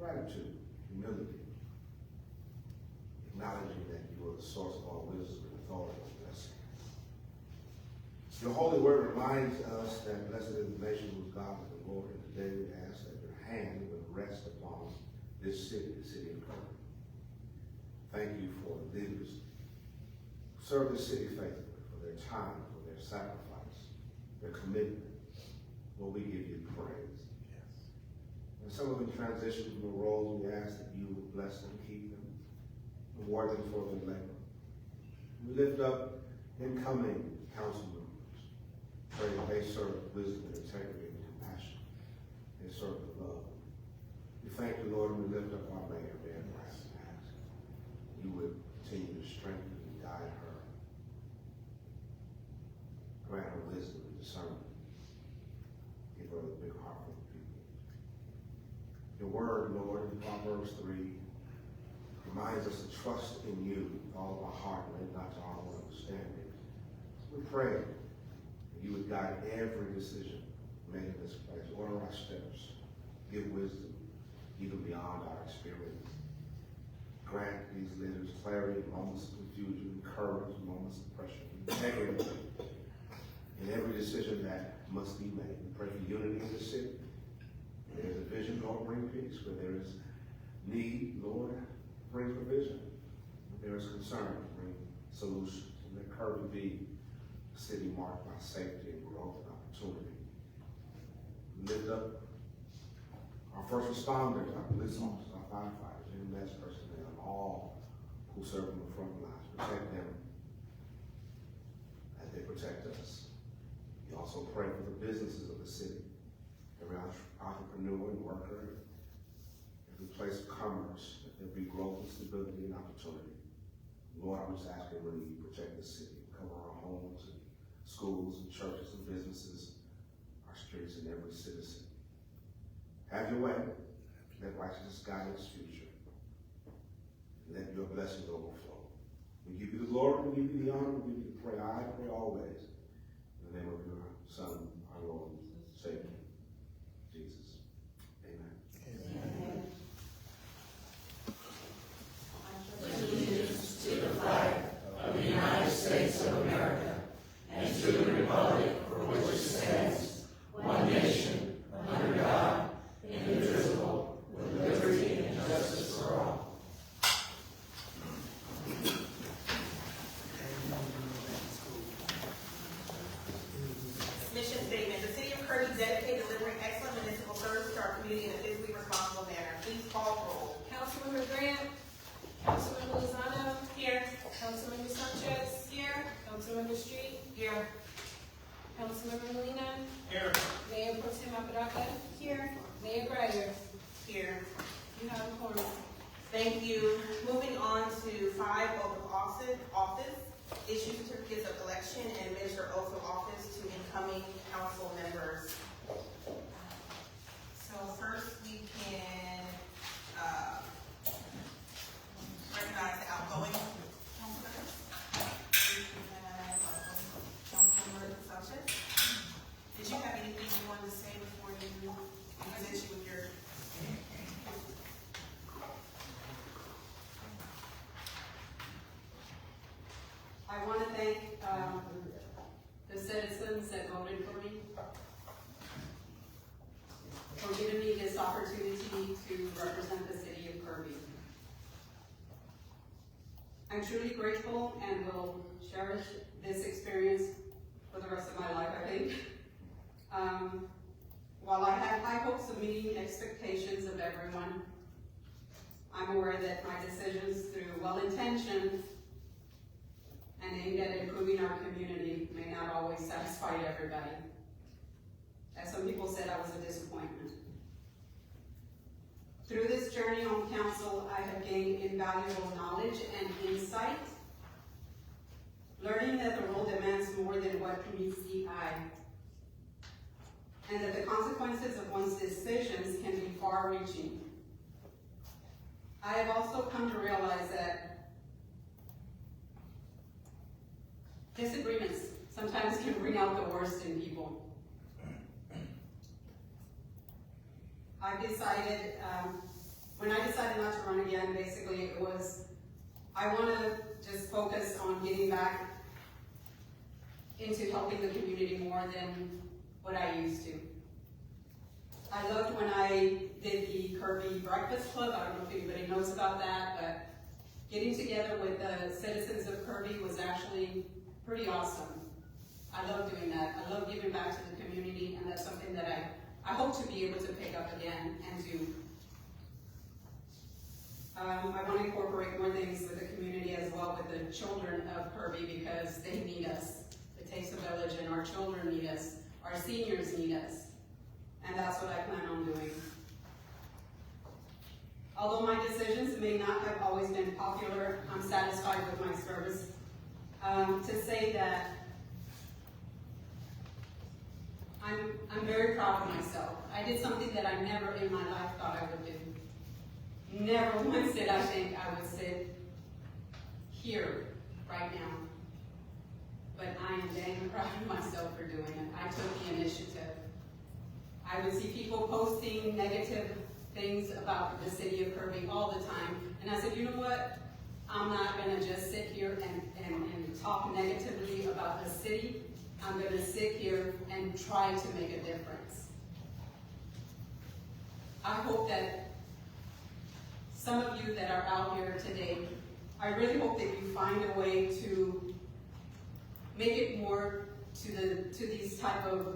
gratitude, humility, acknowledging that you are the source of all wisdom and authority and blessing. Your holy word reminds us that blessed is the nation whose God is the Lord, and today we ask that your hand would rest upon this city, the city of Kirby. Thank you for the leaders who serve this city faithfully, for their time, for their sacrifice, their commitment. Lord, we give you praise. Yes. And some of them transition from the roles, we ask that you would bless them, keep them, reward them for their labor. We lift up incoming council members. Pray that they serve with wisdom and integrity and compassion. They serve with love. We thank you, Lord, and we lift up our mayor, Dan Brown, and ask you would continue to strengthen and guide her. Grant her wisdom and discernment. Give her a big heart for the people. Your word, Lord, in Proverbs 3, reminds us to trust in you with all of our heart and not to our own understanding. We pray that you would guide every decision made in this place. Order our steps. Give wisdom even beyond our experience. Grant these leaders clarity in moments of confusion, courage in moments of pressure, integrity in every decision that must be made. We pray for unity in the city. Where there is a vision, Lord, bring peace. Where there is need, Lord, bring provision. Where there is concern, bring solutions. And let Kirby be a city marked by safety and growth and opportunity. We lift up our first responders, our police officers, our firefighters, EMS personnel, and all who serve on the front lines. Protect them as they protect us. We also pray for the businesses of the city, every entrepreneur and worker, every place of commerce, that there be growth and stability and opportunity. Lord, I'm just asking really you protect the city, cover our homes and schools and churches and businesses, our streets and every citizen. Have your way. Let righteousness guide its future. Let your blessings overflow. We give you the glory, we give you the honor, we give you the praise. I pray always in the name of your Son, our Lord, Savior, Jesus. Amen. Amen. Allegiance to the flag of the United States of America and to the republic for which it stands, one nation, under God, indivisible, with liberty and justice for all. Mission statement. The City of Kirby is dedicated to delivering excellent municipal service to our community in a fiscally responsible manner. Please call roll. Councilmember Grant. Councilmember Lozano. Here. Councilmember Sanchez. Here. Councilmember Street. Here. Councilmember Molina. Here. Mayor Pro Tem Apodaca. Here. Mayor Breyer. Here. You have a quorum. Thank you. Moving on to 5, oath of office. Issue certificates of election and administer oath of office to incoming council members. So first we can recognize the outgoing council members. We have Councilmember Sanchez. Did you have anything you wanted to say before you present you with your? I want to thank the citizens that voted for me for giving me this opportunity to represent the city of Kirby. I'm truly grateful and will cherish this experience for the rest of my life, I think. While I have high hopes of meeting expectations of everyone, I'm aware that my decisions, through well-intentioned and aimed at improving our community, may not always satisfy everybody. As some people said, I was a disappointment. Through this journey on council, I have gained invaluable knowledge and insight, learning that the role demands more than what meets the eye, and that the consequences of one's decisions can be far-reaching. I have also come to realize that disagreements sometimes can bring out the worst in people. I've decided when I decided not to run again, basically it was, I want to just focus on getting back into helping the community more than what I used to. I loved when I did the Kirby Breakfast Club. I don't know if anybody knows about that, but getting together with the citizens of Kirby was actually pretty awesome. I love doing that. I love giving back to the community, and that's something that I hope to be able to pick up again and do. I want to incorporate more things with the community as well, with the children of Kirby, because they need us. It takes a village, and our children need us. Our seniors need us. And that's what I plan on doing. Although my decisions may not have always been popular, I'm satisfied with my service. To say that I'm very proud of myself. I did something that I never in my life thought I would do. Never once did I think I would sit here right now. But I am dang proud of myself for doing it. I took the initiative. I would see people posting negative things about the city of Kirby all the time. And I said, you know what? I'm not gonna just sit here and talk negatively about the city. I'm gonna sit here and try to make a difference. I hope that some of you that are out here today, I really hope that you find a way to make it more to these type of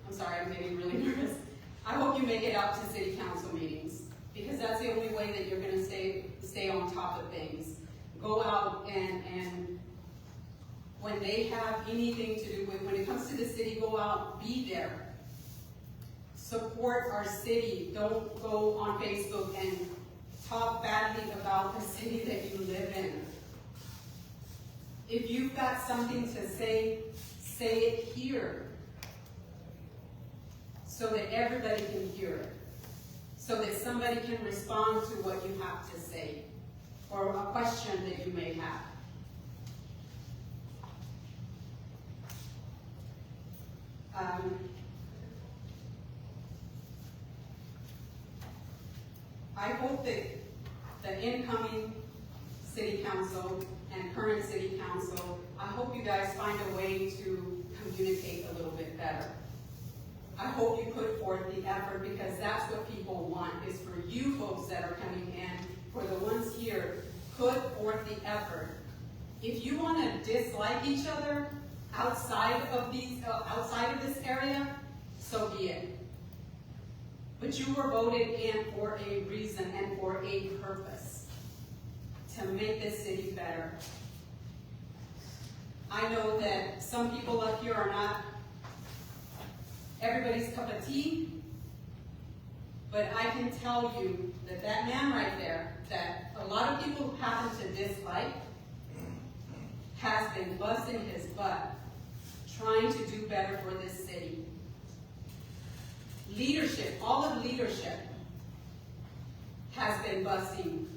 I'm sorry, I'm getting really nervous. I hope you make it out to city council meetings, because that's the only way that you're gonna stay on top of things. Go out and when they have anything to do with, when it comes to the city, go out, be there. Support our city. Don't go on Facebook and talk badly about the city that you live in. If you've got something to say, say it here, so that everybody can hear it, so that somebody can respond to what you have to say, or a question that you may have. I hope that the incoming city council and current city council, I hope you guys find a way to communicate a little bit better. I hope you put forth the effort, because that's what people want, is for you folks that are coming in, for the ones here, put forth the effort. If you want to dislike each other outside of this area, so be it. But you were voted in for a reason and for a purpose, to make this city better. I know that some people up here are not everybody's cup of tea, but I can tell you that that man right there, that a lot of people happen to dislike, has been busting his butt, trying to do better for this city. Leadership, all of leadership, has been busting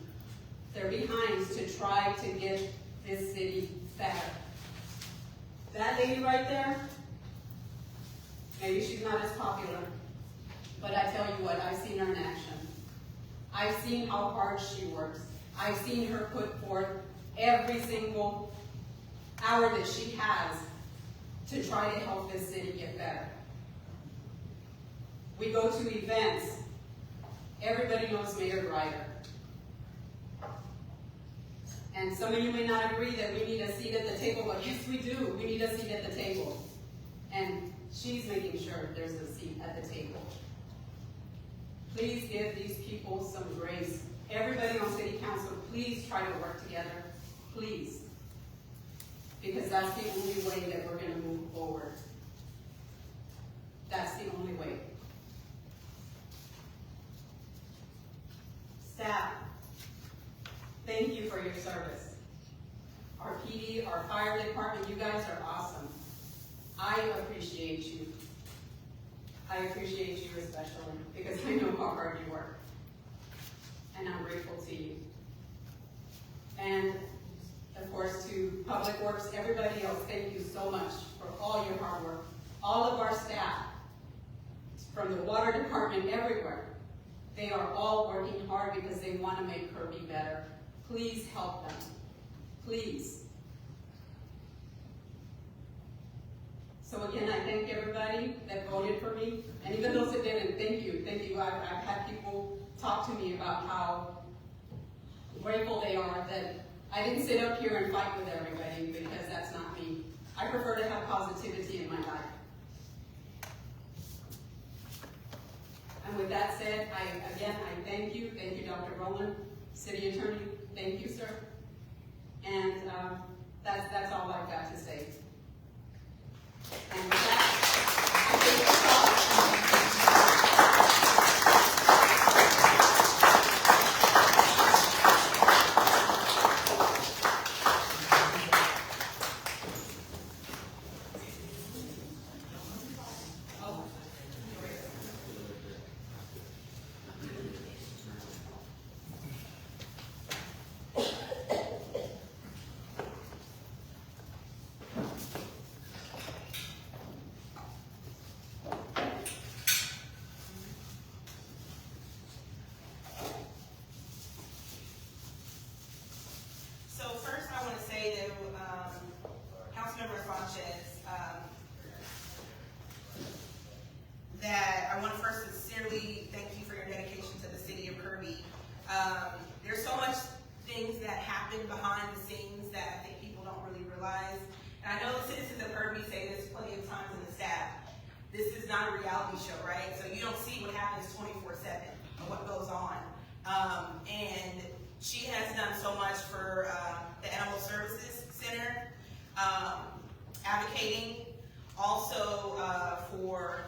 their behinds to try to get this city better. That lady right there, maybe she's not as popular, but I tell you what, I've seen her in action. I've seen how hard she works. I've seen her put forth every single hour that she has to try to help this city get better. We go to events. Everybody knows Mayor Grider. And some of you may not agree that we need a seat at the table, but yes, we do. We need a seat at the table. And she's making sure there's a seat at the table. Please give these people some grace. Everybody on city council, please try to work together. Please. Because that's the only way that we're going to move forward. That's the only way. Staff, thank you for your service. Our PD, our fire department, you guys are awesome. I appreciate you. I appreciate you especially, because I know how hard you work. And I'm grateful to you. And of course to Public Works, everybody else, thank you so much for all your hard work. All of our staff, from the water department, everywhere, They are all working hard because they want to make Kirby better. Please help them. Please. So again, I thank everybody that voted for me, and even those that didn't, thank you, thank you. I've had people talk to me about how grateful they are that I didn't sit up here and fight with everybody, because that's not me. I prefer to have positivity in my life. And with that said, I thank you, Dr. Rowland, City Attorney, thank you, sir. And that's all I've got to say. And with that, I think that's all. So first I want to say to Councilmember Sanchez that I want to first sincerely thank you for your dedication to the city of Kirby. There's so much things that happen behind the scenes that I think people don't really realize. And I know the citizens of Kirby say this plenty of times in the staff. This is not a reality show, right? So you don't see what happens 24/7 or what goes on. And she has done so much for the Animal Services Center, advocating, also for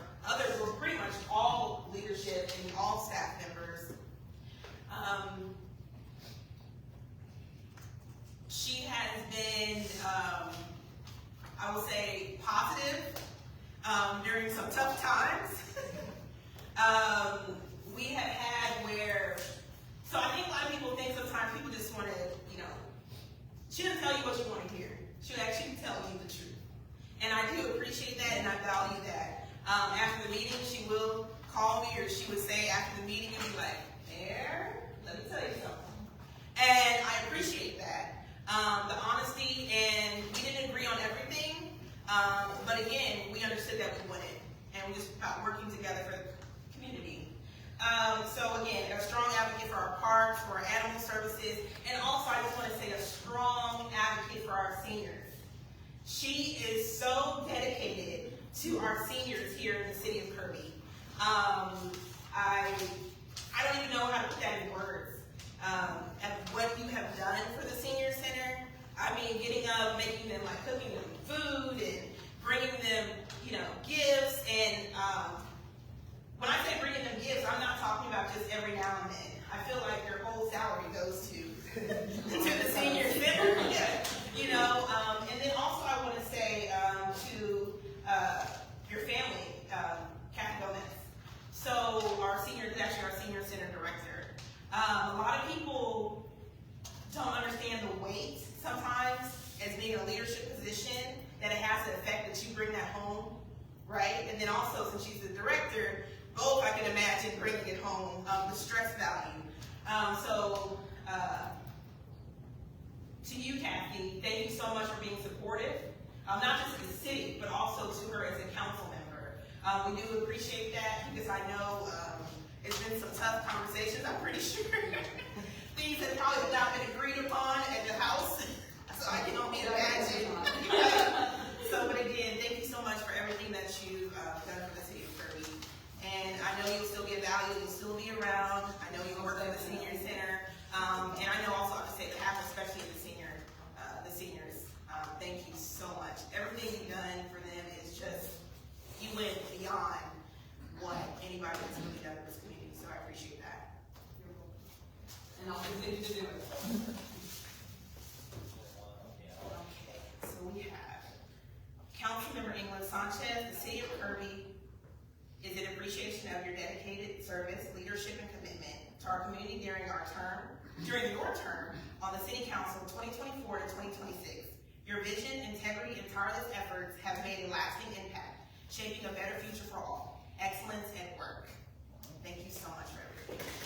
pretty much all leadership and all staff members. She has been, I will say, positive during some tough times. We have had where, so I think a lot of people think sometimes people just want to, she doesn't tell you what you want to hear. She'll actually tell you the truth. And I do appreciate that, and I value that. After the meeting, she will call me, or she would say after the meeting, and be like, Mayor, let me tell you something. And I appreciate that. The honesty, and we didn't agree on everything, but again, we understood that we wouldn't. And we just about working together for the community. So again, a strong advocate for our parks, for our animal services, and also I just want to say a strong advocate for our seniors. She is so dedicated to our seniors here in the city of Kirby. I don't even know how to put that in words. Of what you have done for the senior center. I mean, getting up, making them, like cooking them food and bringing them, gifts. And when I say bringing them gifts, I'm not talking about just every now and then. I feel like your whole salary goes to the senior center. Yeah. And then also I want to say to your family, Kathy Gomez. So actually our senior center director. A lot of people don't understand the weight sometimes as being a leadership position, that it has the effect that you bring that home, right? And then also, since she's the director, both I can imagine bringing it home, the stress value. To you, Kathy, thank you so much for being supportive, not just to the city, but also to her as a council member. We do appreciate that, because I know it's been some tough conversations. I'm pretty sure things that probably have not been agreed upon at the house, so I can only imagine. But again, thank you so much for everything that you've done for the city of Kirby. And I know you'll still get value, you'll still be around. I know you'll work at the senior center. And I know also I have to say behalf, especially the seniors, thank you so much. Everything you've done for them is just, you went beyond what anybody has really done in this community, so I appreciate that. And I'll continue to do it. Okay, so we have Councilmember England Sanchez. The city of Kirby is in appreciation of your dedicated service, leadership, and commitment to our community during your term on the City Council 2024 to 2026. Your vision, integrity, and tireless efforts have made a lasting impact, shaping a better future for all. Excellence at work. Thank you so much for everything.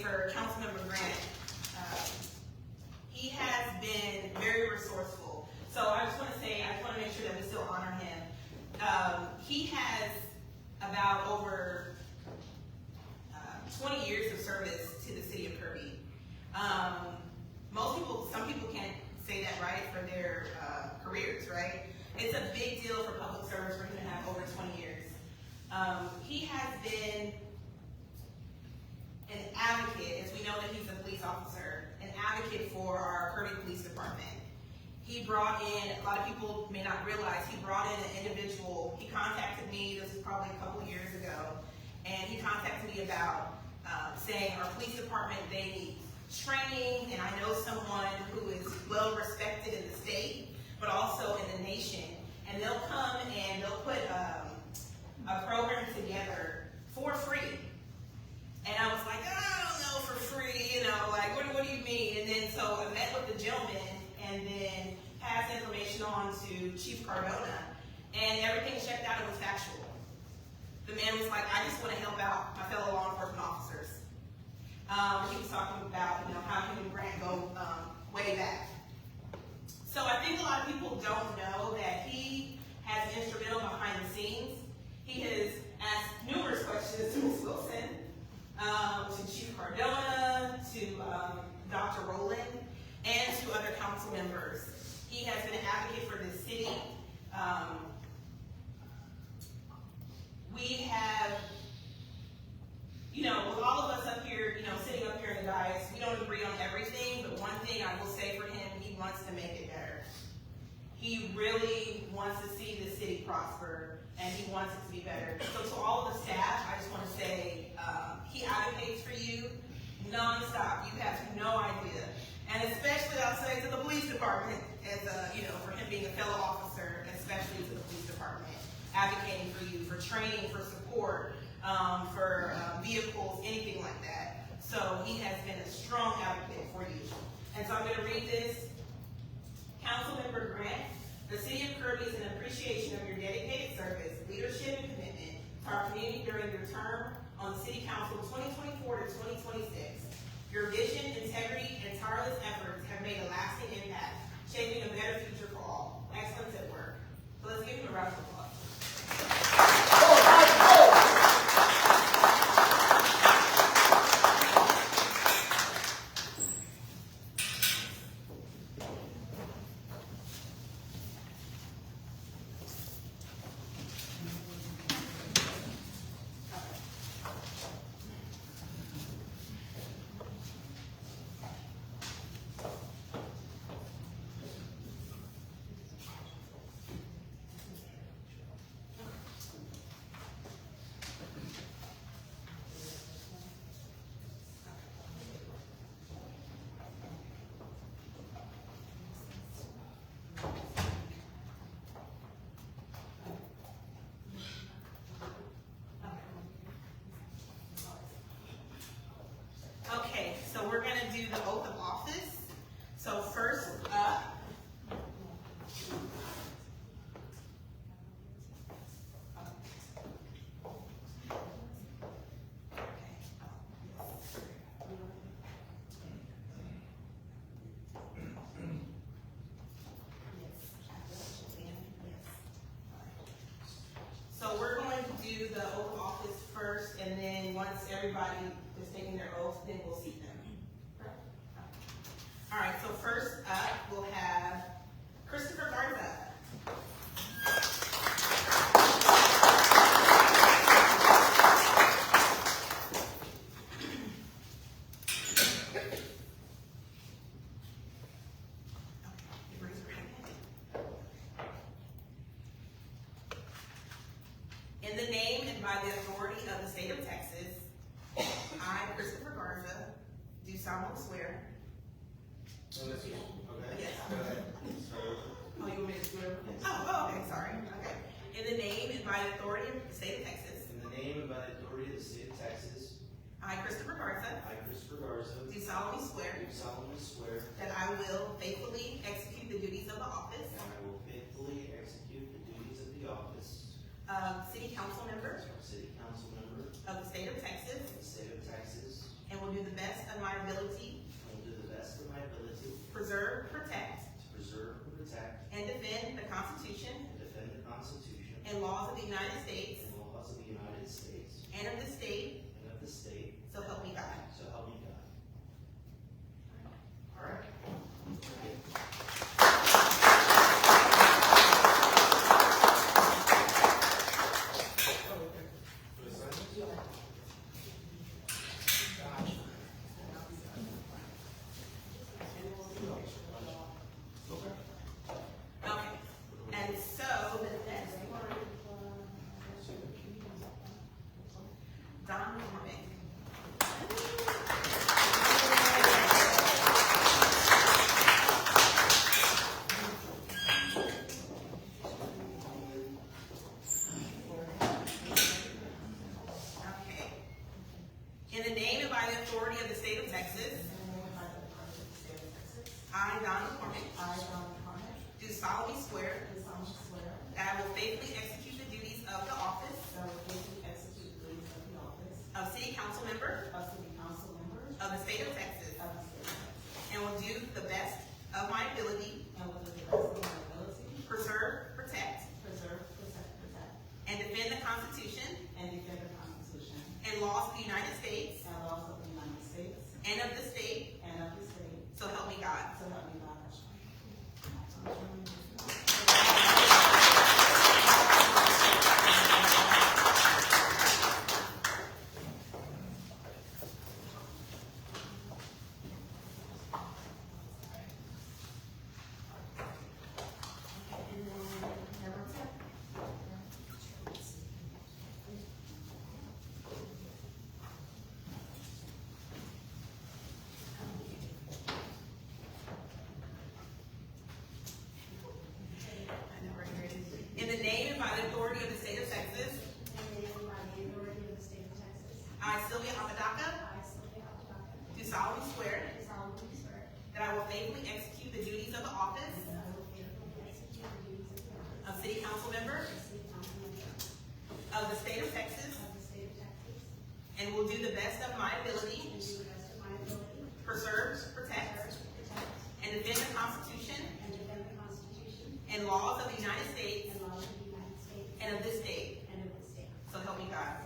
for Councilmember Grant. He has been very resourceful. So I just want to make sure that we still honor him. He has about over 20 years of service to the city of Kirby. Some people can't say that, right, for their careers, right? It's a big deal for public service for him to have over 20 years. He has been an advocate, as we know that he's a police officer, an advocate for our Kirby Police Department. He brought in, a lot of people may not realize, he brought in an individual. He contacted me, this was probably a couple years ago, and he contacted me about saying our police department, they need training, and I know someone who is well respected in the state, but also in the nation, and they'll come and they'll put a program together for free. And I was like, I don't know, for free, like, what do you mean? And then so I met with the gentleman and then passed information on to Chief Cardona, and everything checked out and was factual. The man was like, I just want to help out my fellow law enforcement officers. He was talking about, how him and Grant go way back. So I think a lot of people don't know that he has been instrumental behind the scenes. He has asked numerous questions to Ms. Wilson, to Chief Cardona, to Dr. Rowland, and to other council members. He has been an advocate for this city. We have, with all of us up here, sitting up here in the dais, we don't agree on everything, but one thing I will say for him, he wants to make it better. He really wants to see the city prosper, and he wants it to be better. So to all of the staff, I just want to say, he advocates for you nonstop. You have no idea. And especially, I'll say, to the police department, as for him being a fellow officer, especially to the police department, advocating for you, for training, for support, for vehicles, anything like that. So he has been a strong advocate for you. And so I'm going to read this. Councilmember Grant, the city of Kirby is in appreciation of your dedicated service, leadership, and commitment to our community during your term on the City Council 2024 to 2026. Your vision, integrity, and tireless efforts have made a lasting impact, shaping a better future for all. Excellence at work. So let's give him a round of applause. Okay, so we're going to do the oath of office. So first up, so we're going to do the oath of office first, and then once everybody is taking their oath, then we'll seat them. All right, so first up, we'll have Christopher Garza. In the name and by the authority of the state of Texas, I, Christopher Garza, do solemnly swear. Okay. Yes. Go ahead. Oh, you want me to do it? Oh, okay, sorry. Okay. In the name and by the authority of the state of Texas, In the name and by the authority of the state of Texas, I, Christopher Garza, I, Christopher Garza, do solemnly swear do solemnly swear that I will faithfully execute the duties of the office that I will faithfully execute the duties of the office of City Council Member of City Council Member of the state of Texas of the state of Texas and will will do the best of my ability preserve, protect, and defend the Constitution and laws of the United States and of the state, so help me God. All right. Okay, and so the next one, Don McCormick. Okay. In the name and by the authority of the state of Texas, I, Don McCormick, do solemnly swear that I will faithfully execute the duties of the office of City Council Member of the state of Texas and will do the best of my ability preserve, protect, and defend the Constitution and laws of the United States and of the state, so help me God. In the name and by the authority of the state of Texas, I, Sylvia Apodaca, do solemnly swear that I will faithfully execute the duties of the office of City Council Member of the state of Texas and will do the best of my ability preserve, protect, and defend the Constitution and laws of the United States and of this state, so help me God.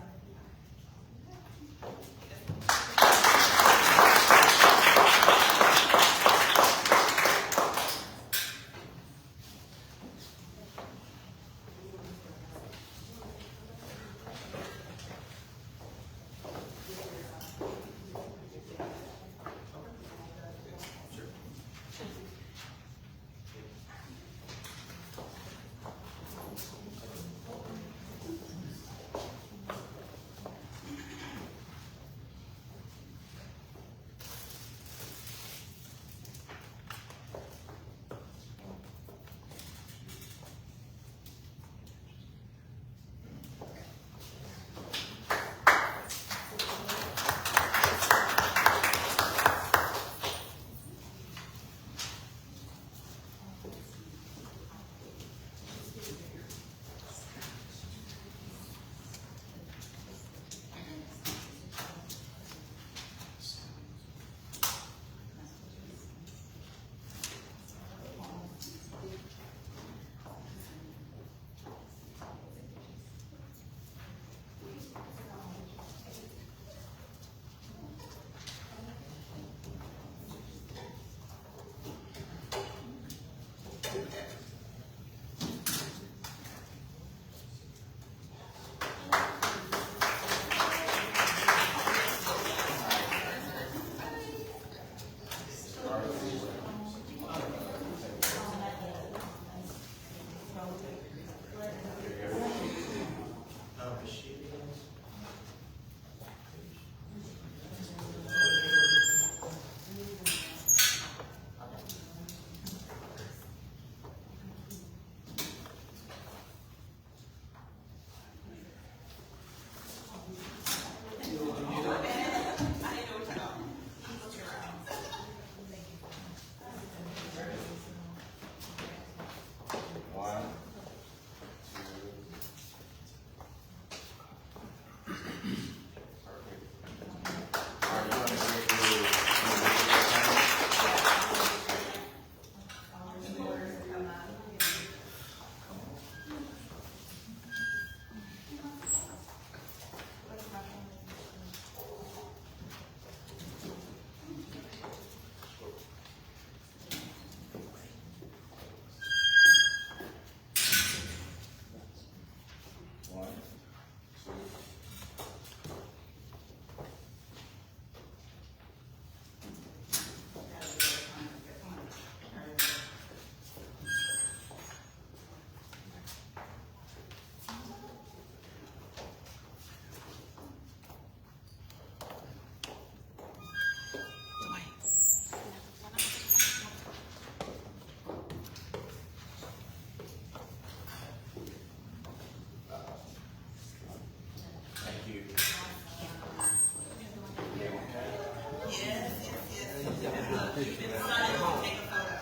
Even the sun is gonna take a photo.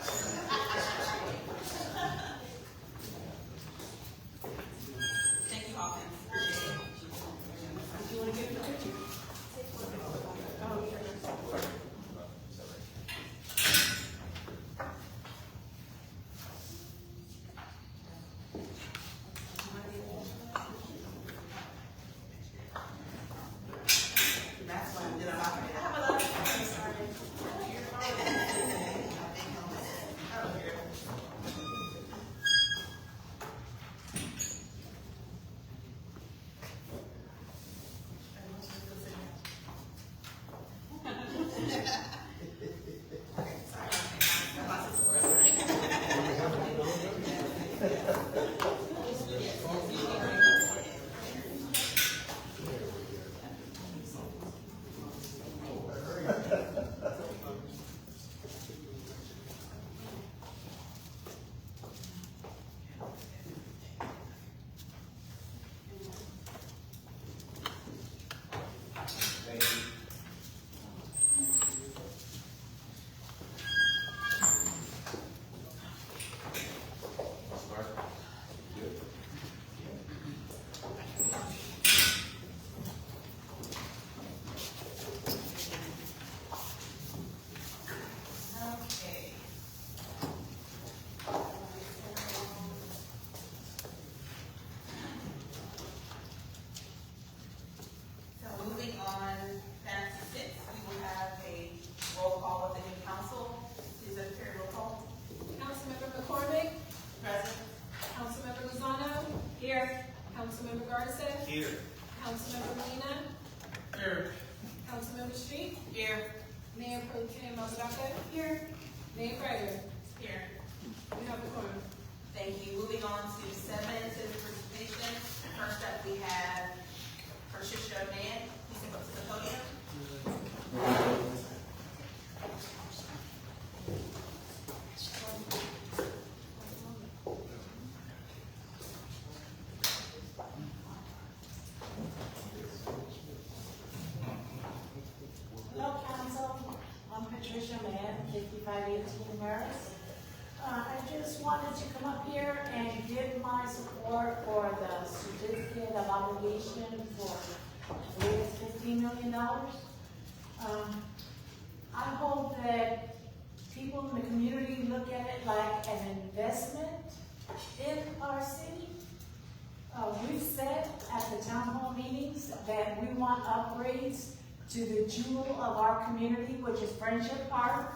Thank you, Hawkins. Do you want to get the picture? That's why I did a lot of it. I have a lot of things started. Okay. So moving on, past 6, we will have a roll call with the new council. Please, Secretary, roll call. Councilmember McCormick, Present. Councilmember Lozano. Here. Councilmember Garza. Here. Councilmember Molina. Here. Councilmember Street. Here. Mayor Pro Tem Mazzaraka. Here. Mayor Prager. Here. We have the quorum. Thank you. Moving on to 7, citizen participation. First up, we have Kirby May. Please step up to the podium. Hello, Council. I'm Patricia Mann, 5518 Maris. I just wanted to come up here and give my support for the certificate of obligation for, I believe it's $15 million. I hope that people in the community look at it like an investment in our city. We've said at the town hall meetings that we want upgrades to the jewel of our community, which is Friendship Park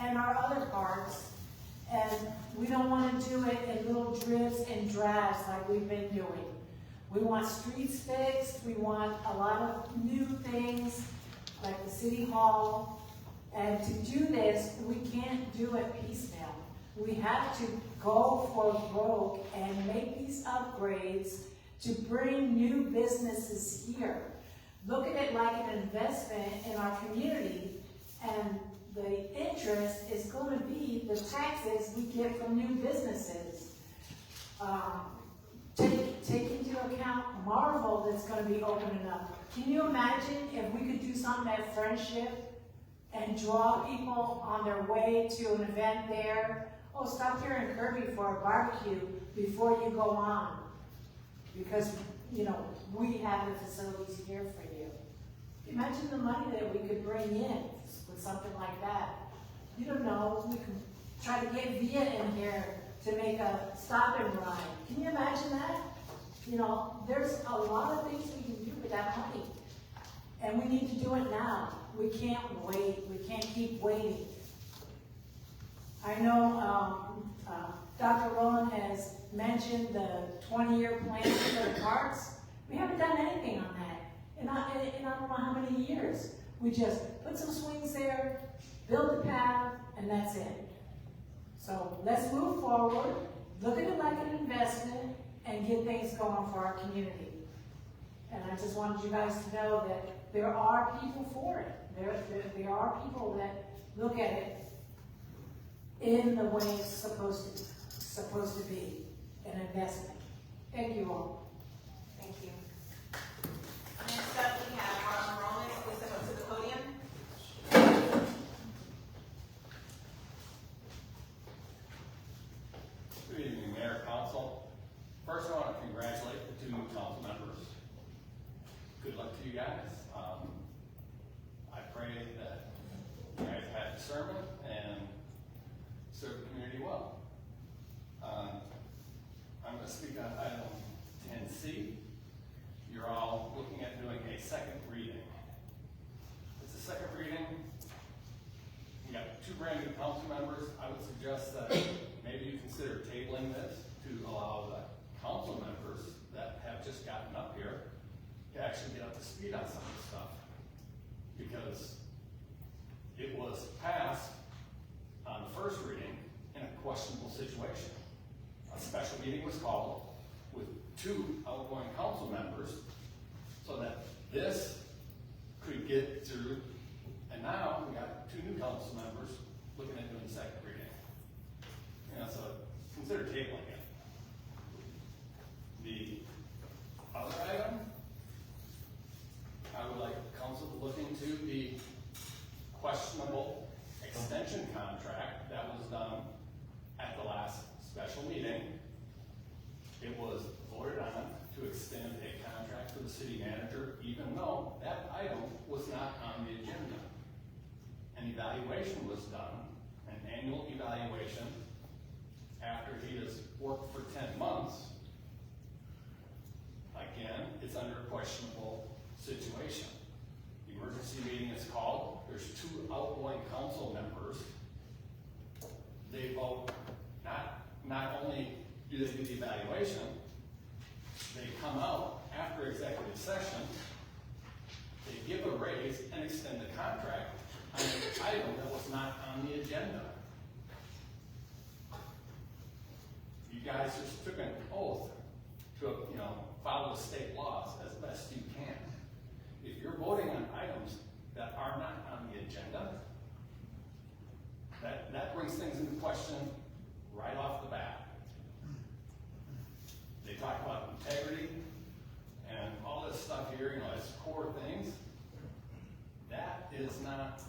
and our other parks. And we don't want to do it in little dribs and drabs like we've been doing. We want streets fixed, we want a lot of new things like the city hall. And to do this, we can't do it piecemeal. We have to go for broke and make these upgrades to bring new businesses here. Look at it like an investment in our community, and the interest is going to be the taxes we get from new businesses. Take into account Marvel that's going to be opening up. Can you imagine if we could do something at Friendship and draw people on their way to an event there? Oh, stop here in Kirby for a barbecue before you go on. Because, you know, we have the facilities here for you. Imagine the money that we could bring in with something like that. You don't know, we could try to get Via in here to make a stop and ride. Can you imagine that? You know, there's a lot of things we can do with that money. And we need to do it now. We can't wait. We can't keep waiting. I know Dr. Rowan has mentioned the 20-year plan for the parks. We haven't done anything on that in I don't know how many years. We just put some swings there, build a path, and that's it. So let's move forward, look at it like an investment, and get things going for our community. And I just wanted you guys to know that there are people for it. There are people that look at it in the way it's supposed to be, an investment. Thank you all. Thank you. Next up, we have Ron Rollins. Please step up to the podium. doing this to allow the council members that have just gotten up here to actually get up to speed on some of this stuff. Because it was passed on the first reading in a questionable situation. A special meeting was called with 2 outgoing council members so that this could get through, and now we got 2 new council members looking at doing the second reading. You know, so consider tabling it. The other item, I would like council to look into the questionable extension contract that was done at the last special meeting. It was voted on to extend a contract for the city manager, even though that item was not on the agenda. An evaluation was done, an annual evaluation, after he has worked for 10 months. Again, it's under a questionable situation. The emergency meeting is called, there's 2 outgoing council members. They vote, not only do they do the evaluation, they come out after executive session, they give a raise and extend the contract on an item that was not on the agenda. You guys just took an oath to, follow the state laws as best you can. If you're voting on items that are not on the agenda, that brings things into question right off the bat. They talk about integrity and all this stuff here, as core things. That is not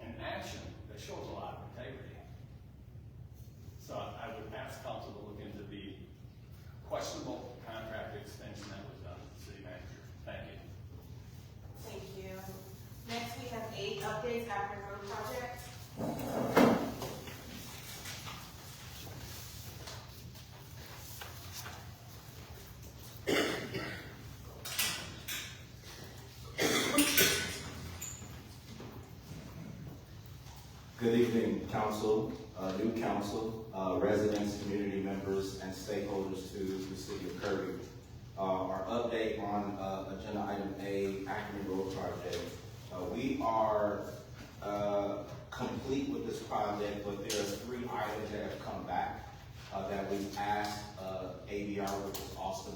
an action that shows a lot of integrity. So I would ask council to look into the questionable contract extension that was done to the city manager. Thank you. Thank you. Next, we have 8 updates after road projects. Good evening, council, new council, residents, community members, and stakeholders to the city of Kirby. Our update on agenda item A, Acme Road Project. We are complete with this project, but there are 3 items that have come back that we've asked ABR, which is Austin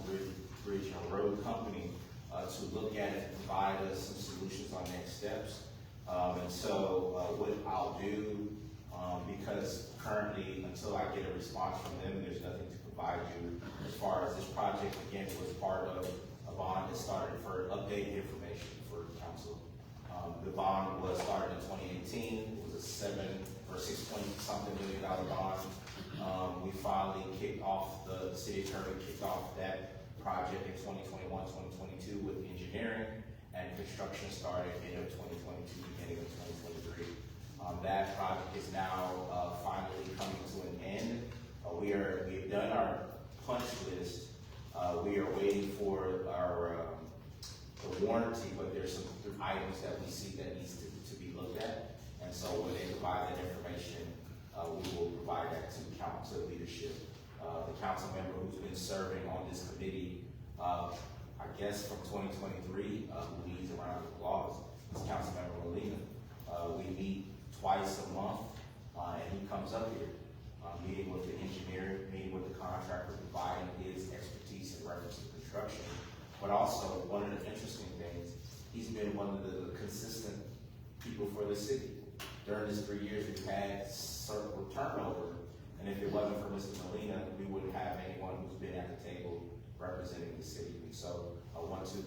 Bridge and Road Company, to look at it and provide us some solutions on next steps. And so what I'll do, because currently, until I get a response from them, there's nothing to provide you. As far as this project, again, was part of a bond that started for updated information for council. The bond was started in 2018. It was a $6-something million bond. We finally kicked off, the city attorney kicked off that project in 2021, 2022 with engineering, and construction started end of 2022, beginning of 2023. That project is now finally coming to an end. We've done our punch list. We are waiting for our the warranty, but there's some items that we see that needs to be looked at. And so when they provide that information, we will provide that to council leadership. The council member who's been serving on this committee, I guess from 2023, who leads around the laws, is Councilmember Molina. We meet twice a month, and he comes up here, meeting with the engineer, meeting with the contractor, providing his expertise in reference to construction. But also, one of the interesting things, he's been one of the consistent people for the city. During this 3 years, we've had certain turnover, and if it wasn't for Mr. Molina, we wouldn't have anyone who's been at the table representing the city. And so I want to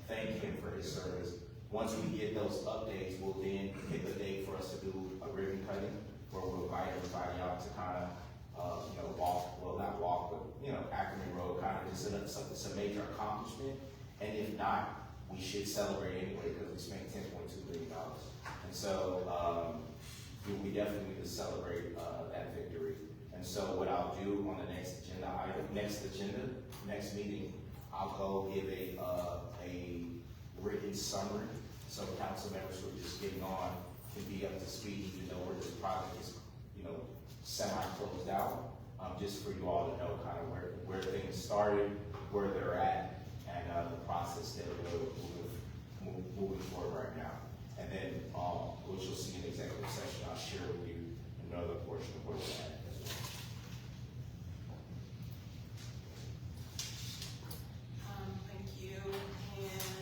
thank him for his service. Once we get those updates, we'll then pick a date for us to do a ribbon cutting, where we'll invite everybody out to kind of, Acme Road, kind of just some major accomplishment. And if not, we should celebrate anyway, because we spent $10.2 million. And so we definitely need to celebrate that victory. And so what I'll do on the next meeting, I'll go give a written summary, so council members who are just getting on can be up to speed, even know where this project is, semi-closed out, just for you all to know kind of where things started, where they're at, and the process that we're moving forward right now. And then, which you'll see in executive session, I'll share with you another portion of where we're at as well. Thank you. And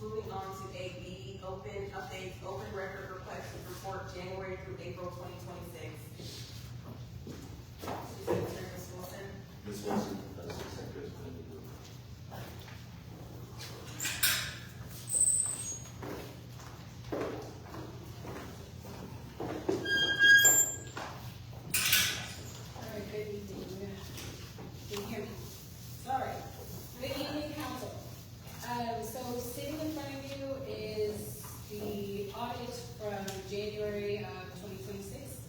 moving on to AB, open updates, open record request to report January through April 2026. Ms. Wilson? Ms. Wilson, Assistant Secretary of the Group. All right, good evening. Can you hear me? Sorry. Good evening, council. So sitting in front of you is the audit from January of 2026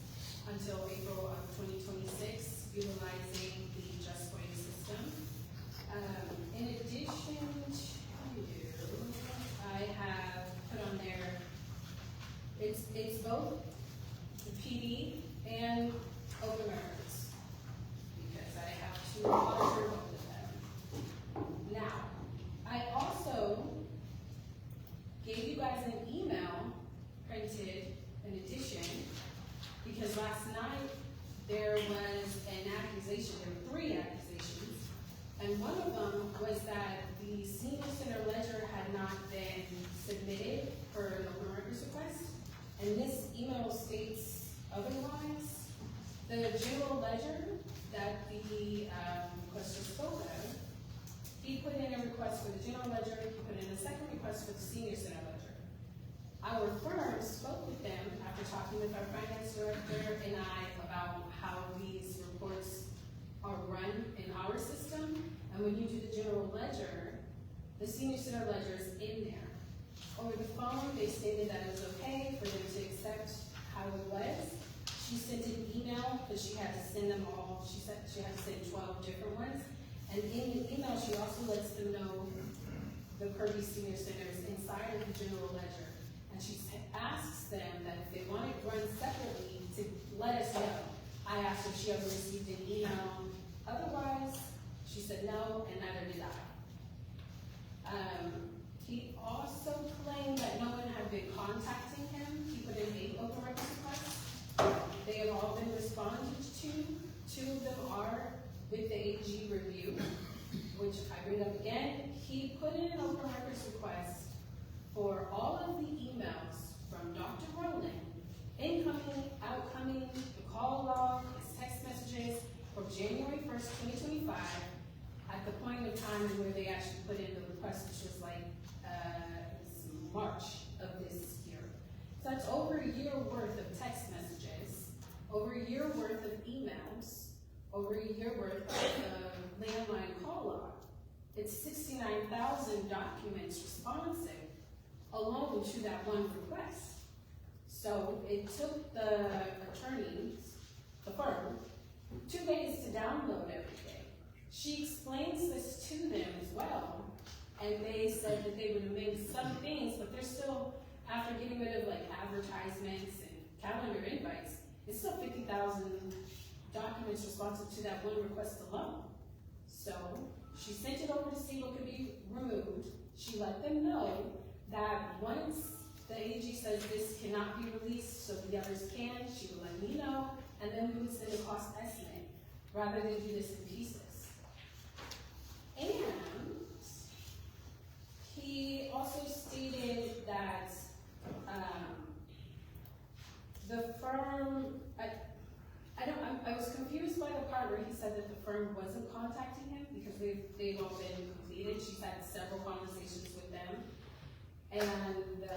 until April of 2026, utilizing the Just Way system. In addition to, I have put on there, it's both the PD and open records, because I have to monitor both of them. Now, I also gave you guys an email printed in addition, because last night there was an accusation, there were 3 accusations, and one of them was that the senior center ledger had not been submitted for an open records request, and this email states otherwise. The general ledger that the requester spoke of, he put in a request for the general ledger, he put in a second request for the senior center ledger. Our firm spoke with them after talking with our finance director and I about how these reports are run in our system, and when you do the general ledger, the senior center ledger is in there. Over the phone, they stated that it was okay for them to accept how it was. She sent an email, because she had to send them all, she said she had to send 12 different ones. And in the email, she also lets them know the Kirby Senior Center is inside of the general ledger. And she asks them that if they want it run separately, to let us know. I asked if she ever received an email. Otherwise, she said no, and neither did I. He also claimed that no one had been contacting him. He put in 8 open records requests. They have all been responded to. 2 of them are with the AG review, which I bring up again. He put in an open records request for all of the emails from Dr. Rowland, incoming, outcoming, the call log, his text messages from January 1st, 2025, at the point of time where they actually put in the request, which was like March of this year. So that's over a year worth of text messages, over a year worth of emails, over a year worth of landline call log. It's 69,000 documents responsive alone to that one request. So it took the attorneys, the firm, 2 days to download everything. She explains this to them as well, and they said that they would amend some things, but they're still, after getting rid of like advertisements and calendar invites, it's still 50,000 documents responsive to that one request alone. So she sent it over to see what could be removed. She let them know that once the AG says this cannot be released, so the others can, she would let me know, and then we would send a cost estimate, rather than do this in pieces. And he also stated that the firm, I was confused by the part where he said that the firm wasn't contacting him, because they've all been completed. She's had several conversations with them. And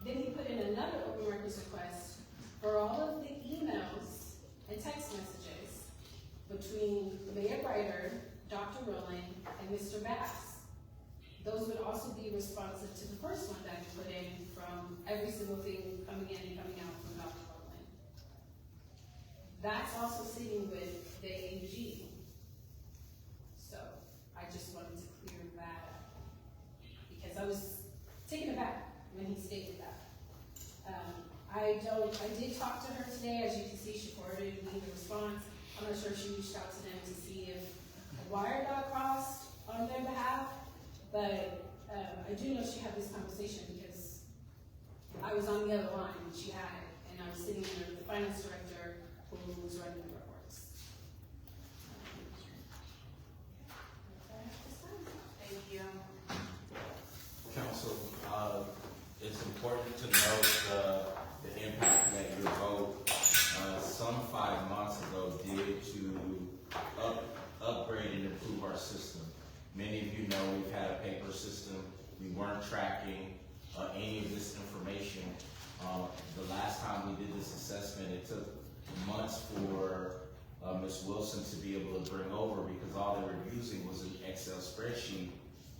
then he put in another open records request for all of the emails and text messages between Mayor Brighter, Dr. Rowland, and Mr. Bass. Those would also be responsive to the first one that he put in from every single thing coming in and coming out from Dr. Rowland. That's also sitting with the AG. So I just wanted to clear that up, because I was taken aback when he wire got crossed on their behalf, but I do know she had this conversation because I was on the other line and she had it, and I was sitting there with the finance director who was running the reports. Thank you. Council, it's important to note the impact that your vote some 5 months ago did to upgrade and improve our system. Many of you know we've had a paper system. We weren't tracking any of this information. The last time we did this assessment, it took months for Ms. Wilson to be able to bring over, because all they were using was an Excel spreadsheet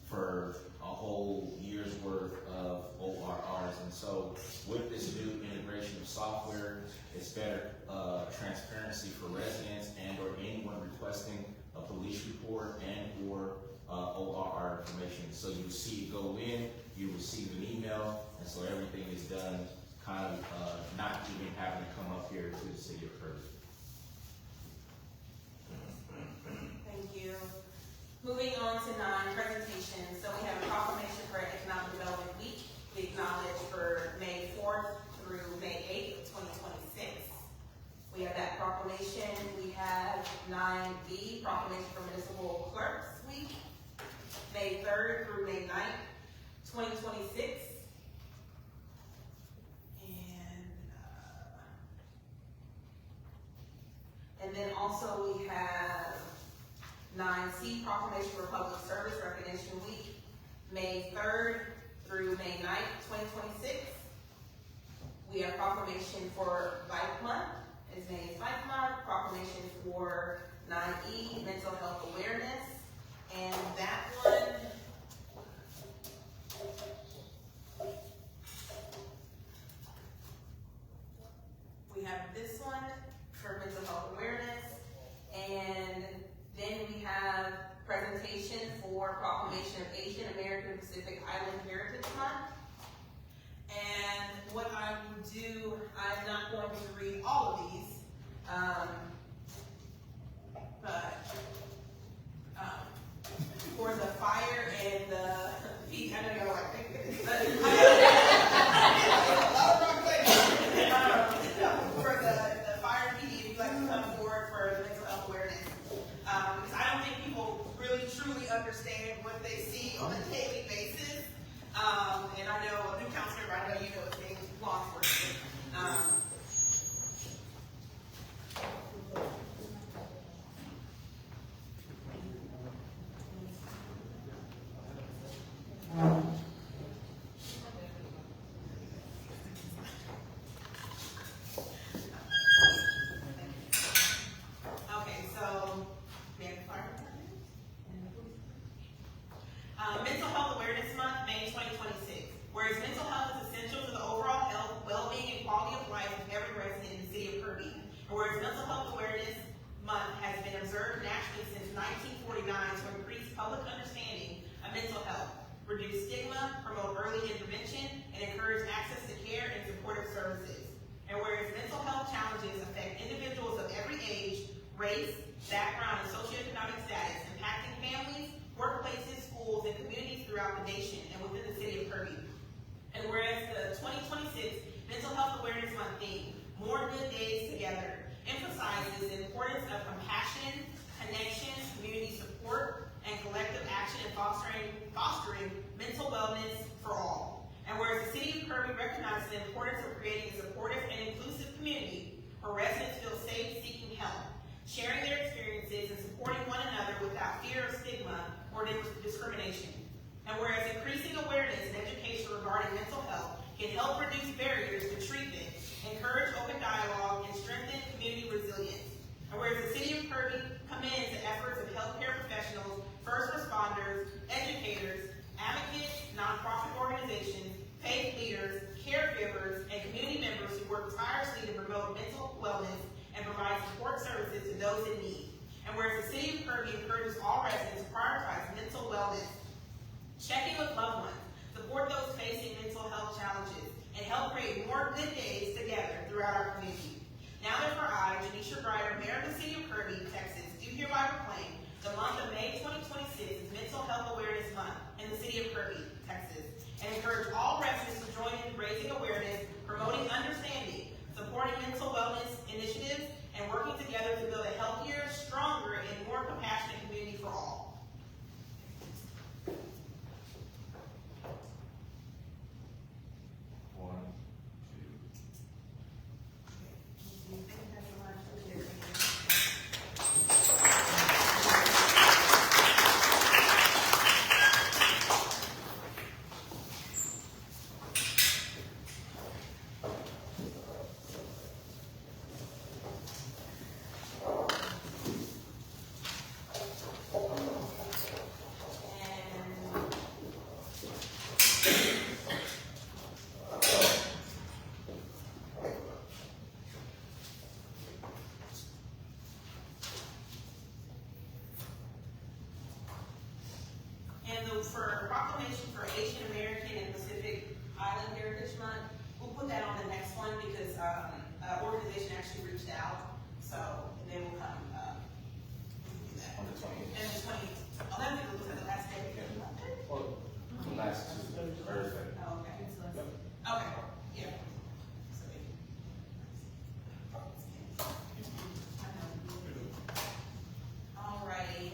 for a whole year's worth of ORRs. And so with this new integration of software, it's better transparency for residents and or anyone requesting a police report and or ORR information. So you see it go in, you receive an email, and so everything is done kind of not even having to come up here to the city of Kirby. Thank you. Moving on to non-presentations. So we have a proclamation for Economic Development Week. We acknowledge for May 4th through May 8th of 2026. We have that proclamation. We have 9B, Proclamation for Municipal Clerks Week, May 3rd through May 9th, 2026. And then also we have 9C, Proclamation for Public Service Recognition Week, May 3rd through May 9th, 2026. We have proclamation for Life Month, is May's Life Month, proclamation for 9E, Mental Health Awareness, and that one, we have this one for mental health awareness, and then we have presentation for proclamation of Asian American Pacific Island Heritage Month. And what I will do, I'm not going to read all of these, but for the fire and the peace, I know y'all like thank goodness, but for the fire and PD, if you'd like to come forward for the mental health awareness, because I don't think people really truly understand what they see on a daily basis. And I know a new counselor, but I know you know it's being law enforcement. Okay, so we have the fire department and the police. Mental Health Awareness Month, May 2026. Whereas mental health is essential to the overall health, well-being, and quality of life of every resident in the city of Kirby. And whereas Mental Health Awareness Month has been observed nationally since 1949 to increase public understanding of mental health, reduce stigma, promote early intervention, and encourage access to care and supportive services. And whereas mental health challenges affect individuals of every age, race, background, and socioeconomic status, impacting families, workplaces, schools, and communities throughout the nation and within the city of Kirby. And whereas the 2026 Mental Health Awareness Month theme, More Good Days Together, emphasizes the importance of compassion, connection, community support, and collective action in fostering mental wellness for all. And whereas the city of Kirby recognizes the importance of creating a supportive and inclusive community where residents feel safe seeking help, sharing their experiences, and supporting one another without fear of stigma or discrimination. And whereas increasing awareness and education regarding mental health can help reduce barriers to treatment, encourage open dialogue, and strengthen community resilience. And whereas the city of Kirby commends the efforts of healthcare professionals, first responders, educators, advocates, nonprofit organizations, faith leaders, caregivers, and community members who work tirelessly to promote mental wellness and provide support services to those in need. And whereas the city of Kirby encourages all residents to prioritize mental wellness, checking with loved ones, support those facing mental health challenges, and help create more good days together throughout our community. Now therefore I, Janisha Grider, Mayor of the City of Kirby, Texas, do hereby proclaim the month of May And for proclamation for Asian American and Pacific Island Heritage Month, we'll put that on the next one because, an organization actually reached out, so they will come, do that. On the 20th. And the 20th, oh, that was the last day. Well, the last Tuesday, Thursday. Oh, okay. Yep. Okay, yeah. So, alrighty,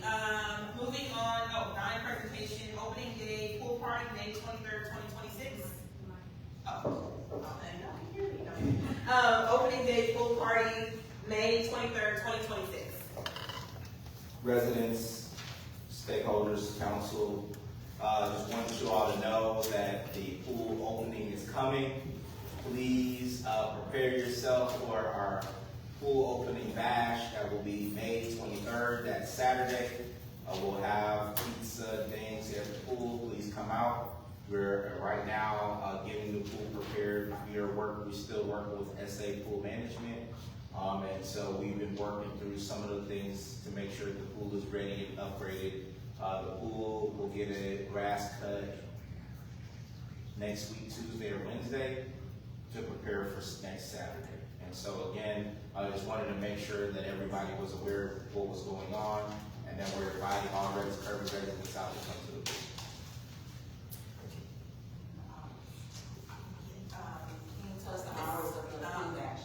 moving on, 9 presentation, opening day, pool party, May 23rd, 2026. Opening day, pool party, May 23rd, 2026. Residents, stakeholders, council, just want you all to know that the pool opening is coming. Please prepare yourself for our pool opening bash. That will be May 23rd, that's Saturday. We'll have pizza things at the pool. Please come out. We're right now getting the pool prepared. We still working with SA Pool Management. And so we've been working through some of the things to make sure the pool is ready and upgraded. The pool will get a grass cut next week, Tuesday or Wednesday, to prepare for next Saturday. And so again, I just wanted to make sure that everybody was aware of what was going on, and then we're inviting all Kirby residents out to come to the pool. Can you tell us the hours of the pool bash?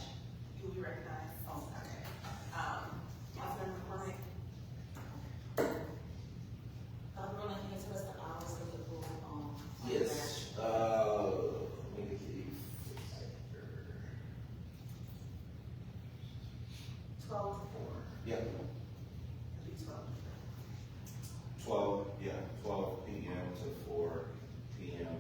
Do we recognize? Oh, okay. Councilmember McCormick? Rona, can you tell us the hours of the pool? Yes, let me see. 12 to 4. Yeah, It'll be 12 to 12 p.m. to 4 p.m.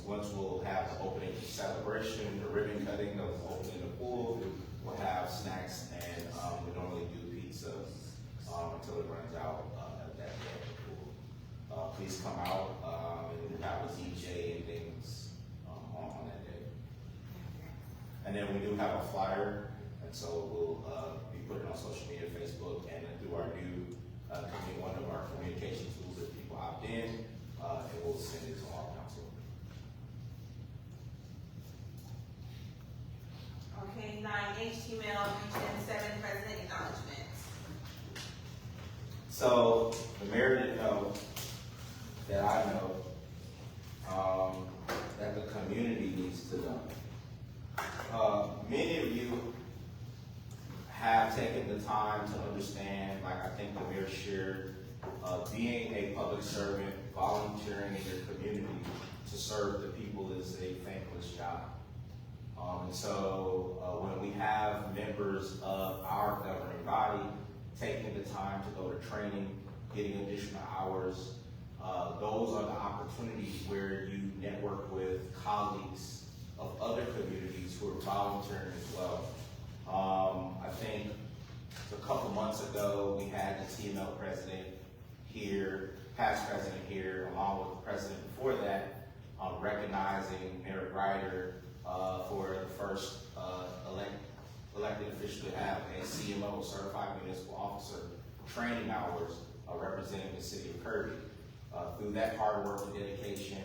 Once we'll have the opening celebration, the ribbon cutting of opening the pool, we'll have snacks, and we normally do pizza until it runs out at that day at the pool. Please come out, and we'll have a DJ and things on that day. And then we do have a flyer, and so we'll be putting it on social media, Facebook, and through our new one of our communication tools that people opt in, and we'll send it to all council. Okay, 9, HTML, Region 7, President Acknowledgements. So the mayor didn't know that I know that the community needs to know. Many of you have taken the time to understand, like I think the mayor shared, being a public servant, volunteering in your community to serve the people is a thankless job. And so when we have members of our governing body taking the time to go to training, getting additional hours, those are the opportunities where you network with colleagues of other communities who are volunteering as well. I think a couple months ago, we had the TML president here, past president here, along with the president before that, recognizing Mayor Ryder for the first elected official to have a CMO, Certified Municipal Officer, training hours representing the city of Kirby. Through that hard work and dedication,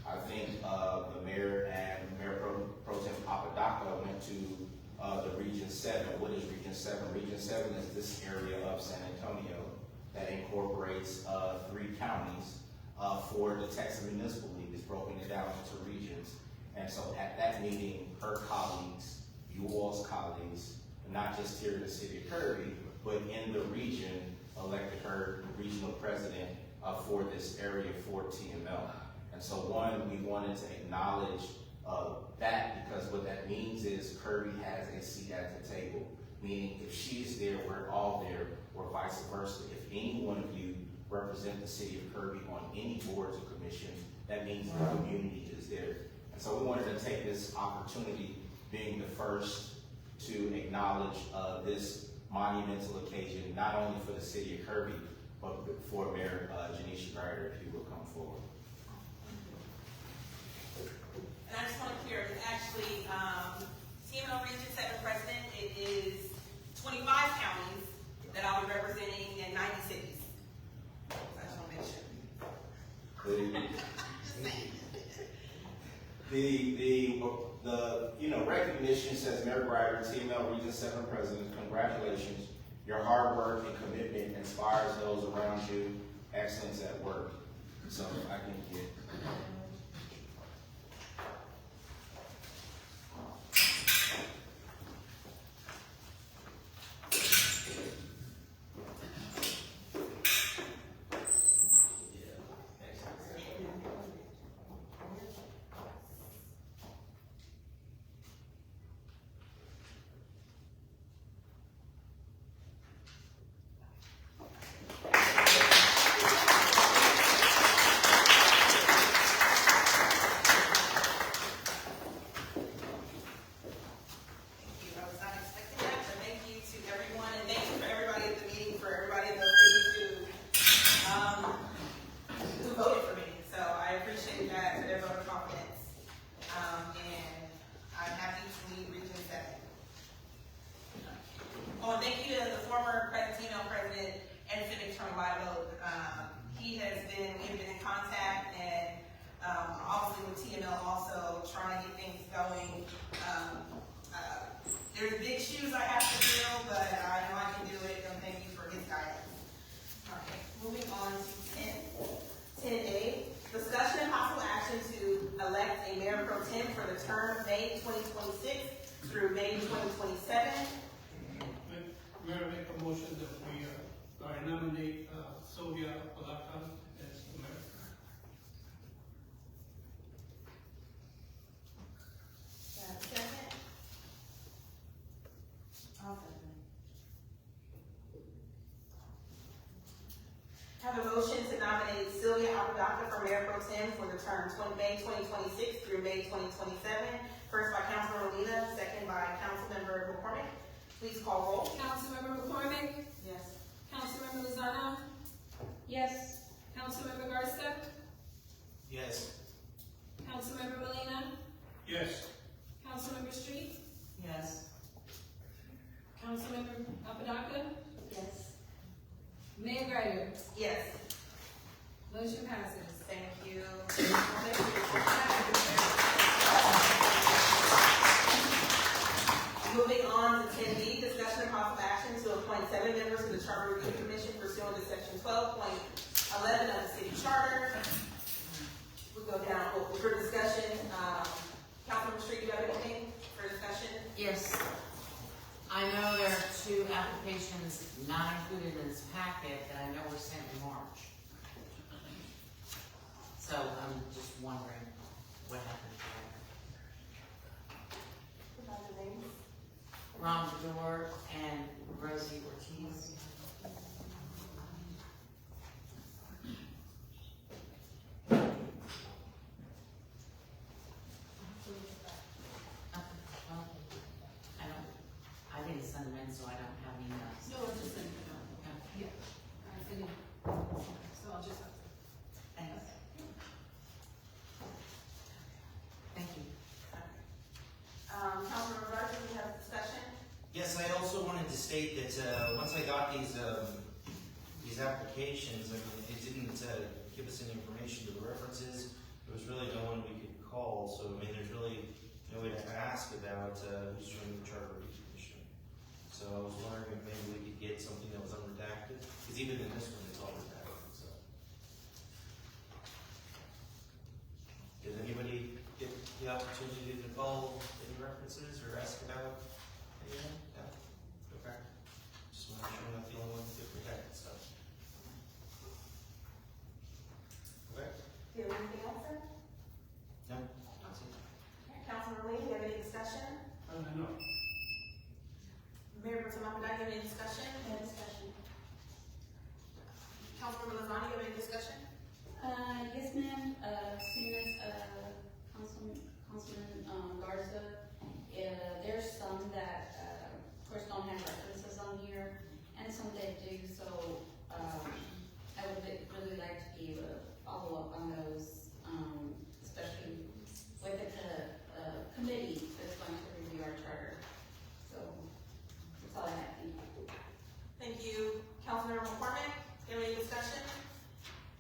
I think the mayor and Mayor Pro Tem Papadaka went to the Region 7. What is Region 7? Region 7 is this area of San Antonio that incorporates 3 counties for the Texas Municipal League. It's broken it down into regions. And so at that meeting, her colleagues, you all's colleagues, not just here in the city of Kirby, but in the region, elected her regional president for this area for TML. And so one, we wanted to acknowledge that, because what that means is Kirby has a seat at the table, meaning if she's there, we're all there, or vice versa. If any one of you represent the city of Kirby on any boards or commissions, that means the community is there. And so we wanted to take this opportunity, being the first, to acknowledge this monumental occasion, not only for the city of Kirby, but for Mayor Janisha Ryder, if you will come forward. And I just want to clear, it's actually, TML Region 7 President, it is 25 counties that I'll be representing in 90 cities. So I just want to make sure. The recognition says Mayor Grider, TML Region 7 President, congratulations. Your hard work and commitment inspires those around you. Excellence at work. So I can get. I was not expecting that, but thank you to everyone, and thank you for everybody at the meeting, for everybody in those seats who voted for me. So I appreciate that, for their vote of confidence. And I'm happy to lead Region 7. Oh, and thank you to the former TML president and Civic Term by vote. We have been in contact, and obviously with TML also trying to get things going. There's big shoes I have to fill, but I know I can do it, and thank you for his guidance. Okay, moving on to 10A, discussion and possible action to elect a mayor pro tem for the term May 2026 through May 2027. Mayor, make a motion that we nominate Sylvia Palaka as the mayor. Second. Have a motion to nominate Sylvia Apodaca for mayor pro tem for the term May 2026 through May 2027. First by Councilmember Molina, second by Councilmember McCormick. Please call roll. Councilmember McCormick? Yes. Councilmember Lozano? Yes. Councilmember Garza? Yes. Councilmember Molina? Yes. Councilmember Street? Yes. Councilmember Apodaca? Yes. Mayor Grider? Yes. Motion passes. Thank you. Moving on to 10B, discussion and possible action to appoint 7 members to the Charter Review Commission pursuant to section 12.11 of the city charter. We go down for discussion. Councilman Street, do you have anything for discussion? Yes. I know there are 2 applications not included in this packet that I know were sent in March. So I'm just wondering what happened there. Provide the names. Ron Bedore and Rosie Ortiz. I didn't send them in, so I don't have emails. No, it's just in, Okay. I think, so I'll just have to. Thanks. Thank you. Councilman Rogers, we have a discussion. Yes, I also wanted to state that once I got these applications, I mean, it didn't give us any information to the references. There was really no one we could call, so I mean, there's really no way to ask about who's joining the Charter Review Commission. So I was wondering if maybe we could get something that was unredacted, because even in this one, it's all redacted. So, did anybody get the opportunity to call any references or ask about anything? No? Okay. Just want to make sure I'm not the only one to get protected stuff. Okay? Do you have anything else, sir? No? That's it. Councilman Lee, do you have any discussion? No. Mayor Pro Tem Apodaca, you have any discussion? No discussion. Councilmember Lozano, you have any discussion? Yes, ma'am, seeing as, Councilman Garza, there's some that, of course, don't have references on here, and some that do, so, I would really like to be able to follow up on those, especially with the committee that's going to review our charter. So, that's all I have, thank you. Thank you. Councilmember McCormick, do you have any discussion?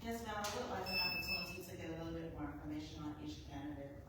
Yes, ma'am, I would like an opportunity to get a little bit more information on each candidate,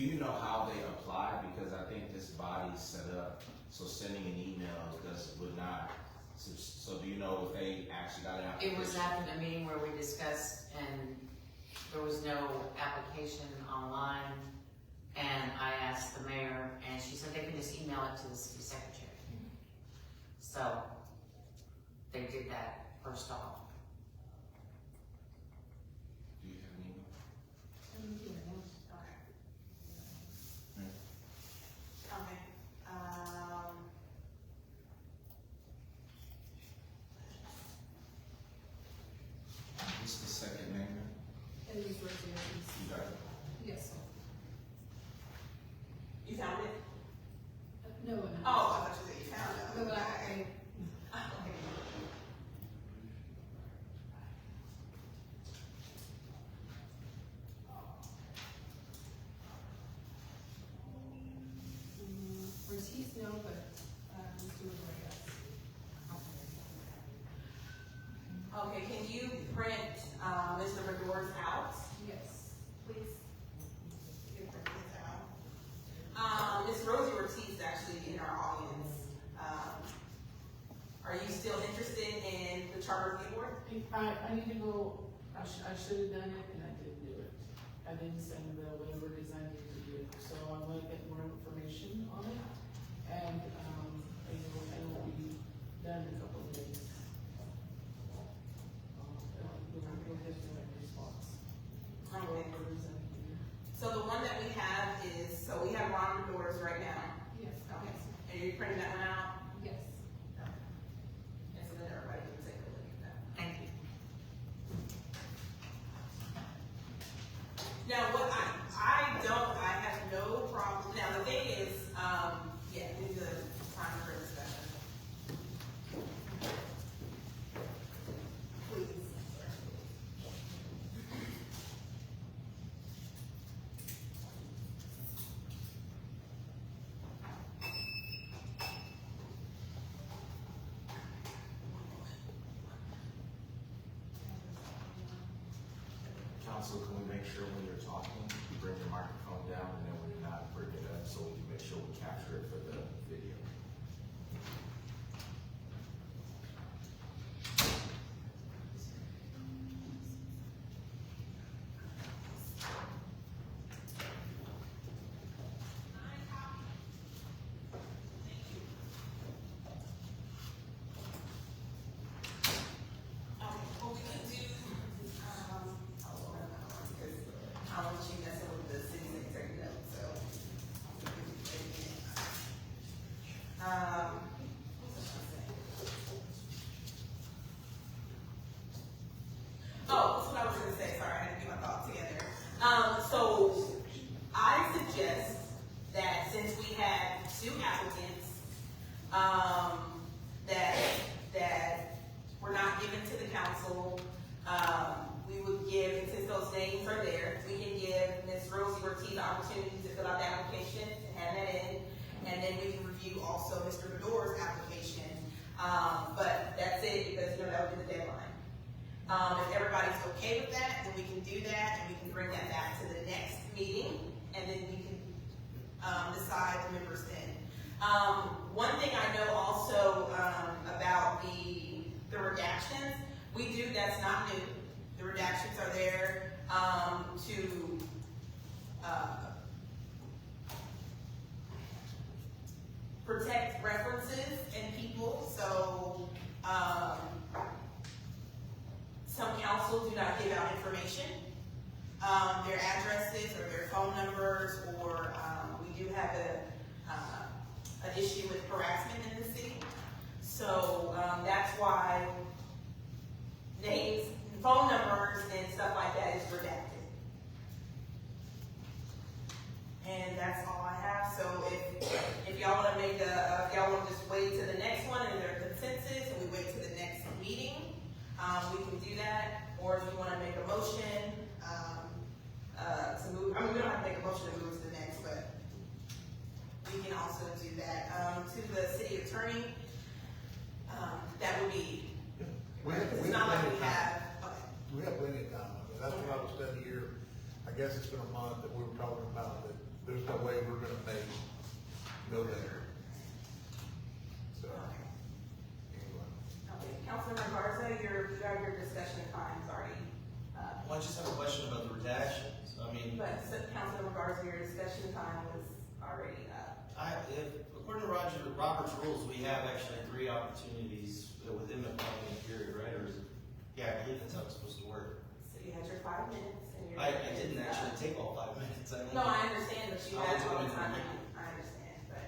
Do you know how they apply? Because I think this body's set up, so sending an email would not, so do you know if they actually got an application? It was after the meeting where we discussed, and there was no application online, and I asked the mayor, and she said they can just email it to the city secretary. So, they did that first off. Do you have any? Okay. What's the second name? You got it? Yes. You found it? No, no. Oh, I thought you said you found it. No, but Okay. Ortiz, no, but, Mr. Rodriguez. Okay, can you print, Mr. Bedore's out, Yes. please? You can print this out. Ms. Rosie Ortiz is actually in our audience. Are you still interested in the charter review board? I need to go, I should have done it and I didn't do it. I didn't send the whatever it is I need to do, so I'm gonna get more information on it. And, it'll be done in a couple of days. We'll get to that response. Okay. Whatever's in here. So the one that we have is, so we have Ron Bedore's right now. Yes. Okay. And you're printing that one out? Yes. And so then everybody can take a look at that. Thank you. Now, what I have no problem, now the thing is, yeah, this is a time for discussion. Please. Council, can we make sure when you're talking, you bring your microphone down, and then when you're not, bring it up, so we can make sure we capture it for the video? What we can do, I don't want you messing with the city secretary notes, so. What was I saying? Oh, that's what I was gonna say, sorry, I had to get my thoughts together. So, I suggest that since we had 2 applicants, that were not given to the council, we would give, and since those names are there, we can give Ms. Rosie Ortiz the opportunity to fill out the application and hand that in, and then we can review also Mr. Bedore's application. But that's it, because, that would be the deadline. If everybody's okay with that, then we can do that, and we can bring that back to the next meeting, and then we can, decide the members then. One thing I know also, about the redactions, that's not new. The redactions are there, to, protect references and people, so, some councils do not give out information, their addresses or their phone numbers, or, we do have an issue with harassment in the city. So, that's why names, phone numbers, and stuff like that is redacted. And that's all I have, so if y'all wanna make if y'all wanna just wait to the next one and their consensus, and we wait to the next meeting, we can do that, or if you wanna make a motion, to move, we don't have to make a motion to move to the next, but we can also do that. To the city attorney, that would be, it's not like we have, okay. We have plenty of time. I mean, that's what I was studying here. I guess it's been a month that we were talking about the there's no way we're gonna make no better. So, anyway. Okay, Councilmember Garza, you have your discussion times already, Well, I just have a question about the redactions. I mean, but Councilmember Garza, your discussion time was already up. according to Robert's rules, we have actually 3 opportunities within the public period, right? Or is it, yeah, I believe that's how it's supposed to work. So you had your 5 minutes and your. I didn't actually take all 5 minutes. No, I understand, but you I had was all the doing time, it. I understand, but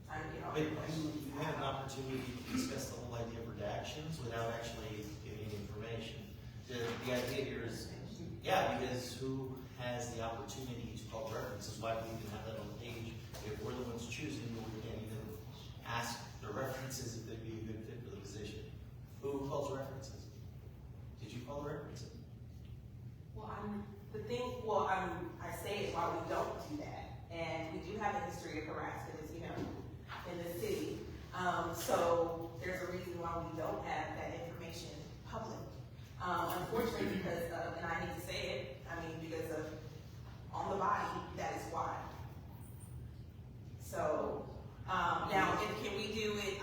I'm getting all But the questions. you had an opportunity to discuss the whole idea of redactions without actually giving information. The idea here is, yeah, because who has the opportunity to call references? Why do we even have that on the page? If we're the ones choosing, we can't even ask the references if they'd be a good fit for the position. Who calls references? Did you call the references? Well, I say it while we don't do that, and we do have a history of harassment, as you know, in the city. So there's a reason why we don't have that information public. Unfortunately, because of, and I hate to say it, because of, on the body, that is why. So, now, can we do it,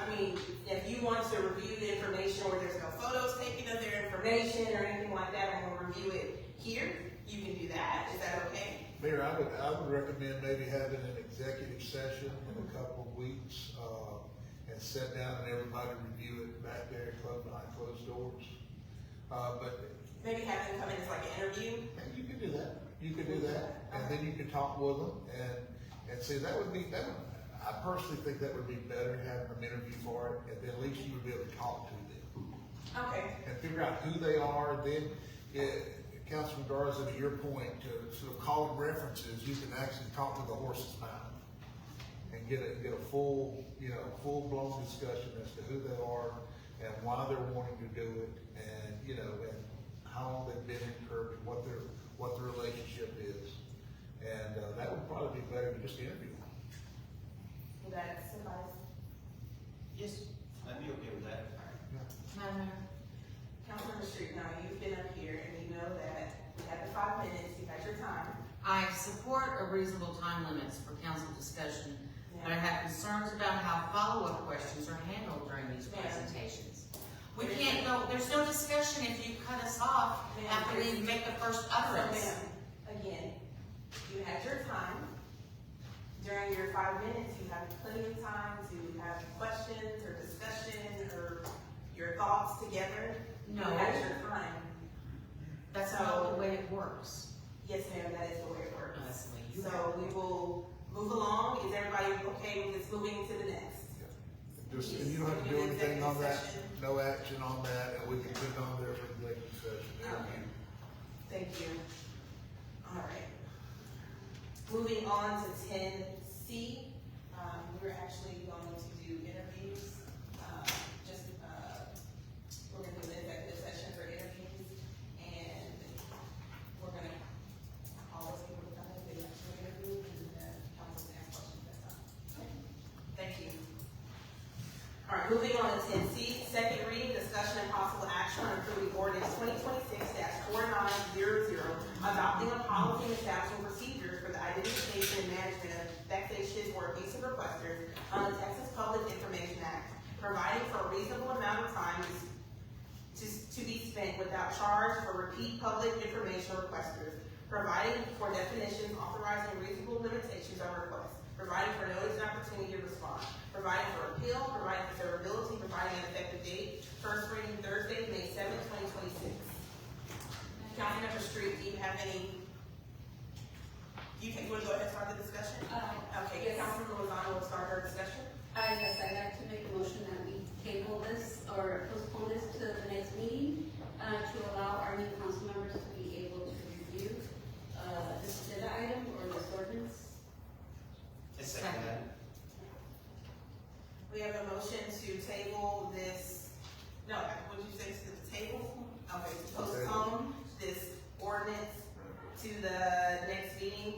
if you want to review the information or there's no photos taken of their information or anything like that, and we'll review it here, you can do that. Is that okay? Mayor, I would recommend maybe having an executive session in a couple of weeks, and sit down and everybody review it back there behind closed doors. But Maybe have them come in as like an interview? you could do that. You could do that, and then you could talk with them and see, I personally think that would be better, having them interview for it, and then at least you would be able to talk to them. Okay. And figure out who they are, then, Councilman Garza, to your point, to sort of call them references, you can actually talk to the horse's mouth and get a full-blown discussion as to who they are and why they're wanting to do it, and, and how long they've been in Kirby, what their relationship is. And, that would probably be better than just interview them. Will that suffice? Yes, I'd be okay with that. Councilmember Street, now you've been up here and you know that we had the 5 minutes, you had your time. I support a reasonable time limits for council discussion, but I have concerns about how follow-up questions are handled during these presentations. We can't go, there's no discussion if you cut us off after we make the first utterance. So, ma'am, again, you had your time. During your 5 minutes, you have plenty of time to have questions or discussion or your thoughts together. No. You had your time. That's not the way it works. Yes, ma'am, that is the way it works. That's the way you So we will move along. Is everybody okay with this moving to the next? Just, and you don't have to do anything on that, no action on that, and we can put it on there for executive session. Okay. Thank you. All right. Moving on to 10C, we're actually going to do interviews. We're going to do an executive session for interviews, and we're going to, all those people who come in, they actually interview, and the council can ask questions at that time. Okay. Thank you. All right, moving on to 10C, second reading, discussion and possible action on approving ordinance 2026-4900, adopting a policy and establishing procedures for the identification and management of vexatious or abusive requesters under the Texas Public Information Act, providing for a reasonable amount of time to be spent without charge for repeat public information requesters, providing for definitions, authorizing reasonable limitations on requests, providing for notice and opportunity to respond, providing for appeal, providing for severability, providing an effective date, first reading Thursday, May 7th, 2026. Councilmember Street, do you have any? You want to go ahead and start the discussion? Okay, Yes. Councilmember Lozano will start her discussion. Yes, I'd like to make a motion that we table this or postpone this to the next meeting, to allow our new council members to be able to review, this agenda item or this ordinance. I second that. We have a motion to table this, no, what did you say, to the table? Okay, to postpone this ordinance to the next meeting.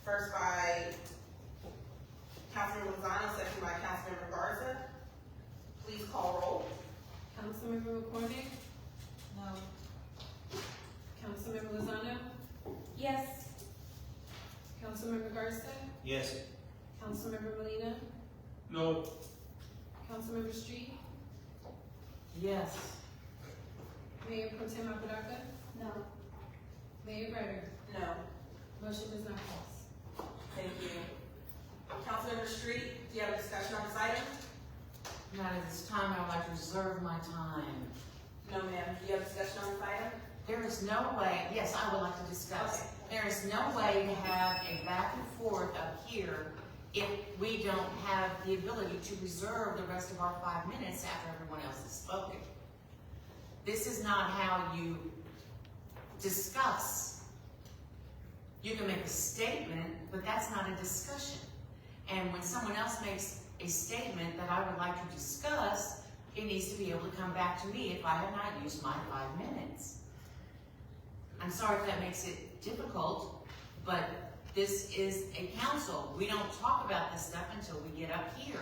First by Councilmember Lozano, second by Councilmember Garza. Please call roll. Councilmember McCormick? No. Councilmember Lozano? Yes. Councilmember Garza, Yes. Councilmember Molina, No. Councilmember Street, Yes. Mayor Pro Tem Apodaca, No. Mayor Greider. No. Motion does not pass. Thank you. Councilmember Street, do you have a discussion on this item? Not at this time, I would like to reserve my time. No, ma'am. Do you have a discussion on this item? There is no way, yes, I would like to discuss. Okay. There is no way to have a back and forth up here if we don't have the ability to reserve the rest of our 5 minutes after everyone else has spoken. This is not how you discuss. You can make a statement, but that's not a discussion. And when someone else makes a statement that I would like to discuss, it needs to be able to come back to me if I have not used my 5 minutes. I'm sorry if that makes it difficult, but this is a council. We don't talk about this stuff until we get up here.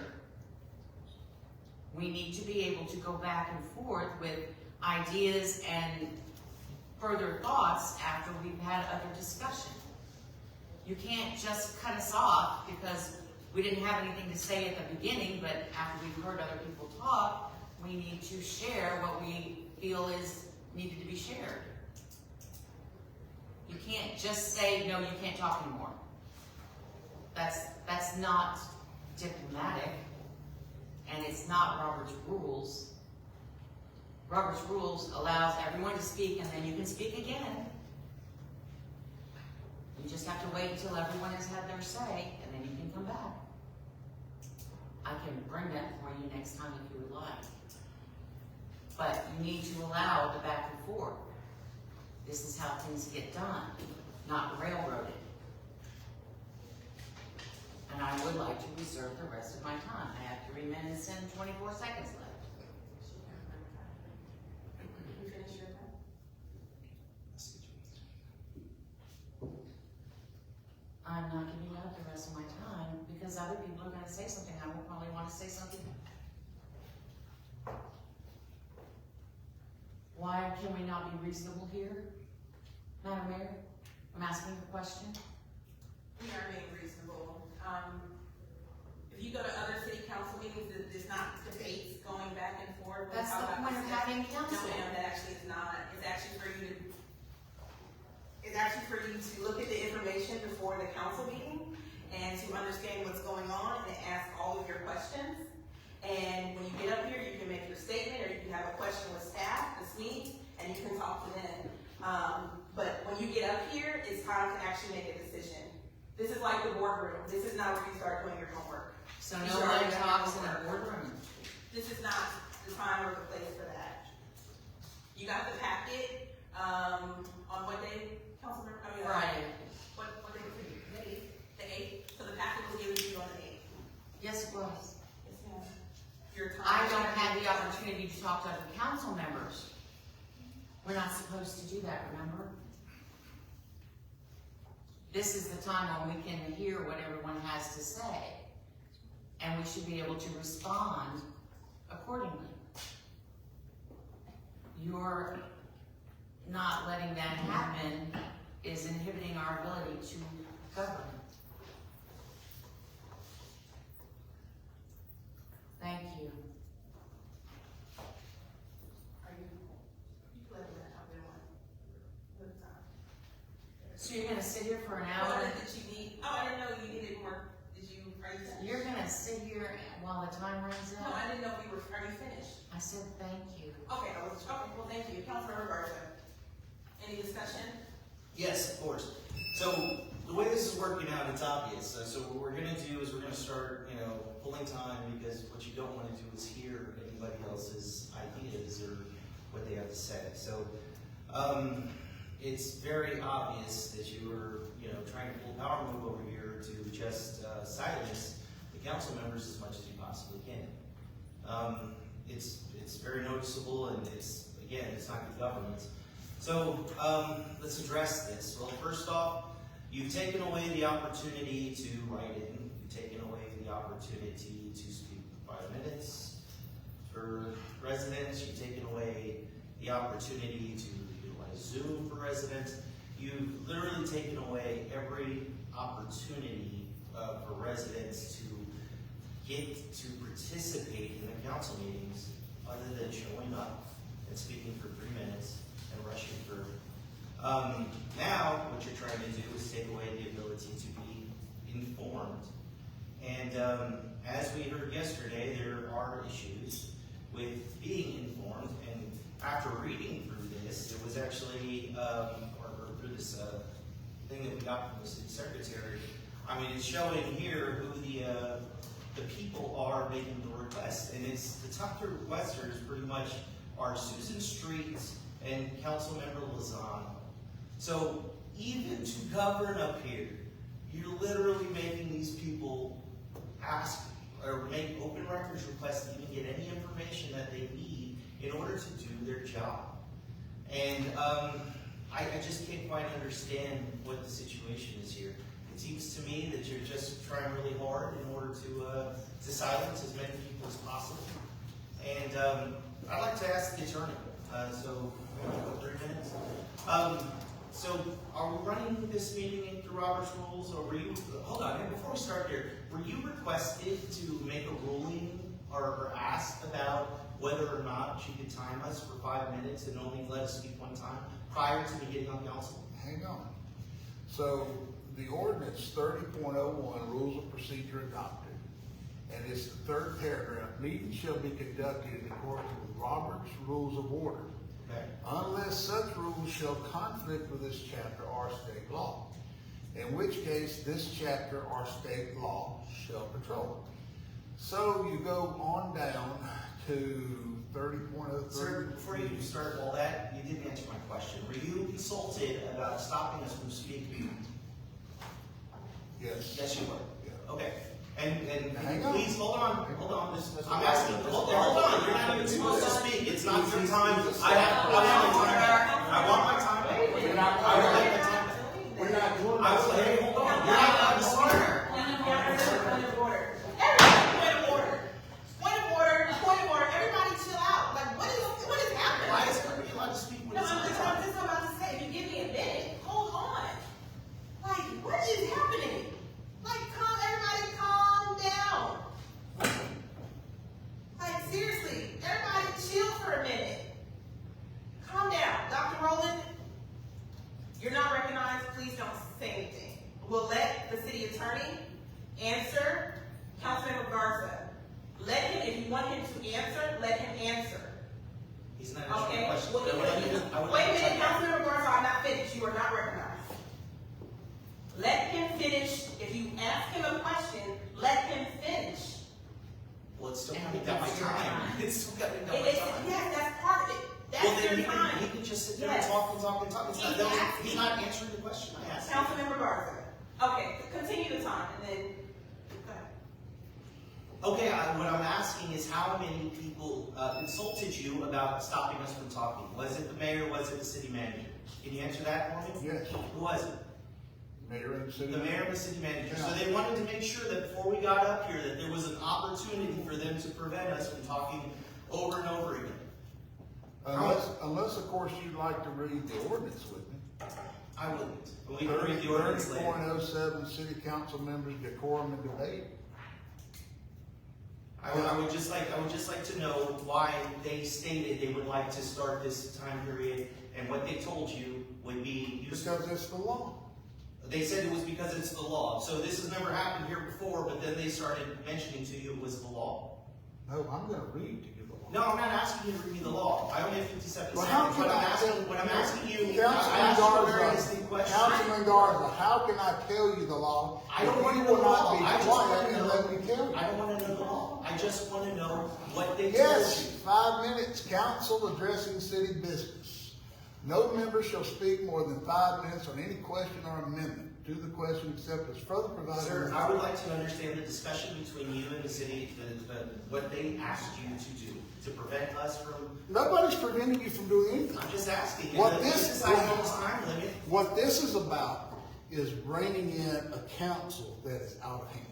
We need to be able to go back and forth with ideas and further thoughts after we've had other discussion. You can't just cut us off because we didn't have anything to say at the beginning, but after we've heard other people talk, we need to share what we feel is needed to be shared. You can't just say, no, you can't talk anymore. That's not diplomatic, and it's not Robert's rules. Robert's rules allows everyone to speak, and then you can speak again. You just have to wait until everyone has had their say, and then you can come back. I can bring that for you next time if you would like. But you need to allow the back and forth. This is how things get done, not railroaded. And I would like to reserve the rest of my time. I have 3 minutes and 24 seconds left. You finish your time? I'm not giving up the rest of my time because other people are going to say something. I will probably want to say something. Why can we not be reasonable here? Madam Mayor, I'm asking a question. We are being reasonable. If you go to other city council meetings, there's not debates going back and forth. We That's talk the about point of this. having No, council. ma'am, that actually is not. It's actually for you to look at the information before the council meeting and to understand what's going on and ask all of your questions. And when you get up here, you can make your statement, or you can have a question with staff, this meet, and you can talk to them. But when you get up here, it's time to actually make a decision. This is like the boardroom. This is not where you start doing your homework. So You nobody start doing talks in your a homework. boardroom. This is not the time or the place for that. You got the packet, on what day, Councilmember? Friday. What day was it? The 8th? The 8th? So the packet was given to you on the 8th? Yes, it was. Yes, ma'am. Your time. I don't have the opportunity to talk to other council members. We're not supposed to do that, remember? This is the time when we can hear what everyone has to say. And we should be able to respond accordingly. You're not letting that happen is inhibiting our ability to govern. Thank you. Are you letting that happen? What time? So you're gonna sit here for an What hour? did you need? Oh, I didn't know you needed more. Are you finished? You're gonna sit here while the time runs No, out? I didn't know are you finished? I said thank you. Okay, well, thank you. Councilmember Garza. Any discussion? Yes, of course. So the way this is working out, it's obvious. So what we're gonna do is we're gonna start, pulling time, because what you don't wanna do is hear anybody else's ideas or what they have to say. So, it's very obvious that you are, trying to pull power move over here to just silence the council members as much as you possibly can. It's very noticeable, and it's not good governance. So let's address this. Well, first off, you've taken away the opportunity to write in. You've taken away the opportunity to speak for 5 minutes for residents. You've taken away the opportunity to utilize Zoom for residents. you've literally taken away every opportunity for residents to get to participate in the council meetings other than showing up and speaking for 3 minutes and rushing through. Now, what you're trying to do is take away the ability to be informed. And as we heard yesterday, there are issues with being informed. And after reading through this, it was actually, or through this thing that we got from the city secretary, I mean, it's showing here who the people are making the request. And it's the top 3 requesters pretty much are Susan Street and Councilmember Lozano. So even to govern up here, you're literally making these people ask or make open records requests to even get any information that they need in order to do their job. And I just can't quite understand what the situation is here. It seems to me that you're just trying really hard in order to silence as many people as possible. And I'd like to ask the attorney. So, 3 minutes. So, are we running this meeting through Robert's rules, or were you? Hold on, before we start here, were you requested to make a ruling or asked about whether or not she could time us for 5 minutes and only let us speak 1 time prior to me getting on council? Hang on. So the ordinance 30.01 rules of procedure adopted, and it's the 3rd paragraph. Meetings shall be conducted in accordance with Robert's Rules of Order, Okay. unless such rules shall conflict with this chapter or state law, in which case this chapter or state law shall control. So you go on down to 30.03. Sir, before you start all that, you didn't answer my question. Were you consulted about stopping us from speaking? Yes. Yes, you were. Yeah. Okay. And Hang on. please hold on. I'm asking. Hold on. You're not even supposed to speak. It's not your time. I want my time. I would like my time. We're not doing I will. Hey, hold on. You're not allowed to speak. Point of order. Everybody chill out. Like, what is happening? Why is Kirby allowed to speak when No, it's I'm my just time? about to say, if you give me a minute, hold on. Like, what is happening? Like, everybody calm down. Like, seriously, everybody chill for a minute. Calm down. Dr. Rowland, you're not recognized. Please don't say anything. We'll let the city attorney answer. Councilmember Garza, let him, if you want him to answer, let him answer. He's not answering Okay? the question. Well, wait a minute, Councilmember Garza, I'm not finished. You are not recognized. Let him finish. If you ask him a question, let him finish. Well, it's still coming down my time. It's still coming down my Yes, time. that's part of it. Well, That's then your time. he can just sit there Yes. and talk and talk and talk. He's asking. He's not answering the question I asked. Councilmember Garza. Okay, continue the time and then, go ahead. Okay, what I'm asking is how many people insulted you about stopping us from talking? Was it the mayor? Was it the city manager? Can you answer that for me? Yes. Who was it? Mayor and city. The mayor and the city manager. Yeah. So they wanted to make sure that before we got up here that there was an opportunity for them to prevent us from talking over and over again. Unless of course you'd like to read the ordinance with me. I wouldn't. We can read the ordinance later. 30.07 city council members decorum and debate. I would just like to know why they stated they would like to start this time period and what they told you would be useful. Because it's the law. They said it was because it's the law. So this has never happened here before, but then they started mentioning to you it was the law. No, I'm gonna read to you the law. No, I'm not asking you to read me the law. I only have 57 Well, seconds. how can What I'm asking you, I Councilman asked you a very distinct Garza, question. Councilman Garza, how can I tell you the law? I don't if want to you know will the not law. be I just quiet want to and know. let me tell you. I don't want to know the law. I just want to know what they told Yes, you. 5 minutes, council addressing city business. No member shall speak more than 5 minutes on any question or amendment to the question except as further provided. Sir, I would like to understand the discussion between you and the city, what they asked you to do to prevent us from. Nobody's preventing you from doing anything. I'm just asking. What And this- is I know it's time limit. What this is about is bringing in a council that is out of hand.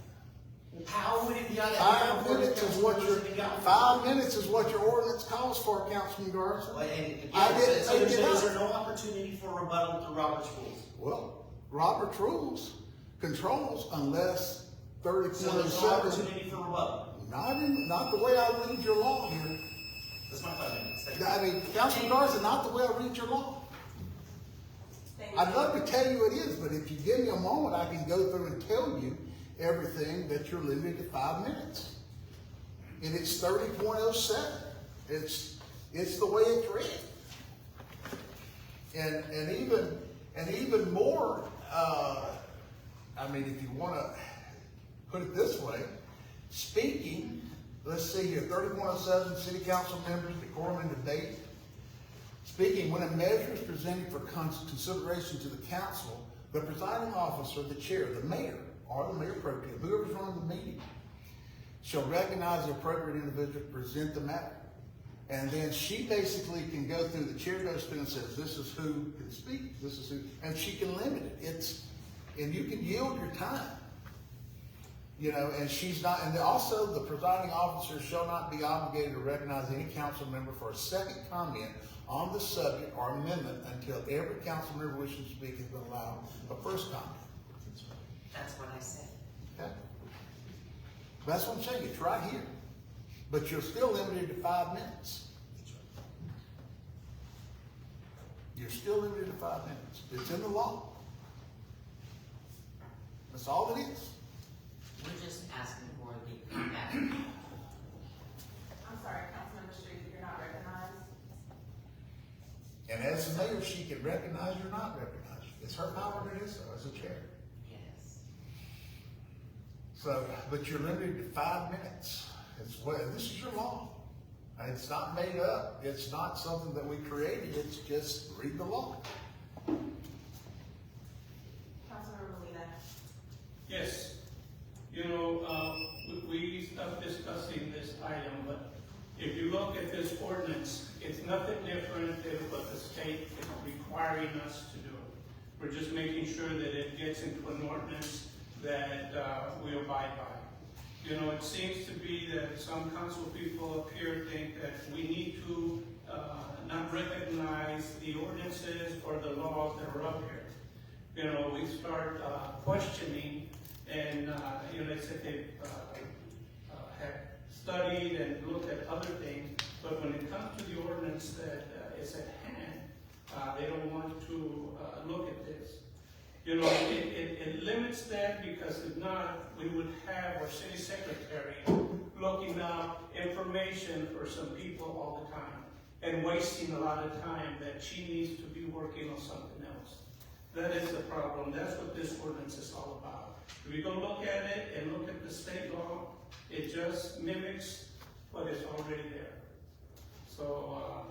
How would it be out of? 5 minutes is what your, 5 minutes is what your ordinance calls for, Councilman Garza. Well, and again, I didn't so make there's, it is up. there no opportunity for rebuttal to Robert's rules? Well, Robert's rules controls unless So there's no 30.07. opportunity for rebuttal? Not the way I read your law here. That's my 5 minutes. Thank you. I mean, Councilman Garza, not the way I read your law. Thank I'd you. love to tell you it is, but if you give me a moment, I can go through and tell you everything that you're limited to 5 minutes. And it's 30.07. It's the way it's read. And even more, I mean, if you want to put it this way, speaking, let's see here, 30.07, city council members, decorum and debate. Speaking, when a measure is presented for consideration to the council, the presiding officer, the chair, the mayor, or the mayor pro tem, whoever's running the meeting, shall recognize the appropriate individual to present the matter. And then she basically can go through, the chair goes through and says, this is who can speak, this is who, and she can limit it. And you can yield your time. You know, and she's not, and also the presiding officer shall not be obligated to recognize any council member for a second comment on the subject or amendment until every council member wishing to speak has been allowed a first comment. That's what I said. Okay? That's what I'm saying, it's right here. But you're still limited to 5 minutes. You're still limited to 5 minutes. It's in the law. That's all it is. We're just asking for the feedback. I'm sorry, Councilmember Street, you're not recognized. And as the mayor, she can recognize you or not recognize you. It's her power to do so as a chair. Yes. So, but you're limited to 5 minutes. This is your law. It's not made up. It's not something that we created. It's just read the law. Councilmember Molina. Yes, you know, we stopped discussing this item, but if you look at this ordinance, it's nothing different than what the state is requiring us to do. We're just making sure that it gets into an ordinance that we abide by. You know, it seems to be that some council people up here think that we need to not recognize the ordinances or the laws that are up here. You know, we start questioning, and you know, they said they have studied and looked at other things, but when it comes to the ordinance that is at hand, they don't want to look at this. You know, it limits that, because if not, we would have our city secretary looking up information for some people all the time and wasting a lot of time that she needs to be working on something else. That is the problem. That's what this ordinance is all about. If we go look at it and look at the state law, it just mimics what is already there. So,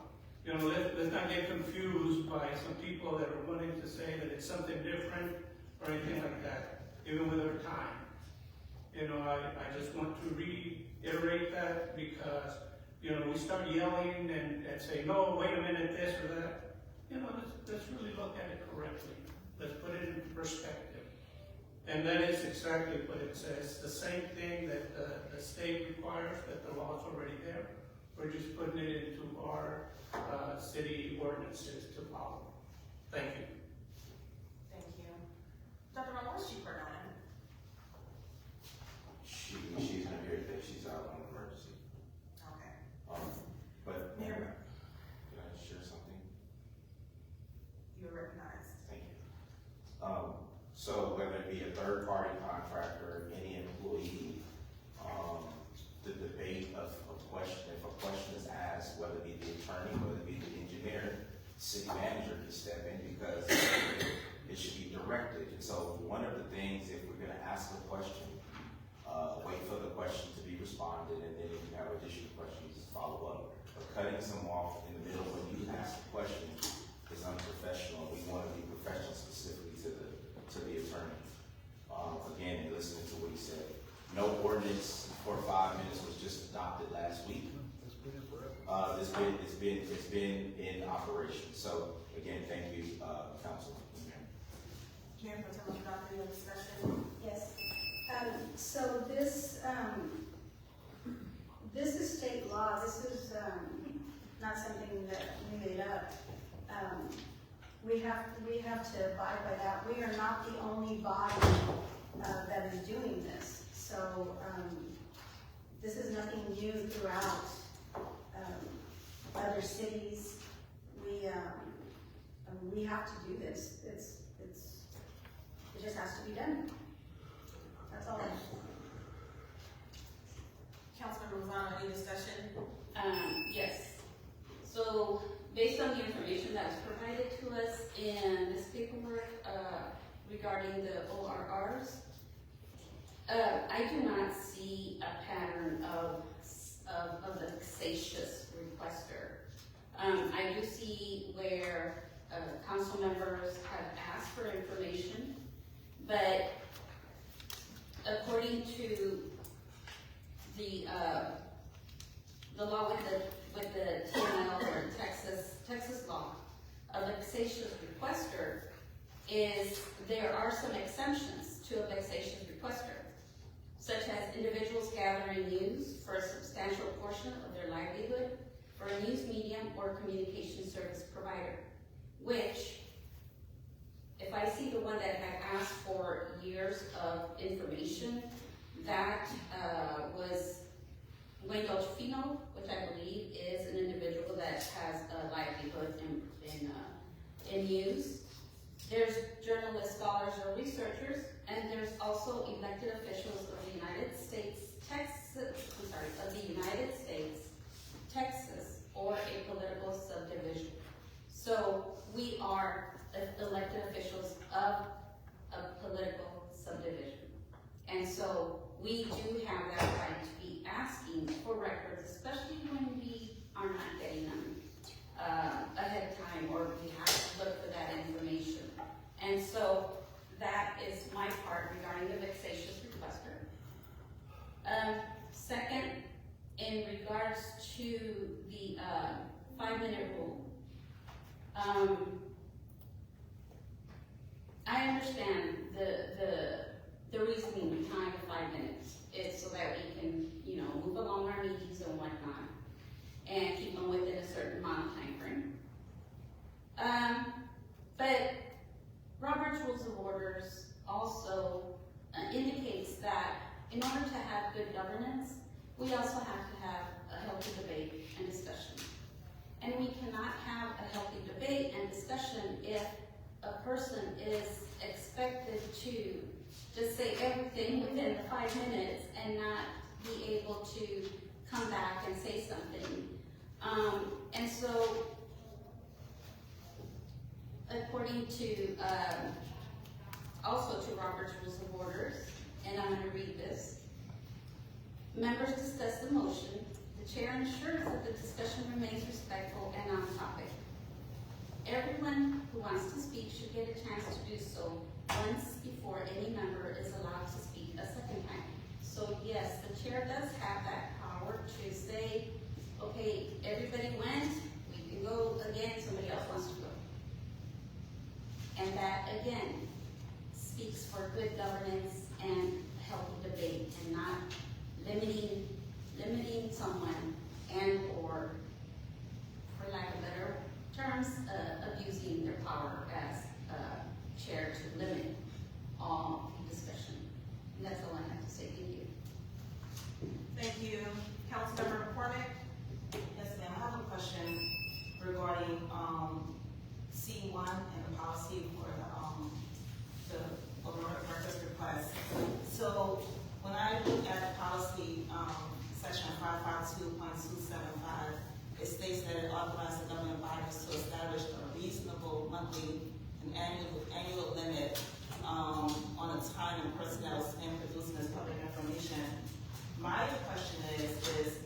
you know, let's not get confused by some people that are wanting to say that it's something different or anything like that, even with our time. You know, I just want to reiterate that, because, you know, we start yelling and say, no, wait a minute, this or that. You know, let's really look at it correctly. Let's put it into perspective. And that is exactly what it says. The same thing that the state requires, that the law is already there. We're just putting it into our city ordinances to follow. Thank you. Thank you. Dr. Ron, where's Chief Bernard? She's not here today, she's out on emergency. Okay. But, Mayor. can I share something? You're recognized. Thank you. So whether it be a third-party contractor, any employee, the debate of question, if a question is asked, whether it be the attorney, whether it be the engineer, city manager can step in, because it should be directed. And so one of the things, if we're gonna ask a question, wait for the question to be responded, and then if you have additional questions, follow up. But cutting someone off in the middle when you ask a question is unprofessional. We want to be professional, specifically to the attorney. Again, listening to what he said. No ordinance for 5 minutes was just adopted last week. It's been in operation. So again, thank you, Council. Mayor Pro Tem Dr. Your discussion. Yes. So this, this is state law. This is, not something that we made up. We have to abide by that. We are not the only body, that is doing this. So, this is nothing new throughout, other cities. We have to do this. It just has to be done. That's all. Councilmember Lozano, any discussion? Yes. So, based on the information that was provided to us in this paperwork, regarding the ORRs, I do not see a pattern of the vexatious requester. I do see where, council members have asked for information, but according to the law with the TML or Texas law, a vexatious requester is, there are some exemptions to a vexatious requester, such as individuals gathering news for a substantial portion of their livelihood for a news medium or communication service provider, which, if I see the one that had asked for years of information, that was Wayne Dolcefino, which I believe is an individual that has a livelihood in news. There's journalists, scholars, or researchers, and there's also elected officials of the United States, Texas, or a political subdivision. So we are elected officials of a political subdivision. And so we do have that right to be asking for records, especially when we are not getting them ahead of time, or we have to look for that information. And so that is my part regarding the vexatious requester. Second, in regards to the 5-minute rule, I understand the reasoning behind the 5 minutes. It's so that we can, move along our meetings and whatnot, and keep them within a certain amount of time frame. But Robert's Rules of Orders also indicates that in order to have good governance, we also have to have a healthy debate and discussion. And we cannot have a healthy debate and discussion if a person is expected to just say everything within the 5 minutes and not be able to come back and say something. And so, according to, also to Robert's Rules of Orders, and I'm going to read this. Members discuss the motion. The chair ensures that the discussion remains respectful and on topic. Everyone who wants to speak should get a chance to do so once before any member is allowed to speak a second time. So yes, the chair does have that power to say, okay, everybody went, we can go again, somebody else wants to go. And that, again, speaks for good governance and healthy debate, and not limiting someone and or, for lack of better terms, abusing their power as chair to limit all discussion. And that's all I have to say. Thank you. Thank you. Councilmember McCormick? Yes, ma'am. I have a question regarding C1 and the policy for the request request. So when I look at the policy, section 552.275, it states that it authorizes the government bodies to establish a reasonable monthly and annual limit on the time and personnel spent producing this public information. My question is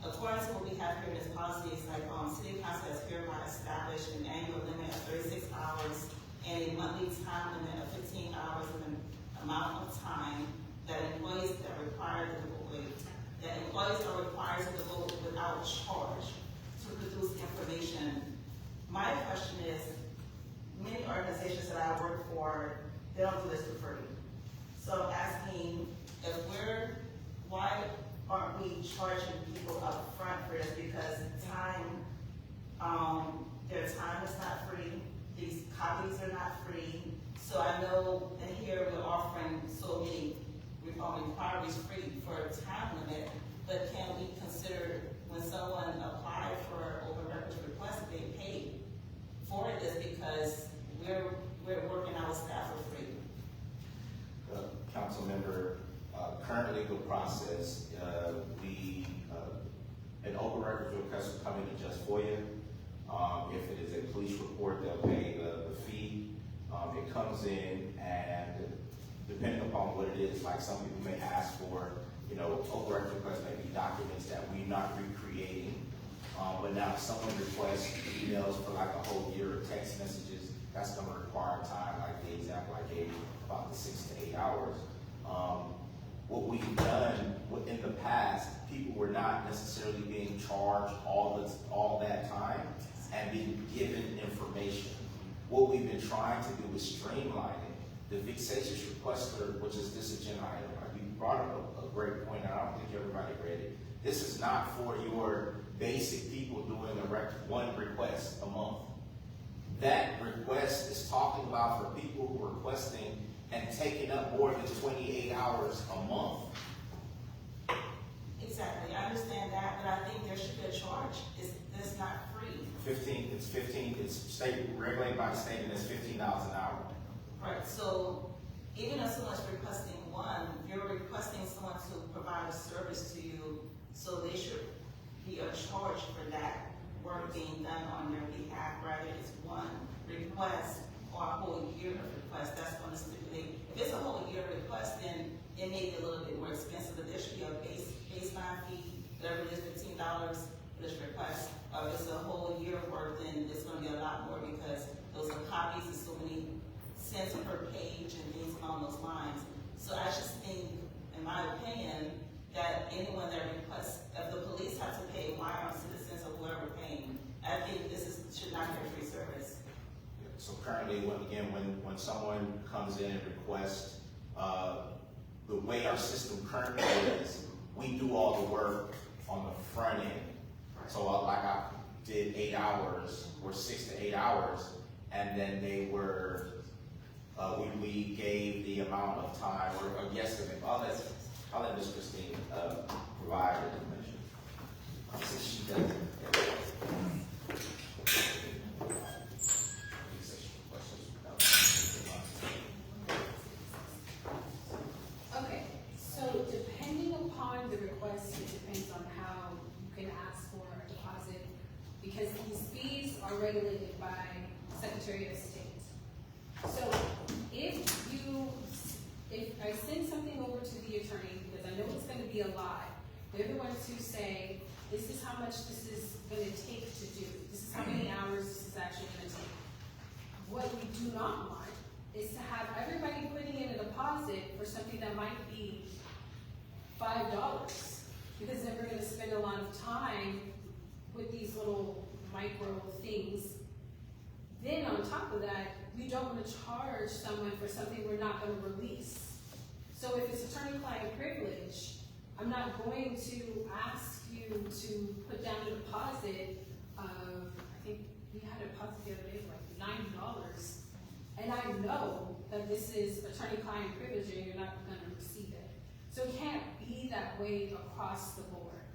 according to what we have here in this policy, it's like City Council has hereby established an annual limit of 36 hours and a monthly time limit of 15 hours of an amount of time that employees are required to devote without charge to produce information. My question is, many organizations that I work for, they don't do this for free. So I'm asking why aren't we charging people up front for this? Because their time is not free, these copies are not free. So I know, and here we're offering so many inquiries free for a time limit, but can we consider when someone applied for open records request that they paid for this because we're working our staff for free? Council member, current legal process, an open records request will come in just for you. If it is a police report, they'll pay the fee. It comes in, and depending upon what it is, like some people may ask for, open records requests may be documents that we're not recreating. But now if someone requests emails for like a whole year of text messages, that's gonna require time, like the example I gave you, about the 6 to 8 hours. What we've done in the past, people were not necessarily being charged all that time and being given information. What we've been trying to do is streamline it. The vexatious requester, which is this agenda item, you brought up a great point, and I don't think everybody read it. This is not for your basic people doing one request a month. That request is talking about for people who are requesting and taking up more than 28 hours a month. Exactly, I understand that, but I think there should be a charge. It's not free. 15, it's regulated by the state, and it's $15 an hour. Right, so even if someone's requesting one, you're requesting someone to provide a service to you, so they should be a charge for that work being done on your behalf, rather it's one request or a whole year of request. That's going to stipulate. If it's a whole year request, then it may be a little bit more expensive, but there should be a baseline fee, whatever it is, $15 for this request. If it's a whole year worth, then it's going to be a lot more because those are copies and so many cents per page and things along those lines. So I just think, in my opinion, that anyone that requests, if the police have to pay, why aren't citizens or whoever paying? I think should not be a free service. So currently, when someone comes in and requests, the way our system currently is, we do all the work on the front end. So like I did 8 hours or 6 to 8 hours, and then they were, we gave the amount of time or guesstimate. I'll let Ms. Christine provide the information. Since she does it. Okay, so depending upon the request, it depends on how you can ask for a deposit, because these fees are regulated by Secretary of State. So if I send something over to the attorney, because I know it's going to be a lot, they're the ones who say, this is how much this is going to take to do. This is how many hours this is actually going to take. What we do not want is to have everybody putting in a deposit for something that might be $5, because then we're going to spend a lot of time with these little micro things. Then on top of that, we don't want to charge someone for something we're not going to release. So if it's attorney-client privilege, I'm not going to ask you to put down a deposit of, I think we had a deposit the other day of like $90. And I know that this is attorney-client privilege and you're not going to receive it. So it can't be that way across the board.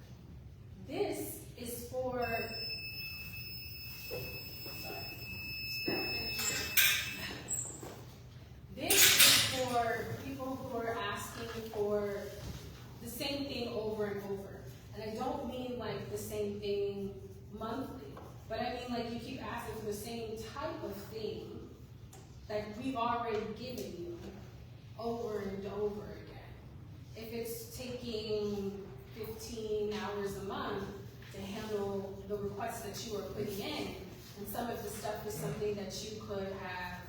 This is for, this is for people who are asking for the same thing over and over. And I don't mean like the same thing monthly, but I mean like you keep asking for the same type of thing that we've already given you over and over again. If it's taking 15 hours a month to handle the requests that you are putting in, and some of the stuff is something that you could have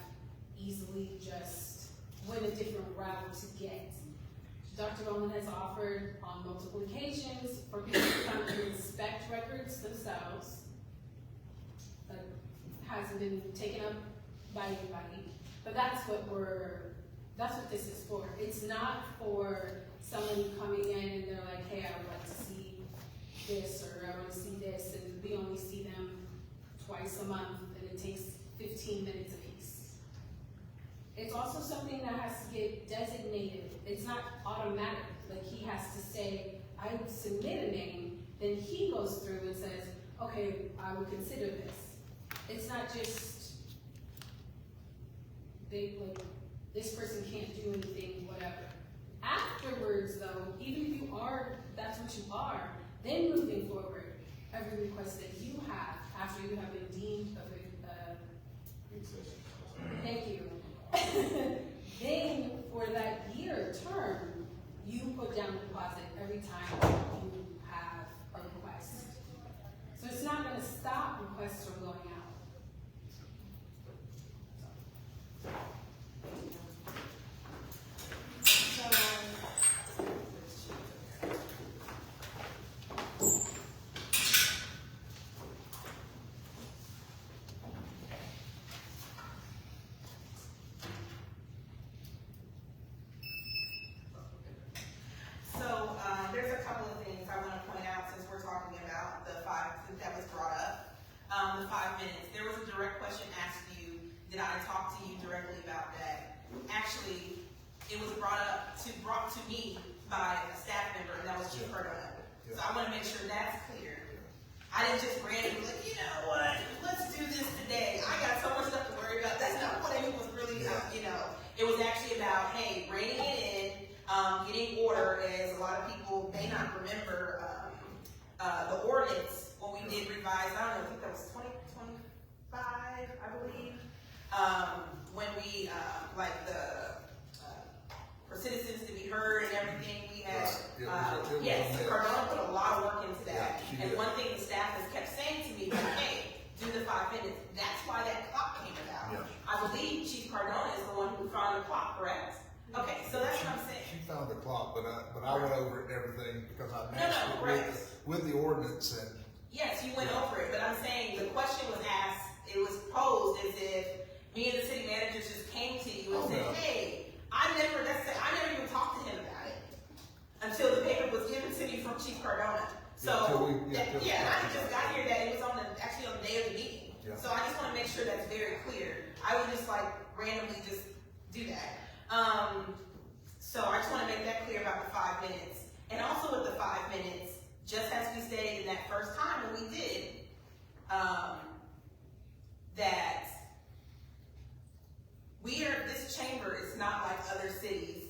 easily just went a different route to get. Dr. Bowman has offered on multiple occasions for people to come and inspect records themselves. That hasn't been taken up by anybody, but that's That's what this is for. It's not for someone coming in and they're like, hey, I would like to see this, or I want to see this, and we only see them twice a month, and it takes 15 minutes apiece. It's also something that has to get designated. It's not automatic. Like, he has to say, I would submit a name, then he goes through and says, okay, I would consider this. It's not just, this person can't do anything, whatever. Afterwards, though, even if you are, that's what you are, then moving forward, every request that you have, after you have been deemed a thank you. Then, for that year term, you put down a deposit every time you have a request. So it's not going to stop requests from going out. There's a couple of things I want to point out since we're talking about the that was brought up. The 5 minutes. There was a direct question asked to you. Did I talk to you directly about that? Actually, it was brought to me by a staff member, and that was Chief Cardona. So I want to make sure that's clear. I didn't just randomly like, you know what, let's do this today. I got so much stuff to worry about. That's not what it was really, it was actually about, hey, reining it in, getting order, as a lot of people may not remember the ordinance when we did revise, I don't know, I think that was 2025, I believe, when we, for citizens to be heard and everything, we had, Cardona put a lot of work into that. And one thing the staff has kept saying to me, like, hey, do the 5 minutes. That's why that clock came about. Yeah. I believe Chief Cardona is the one who found the clock, correct? Okay, so that's what I'm saying. She found the clock, but I went over it and everything because I matched with the ordinance and. Yes, you went over it, but I'm saying the question was asked, it was posed as if me and the city managers just came to you and said, hey, I never even talked to him about it until the paper was given to me from Chief Cardona. So, I just got here that it was actually on the day of the meeting. Yeah. So I just want to make sure that's very clear. I would just randomly just do that. So I just want to make that clear about the 5 minutes. And also with the 5 minutes, just as we stated in that first time when we did, that this chamber is not like other cities.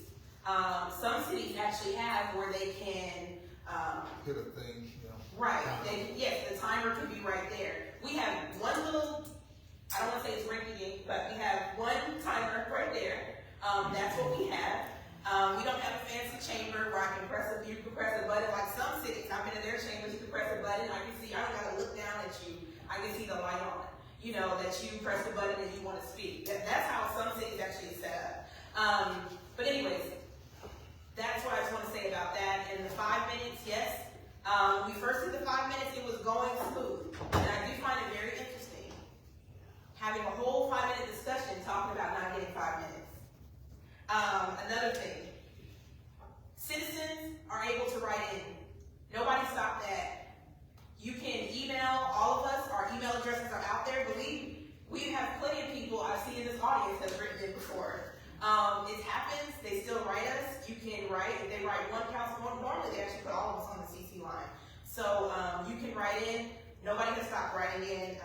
Some cities actually have where they can hit a thing, right. The timer could be right there. We have one little, I don't want to say it's rinky-dink, but we have one timer right there. That's what we have. We don't have a fancy chamber where you can press a button like some cities. I've been in their chambers, you can press a button, I don't gotta look down at you. I can see the light on. That you press the button and you want to speak. That's how some cities actually set up. But anyways, that's what I just want to say about that. And the 5 minutes, yes. We first did the 5 minutes, it was going smooth. And I do find it very interesting having a whole 5-minute discussion talking about not getting 5 minutes. Another thing, citizens are able to write in. Nobody stopped that. You can email all of us. Our email addresses are out there. Believe me, we have plenty of people I've seen in this audience that have written in before. It happens. They still write us. You can write. If they write one councilman, normally they actually put all of us on the CC line. So you can write in. Nobody has stopped writing in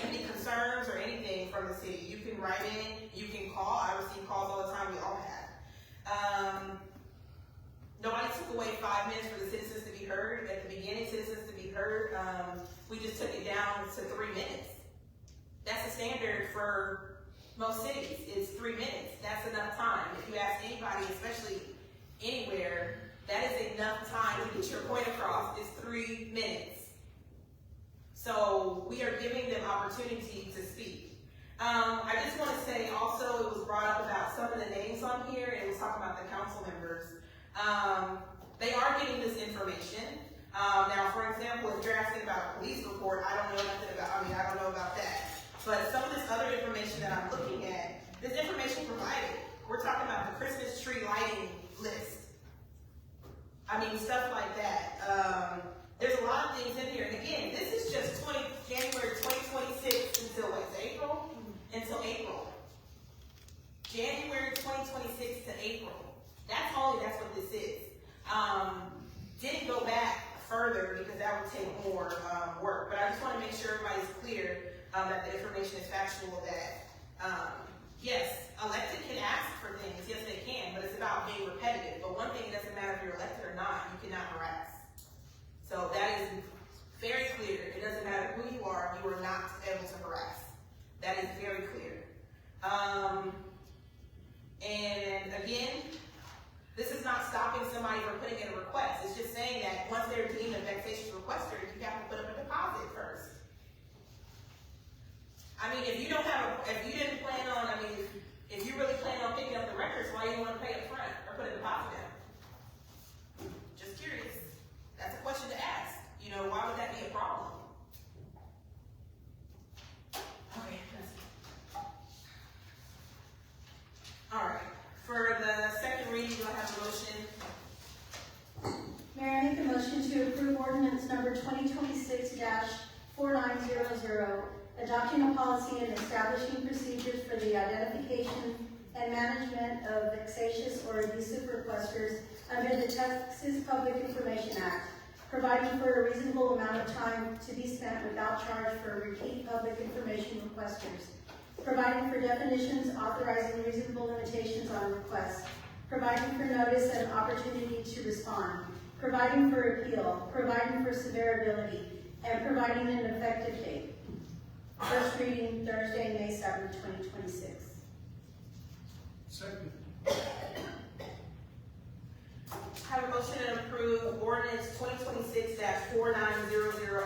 any concerns or anything from the city. You can write in. You can call. I receive calls all the time. We all have. Nobody took away 5 minutes for the citizens to be heard. At the beginning, citizens to be heard, we just took it down to 3 minutes. That's the standard for most cities. It's 3 minutes. That's enough time. If you ask anybody, especially anywhere, that is enough time to get your point across. It's 3 minutes. So we are giving them opportunity to speak. I just want to say also, it was brought up about some of the names on here, and it was talking about the council members. They are getting this information. Now, for example, if you're asking about a police report, I don't know about that. But some of this other information that I'm looking at, this information provided. Didn't go back further because that would take more work. But I just want to make sure everybody's clear that the information is factual. That yes, elected can ask for things. Yes, they can. But it's about being repetitive. But one thing, it doesn't matter if you're elected or not. You cannot harass. So that is very clear. It doesn't matter who you are not able to harass. That is very clear. And again, this is not stopping somebody from putting in a request. It's just saying that once they're deemed a vexatious requester, you have to put up a deposit first. I mean, if you didn't plan on, if you really plan on picking up the records, why do you want to pay up front or put a deposit down? Just curious. That's a question to ask. Why would that be a problem? Okay. All right. For the second reading, do I have a motion? Mayor, I make a motion to approve ordinance number 2026-4900, adopting a policy and establishing procedures for the identification and management of vexatious or abusive requesters under the Texas Public Information Act, providing for a reasonable amount of time to be spent without charge for repeat public information requesters, providing for definitions, authorizing reasonable limitations on requests, providing for notice and opportunity to respond, providing for appeal, providing for severability, and providing an effective date. First reading Thursday, May 7, 2026. Second. Have a motion to approve ordinance 2026-4900,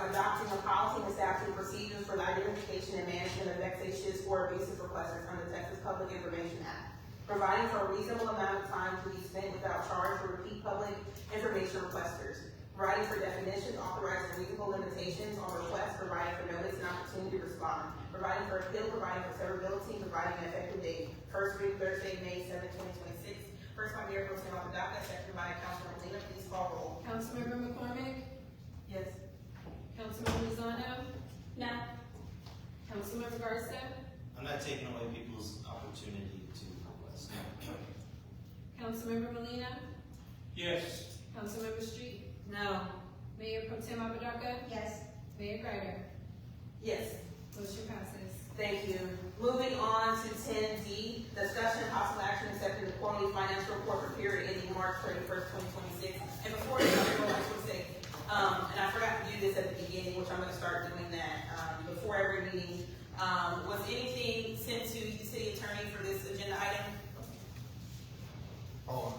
adopting a policy and establishing procedures for the identification and management of vexatious or abusive requesters under the Texas Public Information Act, providing for a reasonable amount of time to be spent without charge for repeat public information requesters, providing for definitions, authorizing reasonable limitations on requests, providing for notice and opportunity to respond, providing for appeal, providing for severability, providing an effective date. First reading Thursday, May 7, 2026. First by Mayor Pro Tem Apodaca, seconded by Councilmember Molina. Please call roll. Councilmember McCormick? Yes. Councilmember Lozano? No. Councilmember Garza? I'm not taking away people's opportunity to request. Councilmember Molina? Yes. Councilmember Street? No. Mayor Pro Tem Apodaca? Yes. Mayor Greider? Yes. Motion passes. Thank you. Moving on to 10D, discussion and possible action accepting the quarterly financial report for period ending March 31st, 2026. And before I go, I just want to say, and I forgot to do this at the beginning, which I'm going to start doing that before every meeting. Was anything sent to the city attorney for this agenda item? On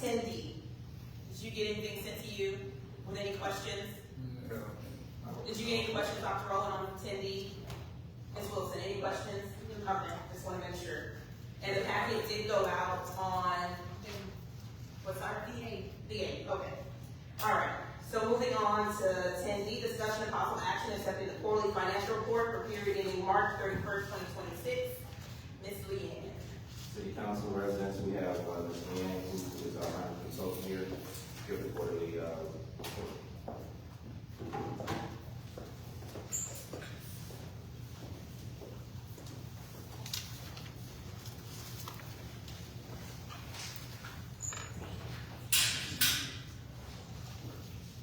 10D. Did you get anything sent to you with any questions? No. Did you get any questions, Dr. Rowland, on 10D? Ms. Wilson, any questions? Okay, just want to make sure. And the packet did go out on, what's our? The 8th, okay. All right, so moving on to 10D, discussion and possible action accepting the quarterly financial report for period ending March 31st, 2026. Ms. Leanne. City Council residents, we have Ms. Leanne, who is our consultant here, give the quarterly report.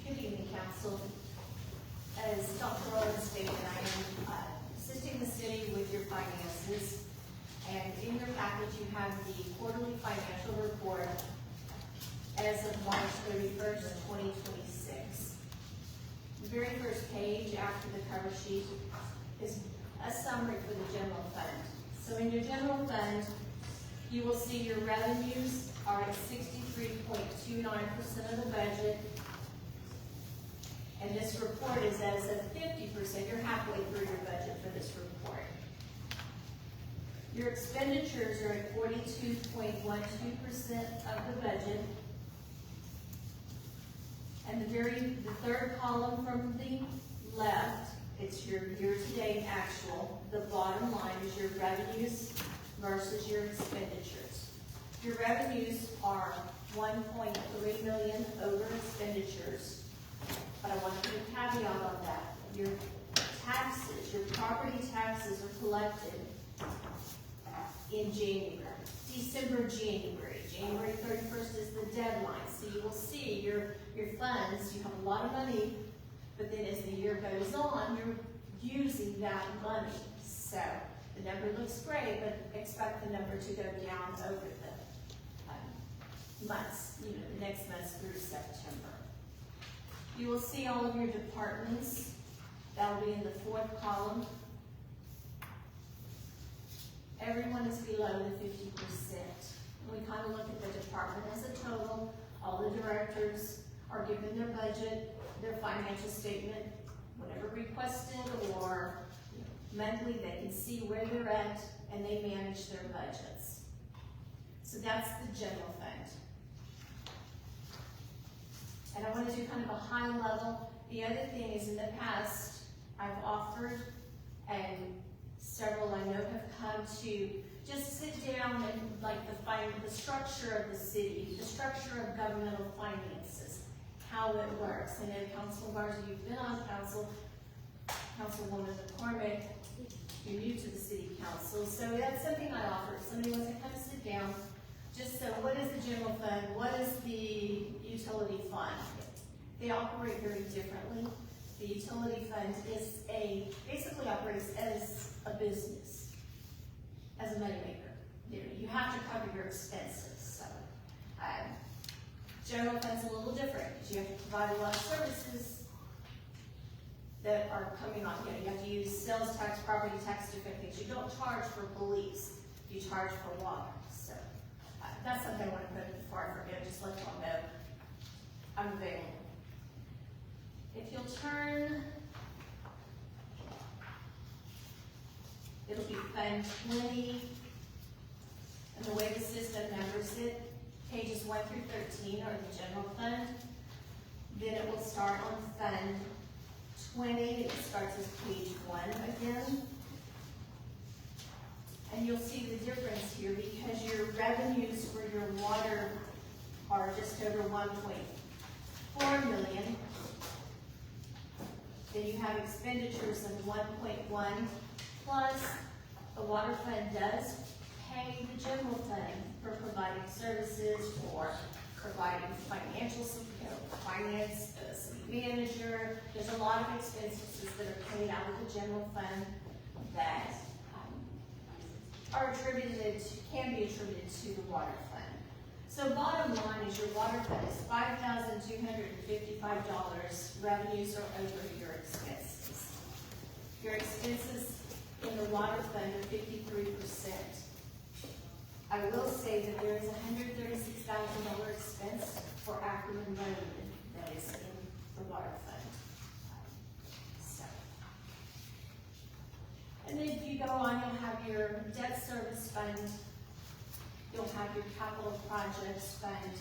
Good evening, Council. As Dr. Rowland stated, I am assisting the city with your finances. And in your package, you have the quarterly financial report as of March 31st, 2026. The very first page after the cover sheet is a summary for the general fund. So in your general fund, you will see your revenues are at 63.29% of the budget. And this report is as of 50%. You're halfway through your budget for this report. Your expenditures are at 42.12% of the budget. And the third column from the left, it's your year-to-date actual. The bottom line is your revenues versus your expenditures. Your revenues are 1.3 million over expenditures. But I want to put a caveat on that. Your taxes, your property taxes are collected in January, December, January. January 31st is the deadline, so you will see your funds, you have a lot of money, but then as the year goes on, you're using that money. So the number looks great, but expect the number to go down over the months, the next months through September. You will see all of your departments. That'll be in the 4th column. Everyone is below the 50%. We kind of look at the department as a total. All the directors are given their budget, their financial statement, whatever requested or monthly, they can see where they're at and they manage their budgets. So that's the general fund. And I want to do kind of a high level. The other thing is in the past, I've offered, and several I know have come to just sit down and the structure of the city, the structure of governmental finances, how it works. I know Councilman Garza, you've been on council, Councilwoman McCormick, you're new to the city council, so that's something I offer. If somebody wants to come sit down, just so what is the general fund, what is the utility fund? They operate very differently. The utility fund is basically operates as a business, as a moneymaker. You have to cover your expenses. So, general fund's a little different because you have to provide a lot of services that are coming on. You have to use sales tax, property tax, different things. You don't charge for police. You charge for water. So that's something I want to put before I forget. Just let y'all know I'm available. If you'll turn, it'll be Fund 20, and the way the system numbers it, pages 1 through 13 are the general fund. Then it will start on Fund 20, it starts as page 1 again. And you'll see the difference here because your revenues for your water are just over 1.4 million. Then you have expenditures of 1.1 plus the water fund does pay the general fund for providing services, for providing financial support, finance, city manager. There's a lot of expenses that are paid out of the general fund that are can be attributed to the water fund. So bottom line is your water fund is $5,255. Revenues are over your expenses. Your expenses in the water fund are 53%. I will say that there is a $136,000 expense for Ackerman Road that is in the water fund. And then if you go on, you'll have your debt service fund, you'll have your capital projects fund.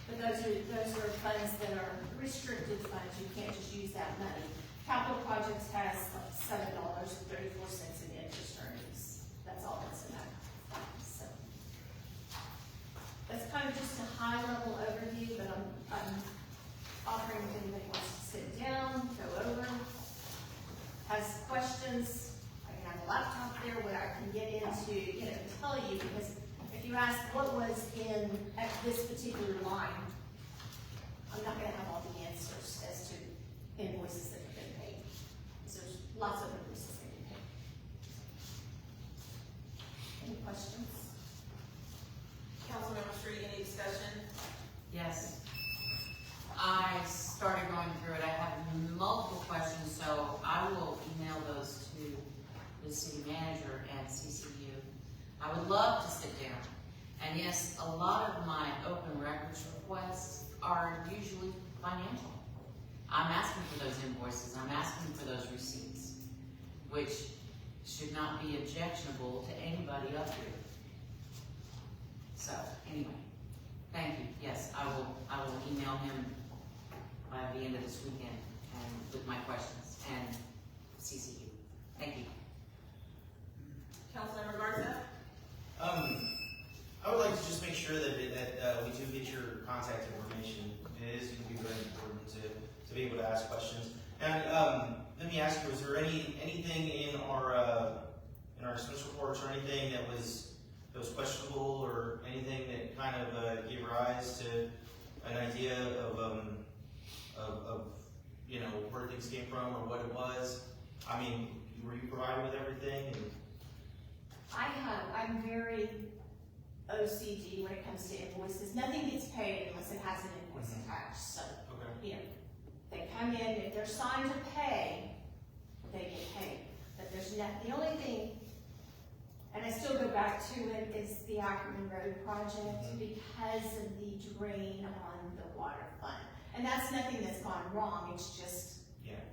But those are funds that are restricted funds, you can't just use that money. Capital projects has $7.34 in interest earnings. That's all that's in that fund. So that's kind of just a high level overview, but I'm offering if anybody wants to sit down, go over. Has questions, I have a laptop there where I can get into, tell you, because if you ask what was in at this particular line, I'm not gonna have all the answers as to invoices that have been paid. So there's lots of invoices that have been paid. Any questions? Councilmember Street, any discussion? Yes. I started going through it. I have multiple questions, so I will email those to the city manager and CCU. I would love to sit down. And yes, a lot of my open records requests are usually financial. I'm asking for those invoices. I'm asking for those receipts, which should not be objectionable to anybody up here. So anyway, thank you. Yes, I will email him by the end of this weekend and with my questions and CCU. Thank you. Councilmember Garza? I would like to just make sure that we do get your contact information. It is going to be very important to be able to ask questions. And let me ask you: is there anything in our our expense reports or anything that was questionable or anything that kind of gave rise to an idea of you know, where things came from or what it was? I mean, were you provided with everything? And I'm very OCD when it comes to invoices. Nothing gets paid unless it has an invoice attached, so, you know, they come in, if they're signed to pay, they get paid. But there's not, the only thing, and I still go back to it, is the Ackerman Road project because of the drain on the water fund. And that's nothing that's gone wrong, it's just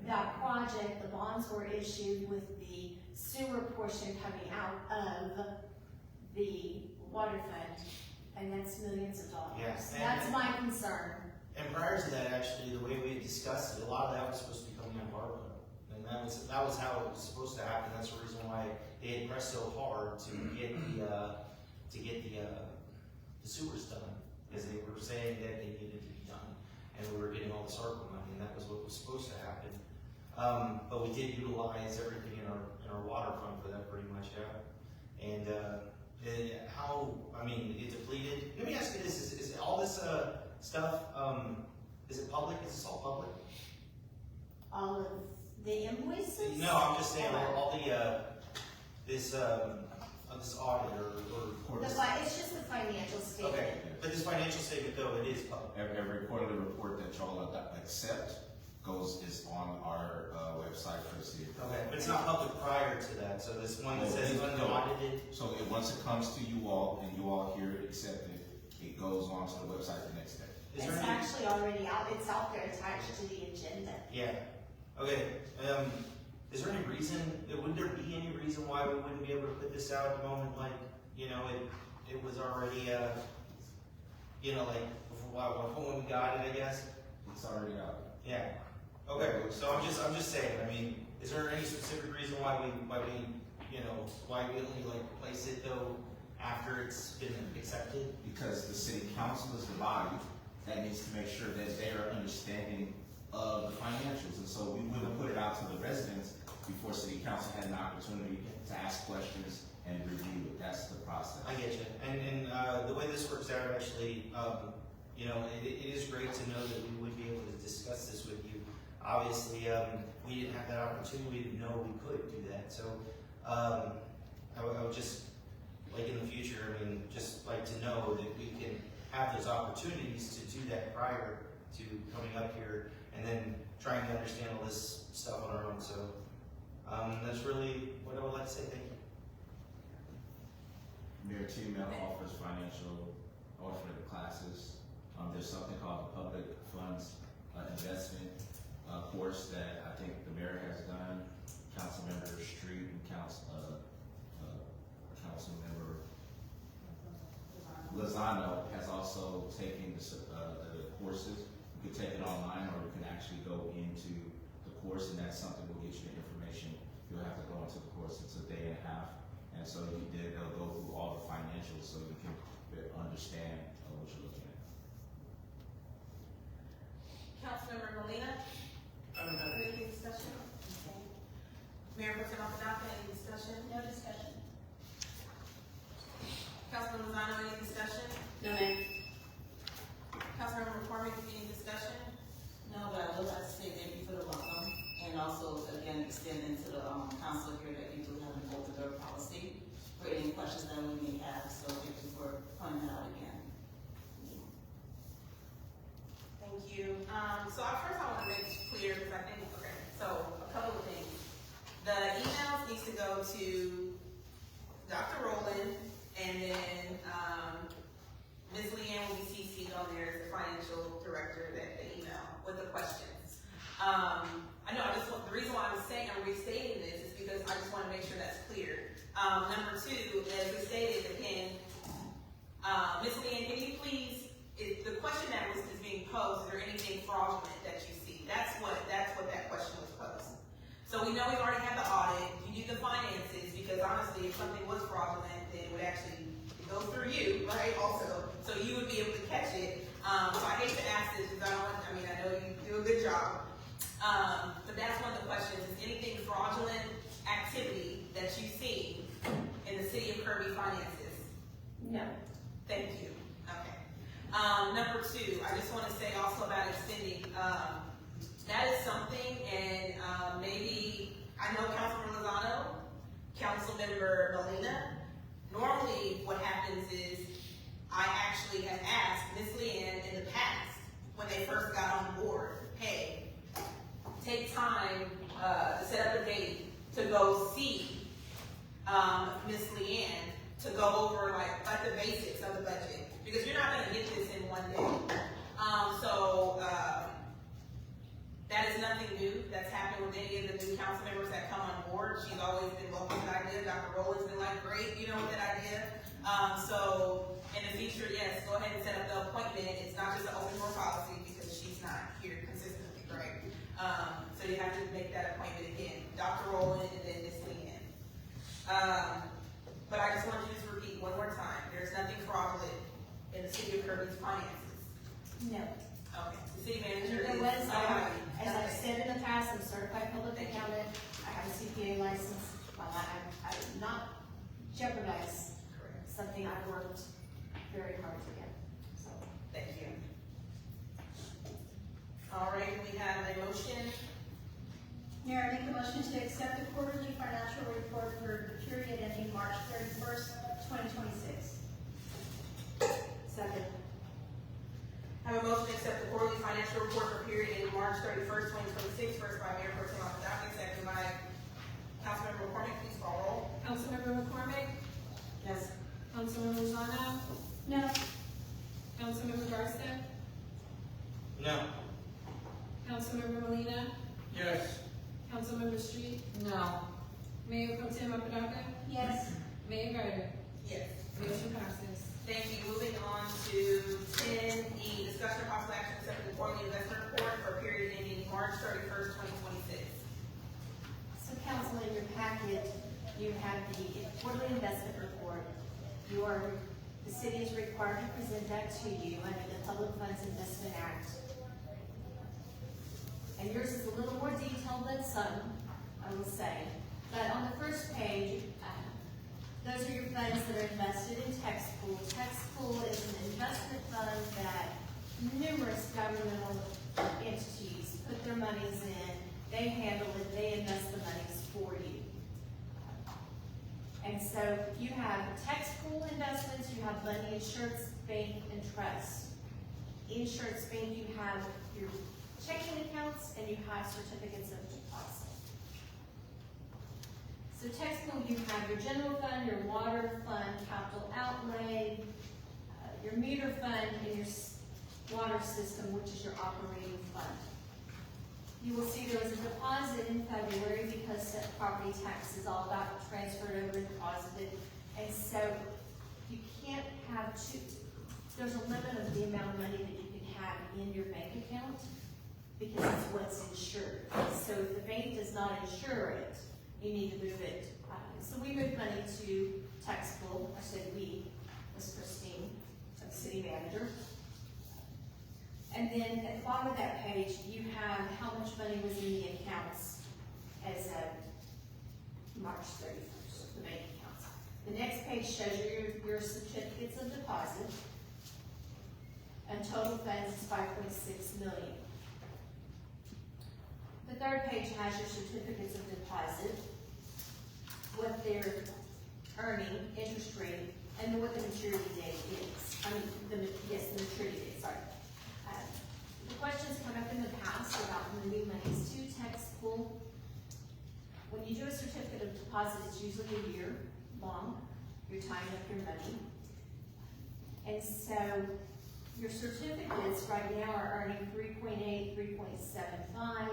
that project, the bonds were issued with the sewer portion coming out of the water fund, and that's millions of dollars. Yes. That's my concern. And prior to that, actually, the way we discussed it, a lot of that was supposed to be coming out of our fund. And that was how it was supposed to happen. That's the reason why they had pressed so hard to get the sewers done, because they were saying that they needed to be done, and we were getting all this ARPA money, and that was what was supposed to happen. But we did utilize everything in our water fund for that pretty much, yeah. And how, I mean, it depleted. Let me ask you this: is all this stuff? Is it public? Is this all public? All of the invoices? No, I'm just saying all the this audit or it's just the financial statement. Okay, but this financial statement though, it is public. Every quarterly report that y'all accept is on our website for the city. Okay, but it's not public prior to that, so this one that says unaudited. So once it comes to you all and you all here accept it, it goes onto the website the next day. It's actually already out, it's out there attached to the agenda. Yeah, okay, is there any reason, would there be any reason why we wouldn't be able to put this out at the moment, like, you know, it was already, you know, like, when we got it, I guess? It's already out. Yeah, okay, so I'm just saying, I mean, is there any specific reason why we, you know, why we only like place it though after it's been accepted? Because the city council is the body that needs to make sure that they are understanding of the financials. And so we wouldn't put it out to the residents before city council had an opportunity to ask questions and review it. That's the process. I get you. And the way this works out, actually, you know, it is great to know that we would be able to discuss this with you. Obviously, we didn't have that opportunity. We didn't know we could do that. So I would just, like in the future, I mean, just like to know that we can have those opportunities to do that prior to coming up here and then trying to understand all this stuff on our own. So that's really what I would like to say. Thank you. Mayor T-Mail offers financial alternate classes. There's something called the Public Funds Investment course that I think the mayor has done. Councilmember Street and Councilmember Lozano has also taken the courses. You can take it online, or you can actually go into the course, and that's something will get you the information. You'll have to go into the course. It's a day and a half, and so they'll go through all the financials so you can understand what you're looking at. Councilmember Molina? Any discussion? Okay. Mayor Pro Tem Apadaka, any discussion? No discussion. Councilmember Lozano, any discussion? No, ma'am. Councilmember McCormick, any discussion? No, but I would like to say thank you for the welcome, and also, again, extending to the council here that you do have an open door policy for any questions that we may have, so thank you for pointing that out again. Thank you. So first I want to make clear, because I think, okay, so a couple of things. The emails needs to go to Dr. Rowland, and then Ms. Leanne will be CC'd on there as the financial director, that the email with the questions. I know, the reason why I'm restating this is because I just want to make sure that's clear. Number two, as we stated, again, Ms. Leanne, can you please, the question that is being posed, is there anything fraudulent that you see? That's what that question was posed. So we know we already have the audit, you do the finances, because honestly, if something was fraudulent, then it would actually go through you, right, also, so you would be able to catch it. So I hate to ask this, because I know you do a good job, but that's one of the questions, is anything fraudulent activity that you see Kirby finances? No. Thank you. Okay. Number two, I just want to say also about extending, that is something, and maybe, I know Councilman Lozano, Councilmember Molina, normally what happens is, I actually have asked Ms. Leanne in the past, when they first got on board, hey, take time, to set up a date to go see, Ms. Leanne, to go over like the basics of the budget, because you're not gonna get this in one day. That is nothing new that's happened with any of the new council members that come on board. She's always been welcome to that idea. Dr. Rowland's been like, great, you know, with that idea. So in the future, yes, go ahead and set up the appointment. It's not just an open door policy because she's not here consistently, right? So you have to make that appointment again. Dr. Rowland and then Ms. Leanne. But I just want you to just repeat one more time. There's nothing fraudulent in the city of Kirby's finances. No. Okay. The city manager There is. was, as I've said in the past, I'm a certified public accountant. I have a CPA license. I would not jeopardize something I've worked very hard to get. So. Thank you. All right, we have a motion. Mayor, I make a motion to accept the quarterly financial report for the period ending March 31st, 2026. Second. I have a motion to accept the quarterly financial report for period ending March 31st, 2026, first by Mayor Pro Tem Amadaki, second by Councilmember McCormick. Please call roll. Councilmember McCormick? Yes. Councilmember Lozano? No. Councilmember Garcia? No. Councilmember Molina? Yes. Councilmember Street? No. Mayor Pro Tem Amadaki? Yes. Mayor Gardner? Yes. Motion passes. Thank you. Moving on to 10E, discussion of possible action accepting the quarterly investment report for a period ending March 31st, 2026. So council, in your packet, you have the quarterly investment report. The city is required to present that to you under the Public Funds Investment Act. And yours is a little more detailed than some, I will say. But on the first page, those are your funds that are invested in tax pool. Tax pool is an investment fund that numerous governmental entities put their monies in. They handle it, they invest the monies for you. And so you have tax pool investments, you have money insurance, bank, and trust. Insurance bank, you have your checking accounts and you have certificates of deposit. So tax pool, you have your general fund, your water fund, capital outlay, your meter fund, and your water system, which is your operating fund. You will see there was a deposit in February because that property tax is all about transferred over and deposited. And so you can't have there's a limit of the amount of money that you can have in your bank account because it's what's insured. So if the bank does not insure it, you need to move it. So we moved money to tax pool. I said we, was Christine, the city manager. And then at the bottom of that page, you have how much money was in the accounts as of March 31st, the bank accounts. The next page shows you your certificates of deposit. And total funds is $5.6 million. The third page has your certificates of deposit, what they're earning, interest rate, and then what the maturity date is. The maturity date, sorry. The questions come up in the past about moving monies to tax pool. When you do a certificate of deposit, it's usually a year long. You're tying up your money. And so your certificates right now are earning 3.8, 3.75.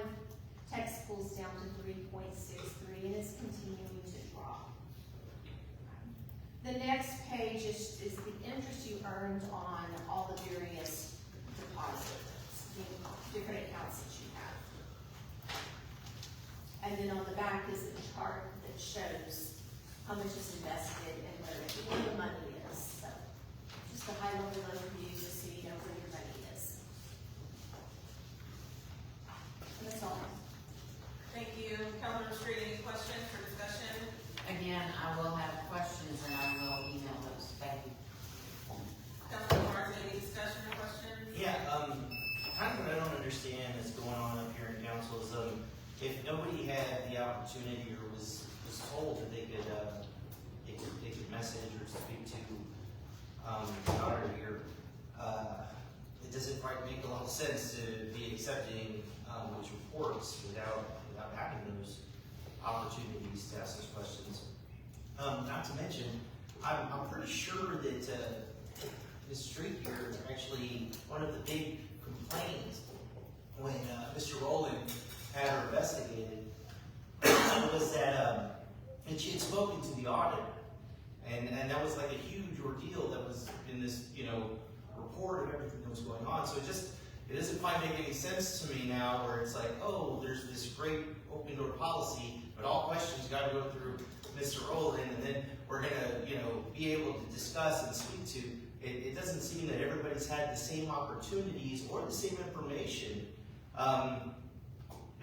Tax pool's down to 3.63, and it's continuing to drop. The next page is the interest you earned on all the various deposits, different accounts that you have. And then on the back is a chart that shows how much is invested and where the money is. So just a high level overview just so you know where your money is. And that's all. Thank you. Councilmember Street, any questions or discussion? again, I will have questions and I will email those. Thank you. Councilman Garza, any discussion or questions? Yeah, kind of what I don't understand is going on up here in council is, if nobody had the opportunity or was told that they could message or speak to, the auditor here, it doesn't quite make a lot of sense to be accepting, those reports without having those opportunities to ask those questions. Not to mention, I'm pretty sure that, Ms. Street here, actually, one of the big complaints when Mr. Rowland had her investigated was that she had spoken to the auditor, and that was like a huge ordeal that was in this, report of everything that was going on. So it doesn't quite make any sense to me now, where it's like, oh, there's this great open door policy, but all questions got to go through Mr. Rowland, and then we're gonna, be able to discuss and speak to. It doesn't seem that everybody's had the same opportunities or the same information,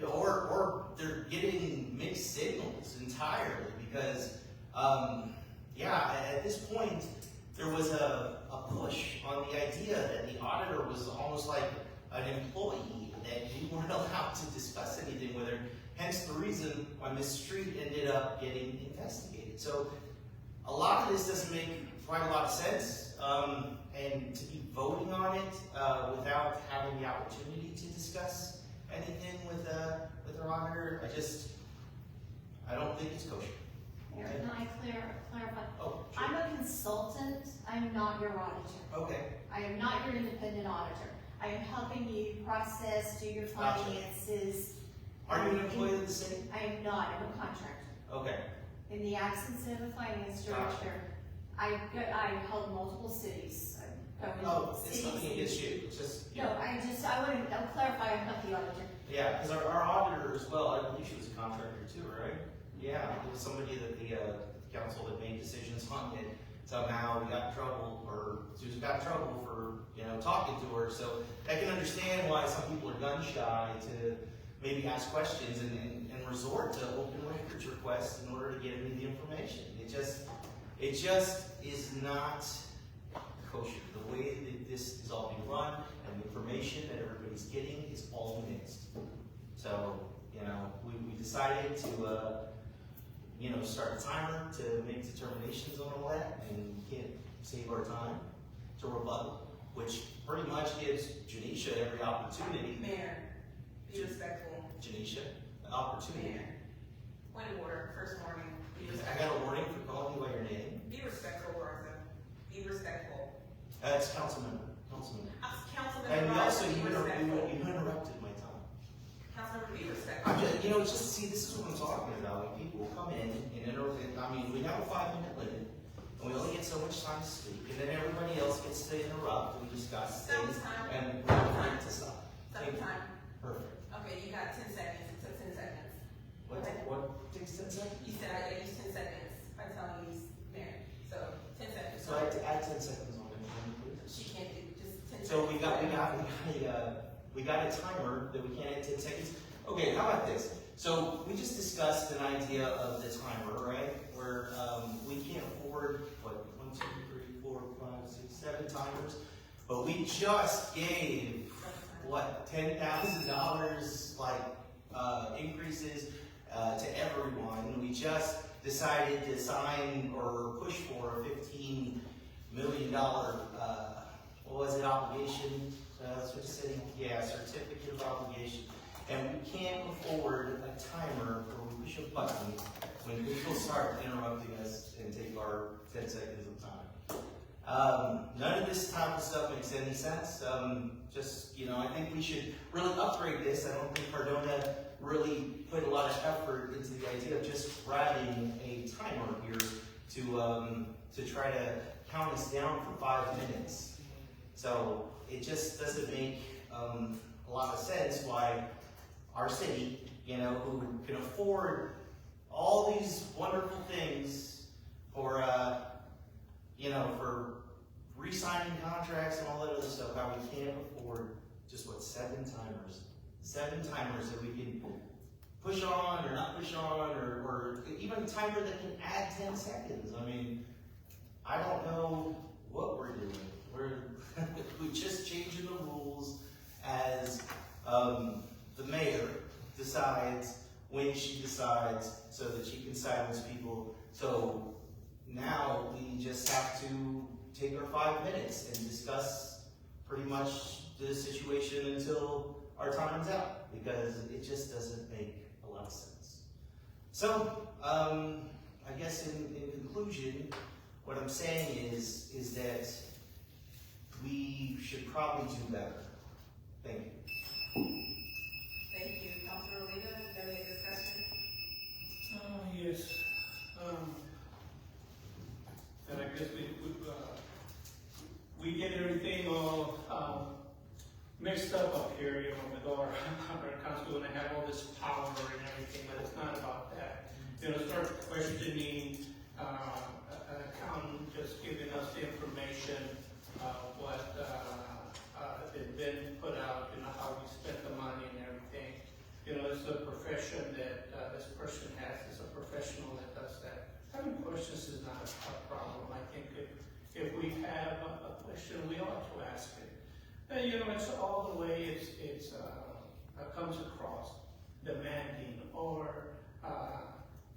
or they're getting mixed signals entirely because, at this point, there was a push on the idea that the auditor was almost like an employee, that we weren't allowed to discuss anything with her, hence the reason why Ms. Street ended up getting investigated. So a lot of this doesn't make quite a lot of sense. And to be voting on it without having the opportunity to discuss anything with our auditor, I don't think it's kosher. Mayor, can I clarify? Oh, sure. I'm a consultant, I'm not your auditor. Okay. I am not your independent auditor. I am helping you process, do your Gotcha. finances. Are you an employee of the city? I am not, I'm a contractor. Okay. In the absence of a finance director, I held multiple cities. It's nothing against you. It's just No, I'll clarify, I'm not the auditor. Yeah, because our auditor as well, I believe she was a contractor too, right? Yeah, it was somebody that the council had made decisions on, and somehow we got in trouble, or Susan got in trouble for talking to her. So I can understand why some people are gun shy to maybe ask questions and resort to open records requests in order to get me the information. It just is not kosher. The way that this is all being run and the information that everybody's getting is all mixed. So, we decided to, start a timer to make determinations on all that, and we can't save our time to rebuttal, which pretty much gives Janisha every opportunity. Mayor, be respectful. Janisha, an opportunity. Mayor, point of order, first warning. I got a warning for calling you by your name. Be respectful, Garza. Be respectful. It's councilmember. Councilmember And you Garza, also, be respectful. you interrupted my time. Councilmember, be respectful. See, this is what I'm talking about. When people come in and interrupt, we have a 5-minute limit, and we only get so much time to speak, and then everybody else gets to interrupt and discuss things, and we're going to stop. Time. Perfect. Okay, you got 10 seconds. It took 10 seconds. What takes 10 seconds? You said I used 10 seconds by telling you, Mayor. So 10 seconds. So I have to add 10 seconds on it, please. She can't do just 10 seconds. So we got a timer that we can't add 10 seconds. Okay, how about this? So we just discussed an idea of the timer, right? Where we can't afford, 1, 2, 3, 4, 5, 6, 7 timers, but we just gave, $10,000 increases to everyone. We just decided to sign or push for a $15 million, obligation? That's what it said. Yeah, certificate of obligation. And we can't afford a timer where we push a button when people start interrupting us and take our 10 seconds of time. None of this type of stuff makes any sense. I think we should really upgrade this. I don't think Cardona really put a lot of effort into the idea of just grabbing a timer here to try to count us down for 5 minutes. So it just doesn't make a lot of sense why our city, who can afford all these wonderful things for, for re-signing contracts and all that other stuff, how we can't afford just 7 timers. 7 timers that we can push on or not push on, or even a timer that can add 10 seconds. I mean, I don't know what we're doing. We're just changing the rules as the mayor decides when she decides so that she can silence people. So now we just have to take our 5 minutes and discuss pretty much the situation until our time's out, because it just doesn't make a lot of sense. So, I guess in conclusion, what I'm saying is that we should probably do better. Thank you. Thank you. Councilor Rita, is there any discussion? Yes. And I guess we get everything all mixed up here, with our council, and they have all this power and everything, but it's not about that. Start questioning an accountant just giving us the information of what has been put out, how we spent the money and everything. It's a profession that this person has. It's a professional that does that. Having questions is not a problem. I think if we have a question, we ought to ask it. It's all the way it comes across, demanding or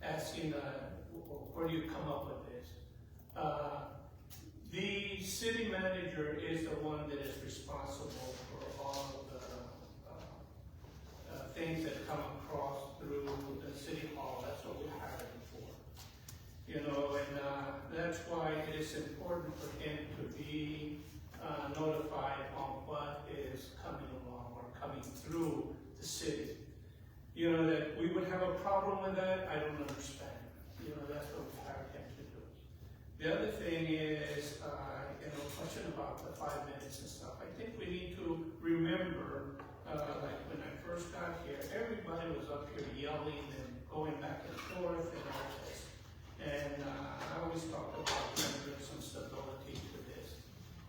asking, where do you come up with this? The city manager is the one that is responsible for all of the things that come across through the city hall. That's what we hired him for. And that's why it is important for him to be notified on what is coming along or coming through the city. That we would have a problem with that, I don't understand. That's what we hired him to do. The other thing is, question about the 5 minutes and stuff. I think we need to remember, like when I first got here, everybody was up here yelling and going back and forth and all this. And I always talk about bringing some stability to this.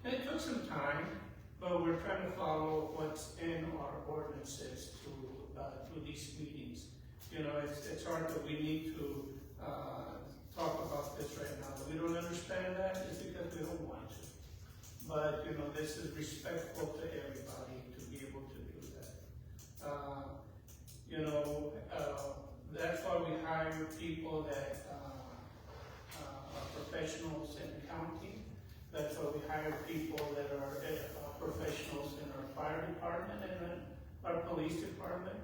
And it took some time, but we're trying to follow what's in our ordinances to these meetings. It's hard that we need to talk about this right now. We don't understand that, it's because we don't want to. But, this is respectful to everybody to be able to do that. That's why we hire people that are professionals in accounting. That's why we hire people that are professionals in our fire department and our police department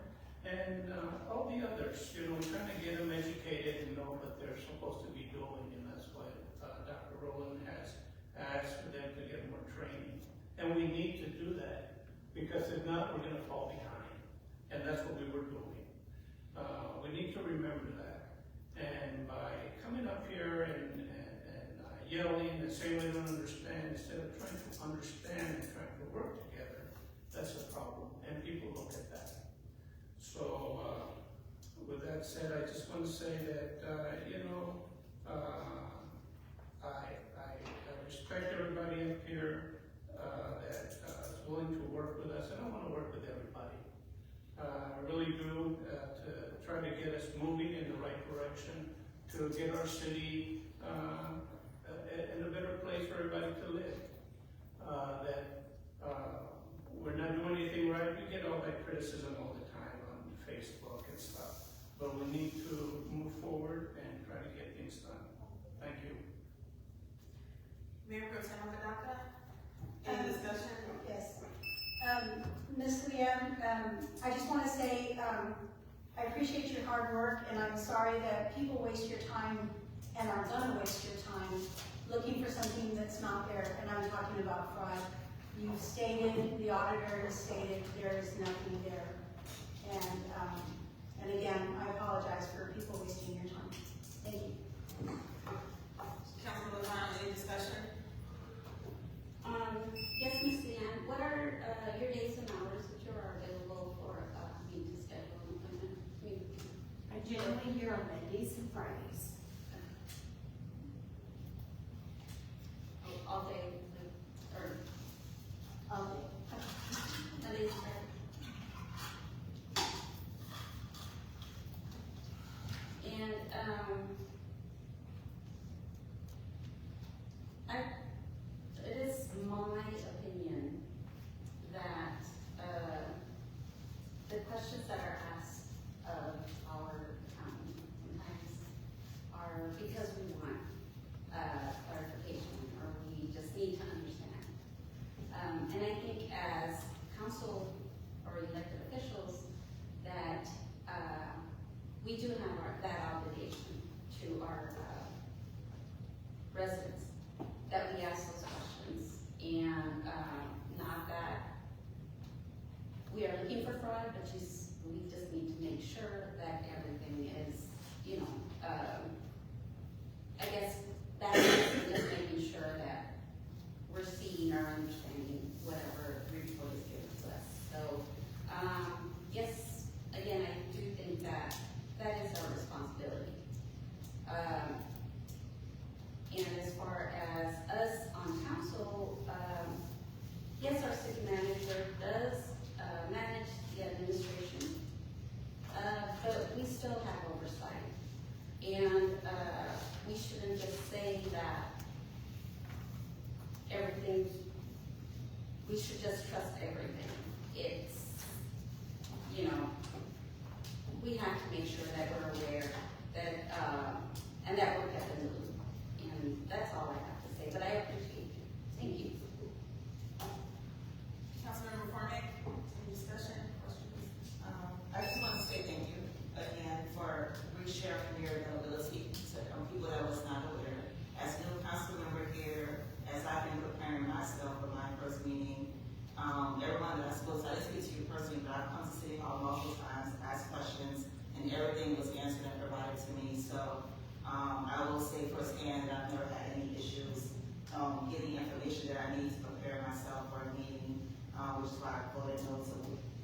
and all the others. We're trying to get them educated and know what they're supposed to be doing, and that's why Dr. Rowland has asked for them to get more training. And we need to do that, because if not, we're going to fall behind. And that's what we were doing. We need to remember that. And by coming up here and yelling and saying we don't understand, instead of trying to understand and trying to work together, that's a problem. And people look at that. So, with that said, I just want to say that, I respect everybody up here that is willing to work with us. I don't want to work with everybody. I really do, to try to get us moving in the right direction, to get our city in a better place for everybody to live. We're not doing anything right. We get all that criticism all the time on Facebook and stuff. But we need to move forward and try to get things done. Thank you. Mayor Pro Tem Amadaka, any discussion? Yes. Ms. Leanne, I just want to say I appreciate your hard work, and I'm sorry that people waste your time and are going to waste your time looking for something that's not there, and I'm talking about fraud. You've stated, the auditor has stated, there is nothing there. And again, I apologize for people wasting your time. Thank you. Councilor Lozano, any discussion? Yes, Ms. Leanne, what are your days and hours that you are available for me to schedule an appointment? I generally here on Mondays and Fridays. All day, or All day. Mondays and Fridays? residents that we ask those questions. And, not that we are looking for fraud, but we just need to make sure that everything is, you know, I guess that's just making sure that we're seeing or understanding whatever report is given to us. So, yes, again, I do think that that is our responsibility. And as far as us on council, yes, our city manager does manage the administration, but we still have oversight. And we shouldn't just say that everything, we should just trust everything. It's, you know, we have to make sure that we're aware that, and that we're kept in the loop. And that's all I have to say, but I appreciate you. Thank you. Councilmember McCormick, any discussion, questions? I just want to say thank you again for resharing your availability to people that was not aware. As new council member here, as I've been preparing myself for my first meeting, everyone that I spoke to, I didn't speak to you personally, but I've come to City Hall multiple times, asked questions, and everything was answered and provided to me. So I will say firsthand that I've never had any issues getting information that I need to prepare myself for a meeting, which is why I voted no to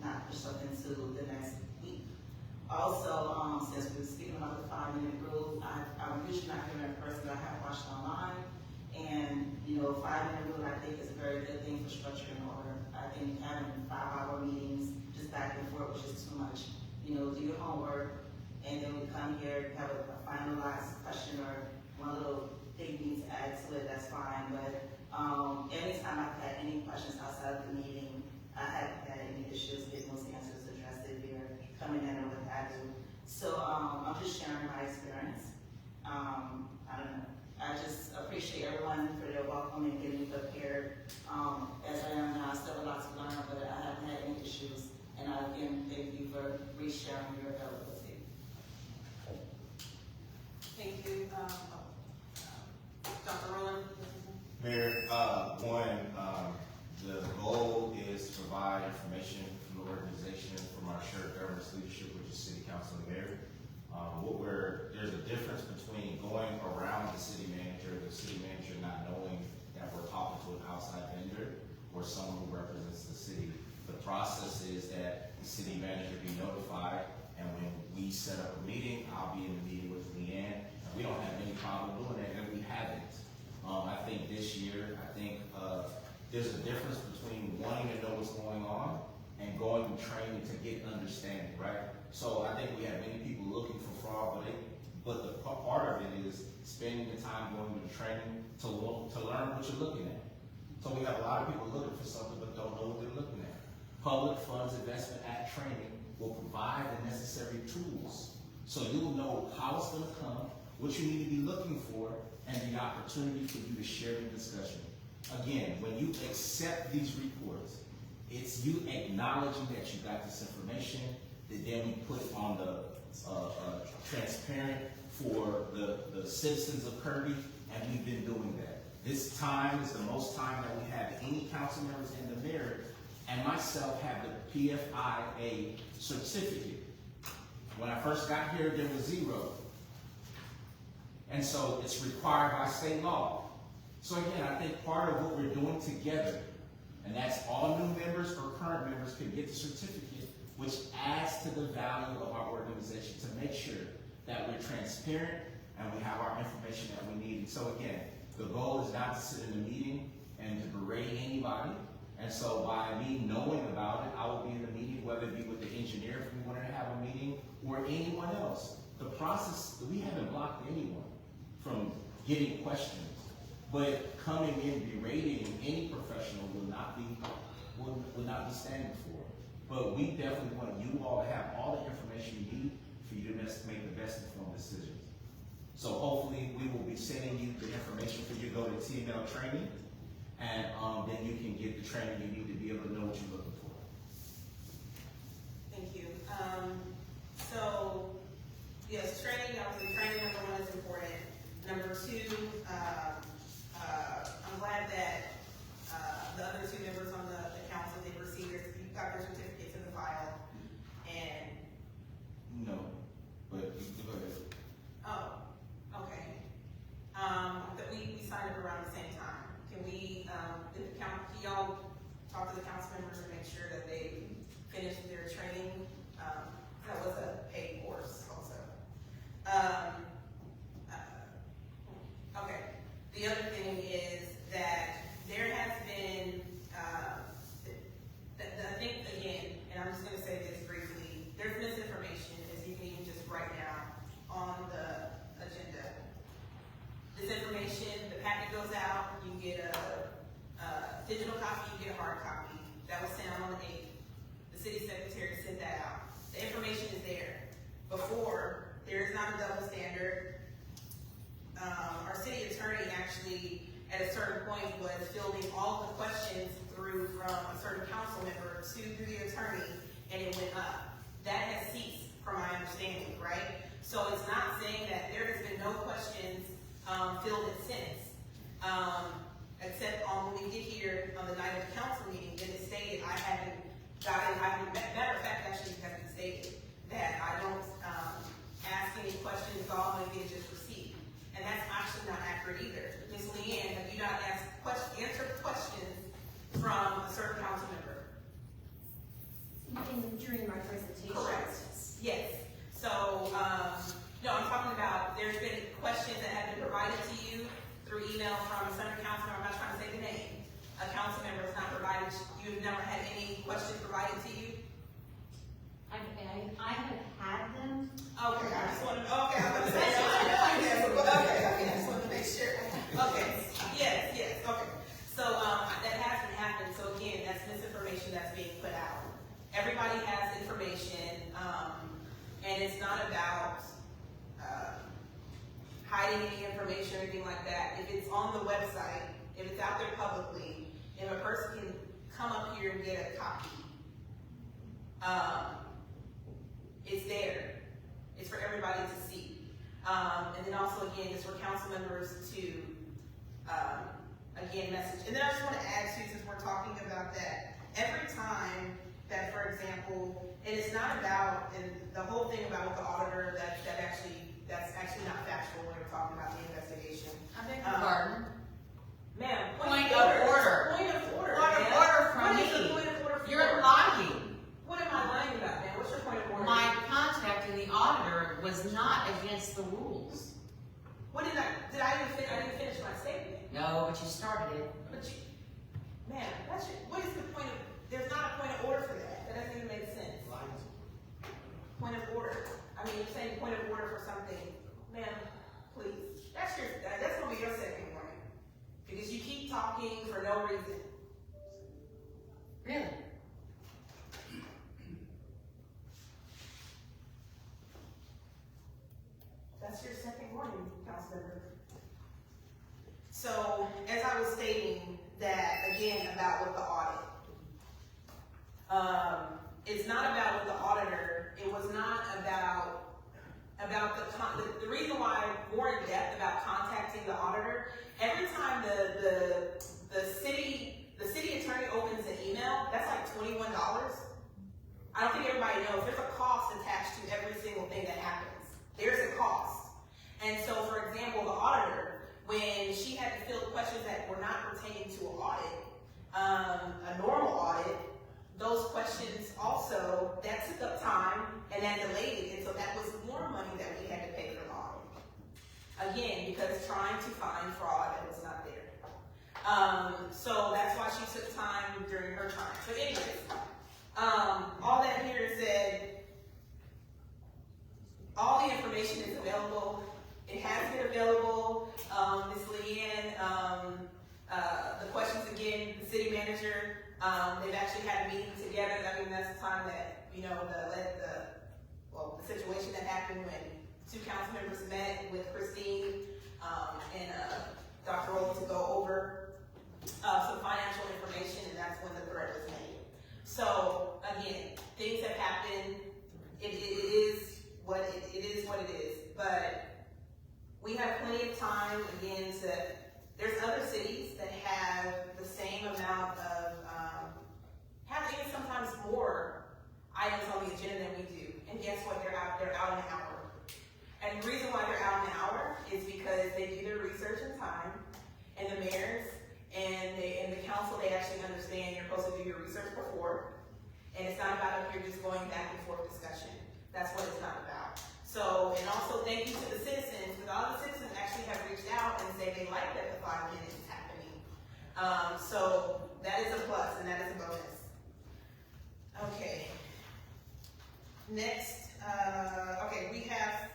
not push something to the next week. Also, since we were speaking about the 5-minute rule, I'm usually not here in person, but I have watched online. And, you know, 5-minute rule I think is a very good thing for structure and order. I think having 5-hour meetings just back and forth was just too much. You know, do your homework, and then we come here, have a finalized question or one little thing you need to add to it, that's fine. But anytime I've had any questions outside of the meeting, I haven't had any issues getting those answers addressed if you're coming in or what have you. So I'm just sharing my experience. I don't know. I just appreciate everyone for their welcome and getting me prepared. As I am now, I still have a lot to learn, but I haven't had any issues. And again, thank you for resharing your availability. Thank you. Dr. Rowland? Mayor, the goal is to provide information from the organization, from our shared governance leadership, which is City Council and Mayor. There's a difference between going around the city manager not knowing that we're talking to an outside vendor or someone who represents the city. The process is that the city manager be notified, and when we set up a meeting, I'll be in the meeting with Leanne, and we don't have any problem doing that, and we haven't. I think this year, there's a difference between wanting to know what's going on and going to training to get understanding, right? So I think we have many people looking for fraud, but the part of it is spending the time going to the training to learn what you're looking at. So we have a lot of people looking for something but don't know what they're looking at. Public Funds Investment Act training will provide the necessary tools so you'll know how it's going to come, what you need to be looking for, and the opportunity for you to share the discussion. Again, when you accept these reports, it's you acknowledging that you got this information, that then we put on the transparent for the citizens of Kirby, and we've been doing that. This time is the most time that we have any council members in the mayor and myself have the PFIA certificate. When I first got here, there was 0. And so it's required by state law. So again, I think part of what we're doing together, and that's all new members or current members can get the certificate, which adds to the value of our organization to make sure that we're transparent and we have our information that we need. And so again, the goal is not to sit in a meeting and to berate anybody. And so by me knowing about it, I will be in the meeting, whether it be with the engineer if we wanted to have a meeting or anyone else. The process, we haven't blocked anyone from getting questions, but coming in berating any professional will not be standing for it. But we definitely want you all to have all the information you need for you to make the best informed decisions. So hopefully we will be sending you the information for you to go to TML training, and then you can get the training you need to be able to know what you're looking for. Thank you. So, yes, training, obviously training, number 1 is important. Number 2, the other two members on the council did receive their, you got their certificates in the file, and, No, but you go ahead. oh, okay. That we signed up around the same time. Can we, can y'all talk to the council members and make sure that they finish their training? That was a paid course also. Okay, the other thing is that there has been, I think again, and I'm just gonna say this briefly, there's misinformation, as you can even just write down on the agenda. This information, the packet goes out, you get a digital copy, you get a hard copy. That was sent out on the 8th. The city secretary sent that out. The information is there. Before, there is not a double standard. Our city attorney actually, at a certain point, was fielding all the questions through from a certain council member through the attorney, and it went up. That has ceased, from my understanding, right? So it's not saying that there has been no questions fielded since, except on when we get here on the night of the council meeting, and it stated I haven't gotten, matter of fact, actually has been stated that I don't ask any questions, all I'm gonna get is just received. And that's actually not accurate either. Ms. Leanne, have you not answered questions from a certain council member? During my presentation. Correct. Yes. So, no, I'm talking about, there's been questions that have been provided to you through email from a certain council member. I'm not trying to say the name. A council member is not provided, you've never had any questions provided to you? I have had them. Okay, I just wanted to, okay, I'm gonna say, okay, I just wanted to make sure. Okay, yes, okay. So, that hasn't happened, so again, that's misinformation that's being put out. Everybody has information, and it's not about, hiding any information or anything like that. If it's on the website, if it's out there publicly, if a person can come up here and get a copy, it's there. It's for everybody to see. And then also, again, it's for council members to, again, message. And then I just want to add too, since we're talking about that, every time that, for example, and it's not about, and the whole thing about with the auditor, that's actually not factual when we're talking about the investigation. I beg your pardon? Ma'am, Point of order. Point of order. Point of order from me. What is the point of order for? You're lying. What am I lying about, ma'am? What's your point of order? My contacting the auditor was not against the rules. What did I didn't finish my statement. No, but you started it. But you, ma'am, what is the point of, there's not a point of order for that. That doesn't even make sense. Point of order. I mean, you're saying point of order for something. Ma'am, please. That's gonna be your second warning. Because you keep talking for no reason. Really? That's your second warning, Councilmember. So, as I was stating that, again, about with the audit. It's not about with the auditor. It was not about the reason why I'm more in depth about contacting the auditor. Every time the city attorney opens an email, that's like $21. I don't think everybody knows there's a cost attached to every single thing that happens. There's a cost. And so, for example, the auditor, when she had to fill questions that were not pertaining to an audit, a normal audit, those questions also, that took up time and that delayed it, and so that was more money that we had to pay for the audit. Again, because trying to find fraud that was not there. So that's why she took time during her time. So anyways, all that here said, all the information is available. It has been available. Ms. Leanne, the questions again, the city manager, they've actually had a meeting together. I mean, that's the time that, you know, the situation that happened when two council members met with Christine and Dr. Rowland to go over some financial information, and that's when the threat was made. So again, things have happened. It is what it is. But we have plenty of time again there's other cities that have the same amount of And the reason why they're out an hour is because they do their research in time, and the mayors and the council, they actually understand you're supposed to do your research before. And it's not about up here just going back and forth discussion. That's what it's not about. So, and also thank you to the citizens, because all the citizens actually have reached out and say they like that the 5 minutes is happening. So that is a plus and that is a bonus. Okay. Next, okay, we have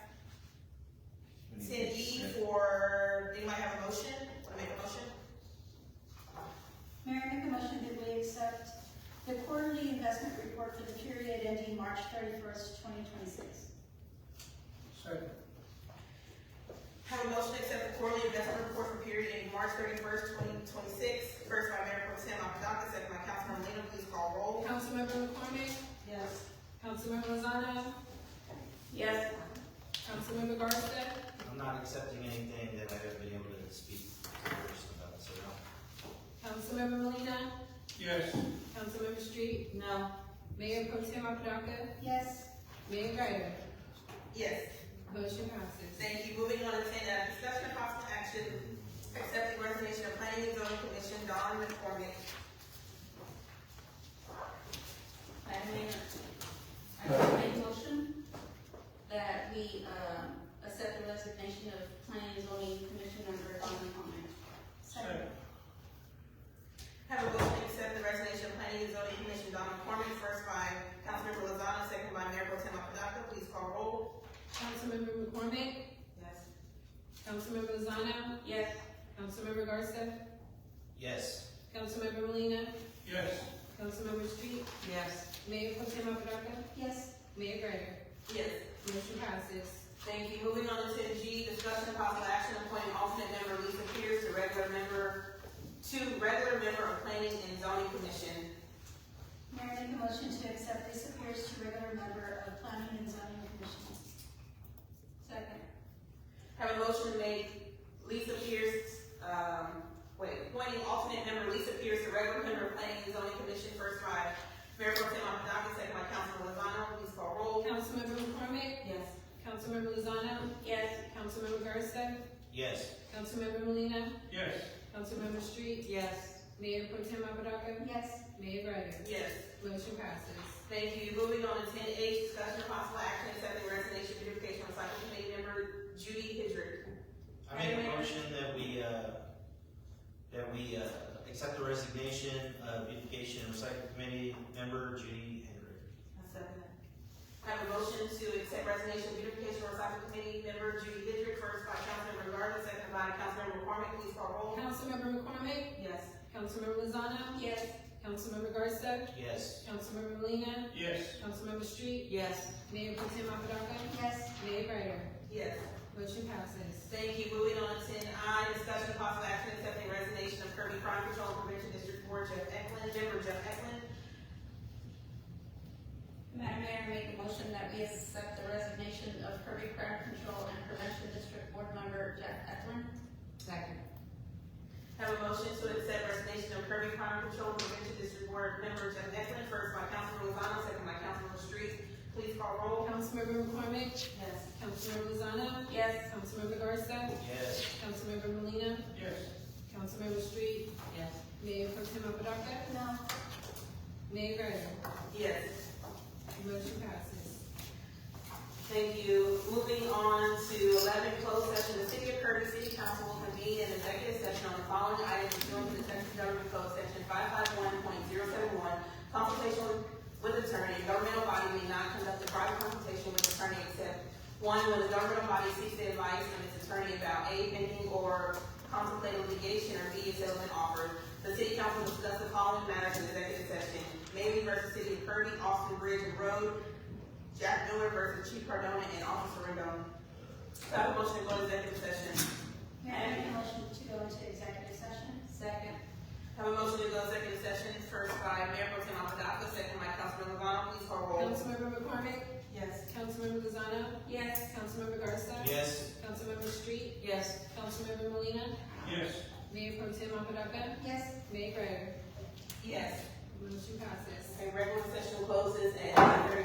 10E for, anybody have a motion? Want to make a motion? Mayor, I make a motion that we accept the quarterly investment report for the period ending March 31st, 2026. Second. Have a motion to accept the quarterly investment report for period ending March 31st, 2026. First by Mayor Pro Tem Apodaca, second by Councilmember Molina. Please call roll. Councilmember McCormick? Yes. Councilmember Lozano? Yes. Councilmember Garcia? I'm not accepting anything that I haven't been able to speak first about, so no. Councilmember Molina? Yes. Councilmember Street? No. Mayor Pro Tem Apodaca? Yes. Mayor Greider? Yes. Motion passes. Thank you. Moving on to 10, discussion of possible action, accepting resignation of Planning and Zoning Commission, Don McCormick. Madam Mayor, I would make a motion that we, accept the resignation of Planning and Zoning Commission member Don McCormick. Second. Have a motion to accept the resignation of Planning and Zoning Commission, Don McCormick, first by Councilmember Lozano, second by Mayor Pro Tem Apodaca. Please call roll. Councilmember McCormick? Yes. Councilmember Lozano? Yes. Councilmember Garcia? Yes. Councilmember Molina? Yes. Councilmember Street? Yes. Mayor Pro Tem Apodaca? Yes. Mayor Greider? Yes. Motion passes. Thank you. Moving on to 10G, discussion of possible action appointing alternate member Lisa Pierce to regular member of Planning and Zoning Commission. Mayor, I make a motion to accept Lisa Pierce to regular member of Planning and Zoning Commission. Second. Have a motion to make Lisa Pierce, appointing alternate member Lisa Pierce to regular member of Planning and Zoning Commission, first by Mayor Pro Tem Apodaca, second by Councilmember Lozano. Please call roll. Councilmember McCormick? Yes. Councilmember Lozano? Yes. Councilmember Garcia? Yes. Councilmember Molina? Yes. Councilmember Street? Yes. Mayor Pro Tem Apodaca? Yes. Mayor Greider? Yes. Motion passes. Thank you. Moving on to 10H, discussion of possible action accepting resignation, beautification, recycling committee member Judy Hidrick. I make a motion that we accept the resignation of Beautification and Recycling Committee member Judy Hendrick. I second that. Have a motion to accept resignation of beautification, recycling committee member Judy Hidrick, first by Councilmember Garza, second by Councilmember McCormick. Please call roll. Councilmember McCormick? Yes. Councilmember Lozano? Yes. Councilmember Garcia? Yes. Councilmember Molina? Yes. Councilmember Street? Yes. Mayor Pro Tem Apodaca? Yes. Mayor Greider? Yes. Motion passes. Thank you. Moving on to 10I, discussion of possible action accepting resignation of Kirby Crime Control and Prevention District Board Jeff Eklund, member Jeff Eklund. Madam Mayor, I make a motion that we accept the resignation of Kirby Crime Control and Prevention District Board member Jeff Eklund. Second. Have a motion to accept resignation of Kirby Crime Control and Prevention District Board member Jeff Eklund, first by Councilmember Lozano, second by Councilmember Street. Please call roll. Councilmember McCormick? Yes. Councilmember Lozano? Yes. Councilmember Garcia? Yes. Councilmember Molina? Yes. Councilmember Street? Yes. Mayor Pro Tem Apodaca? No. Mayor Greider? Yes. Motion passes. Thank you. Moving on to 11, closed session. The City of Kirby City Council will convene an executive session on the following items pursuant to the Texas Government Code, section 551.071, consultation with attorney. Governmental body may not conduct a private consultation with attorney except 1, when the governmental body seeks the advice from its attorney about A, pending or contemplated litigation, or B, a settlement offered. The City Council will discuss the following matters in executive session: Maley versus City of Kirby, Austin Bridge and Road, Jack Miller versus Chief Cardona, and Officer Rendon. So I have a motion to go to executive session. Mayor, I make a motion to go into executive session. Second. Have a motion to go to executive session, first by Mayor Pro Tem Apodaca, second by Councilmember Lozano. Please call roll. Councilmember McCormick? Yes. Councilmember Lozano? Yes. Councilmember Garcia? Yes. Councilmember Street? Yes. Councilmember Molina? Yes. Mayor Pro Tem Apodaca? Yes. Mayor Greider? Yes. Motion passes. Okay, regular session closes at 9:30.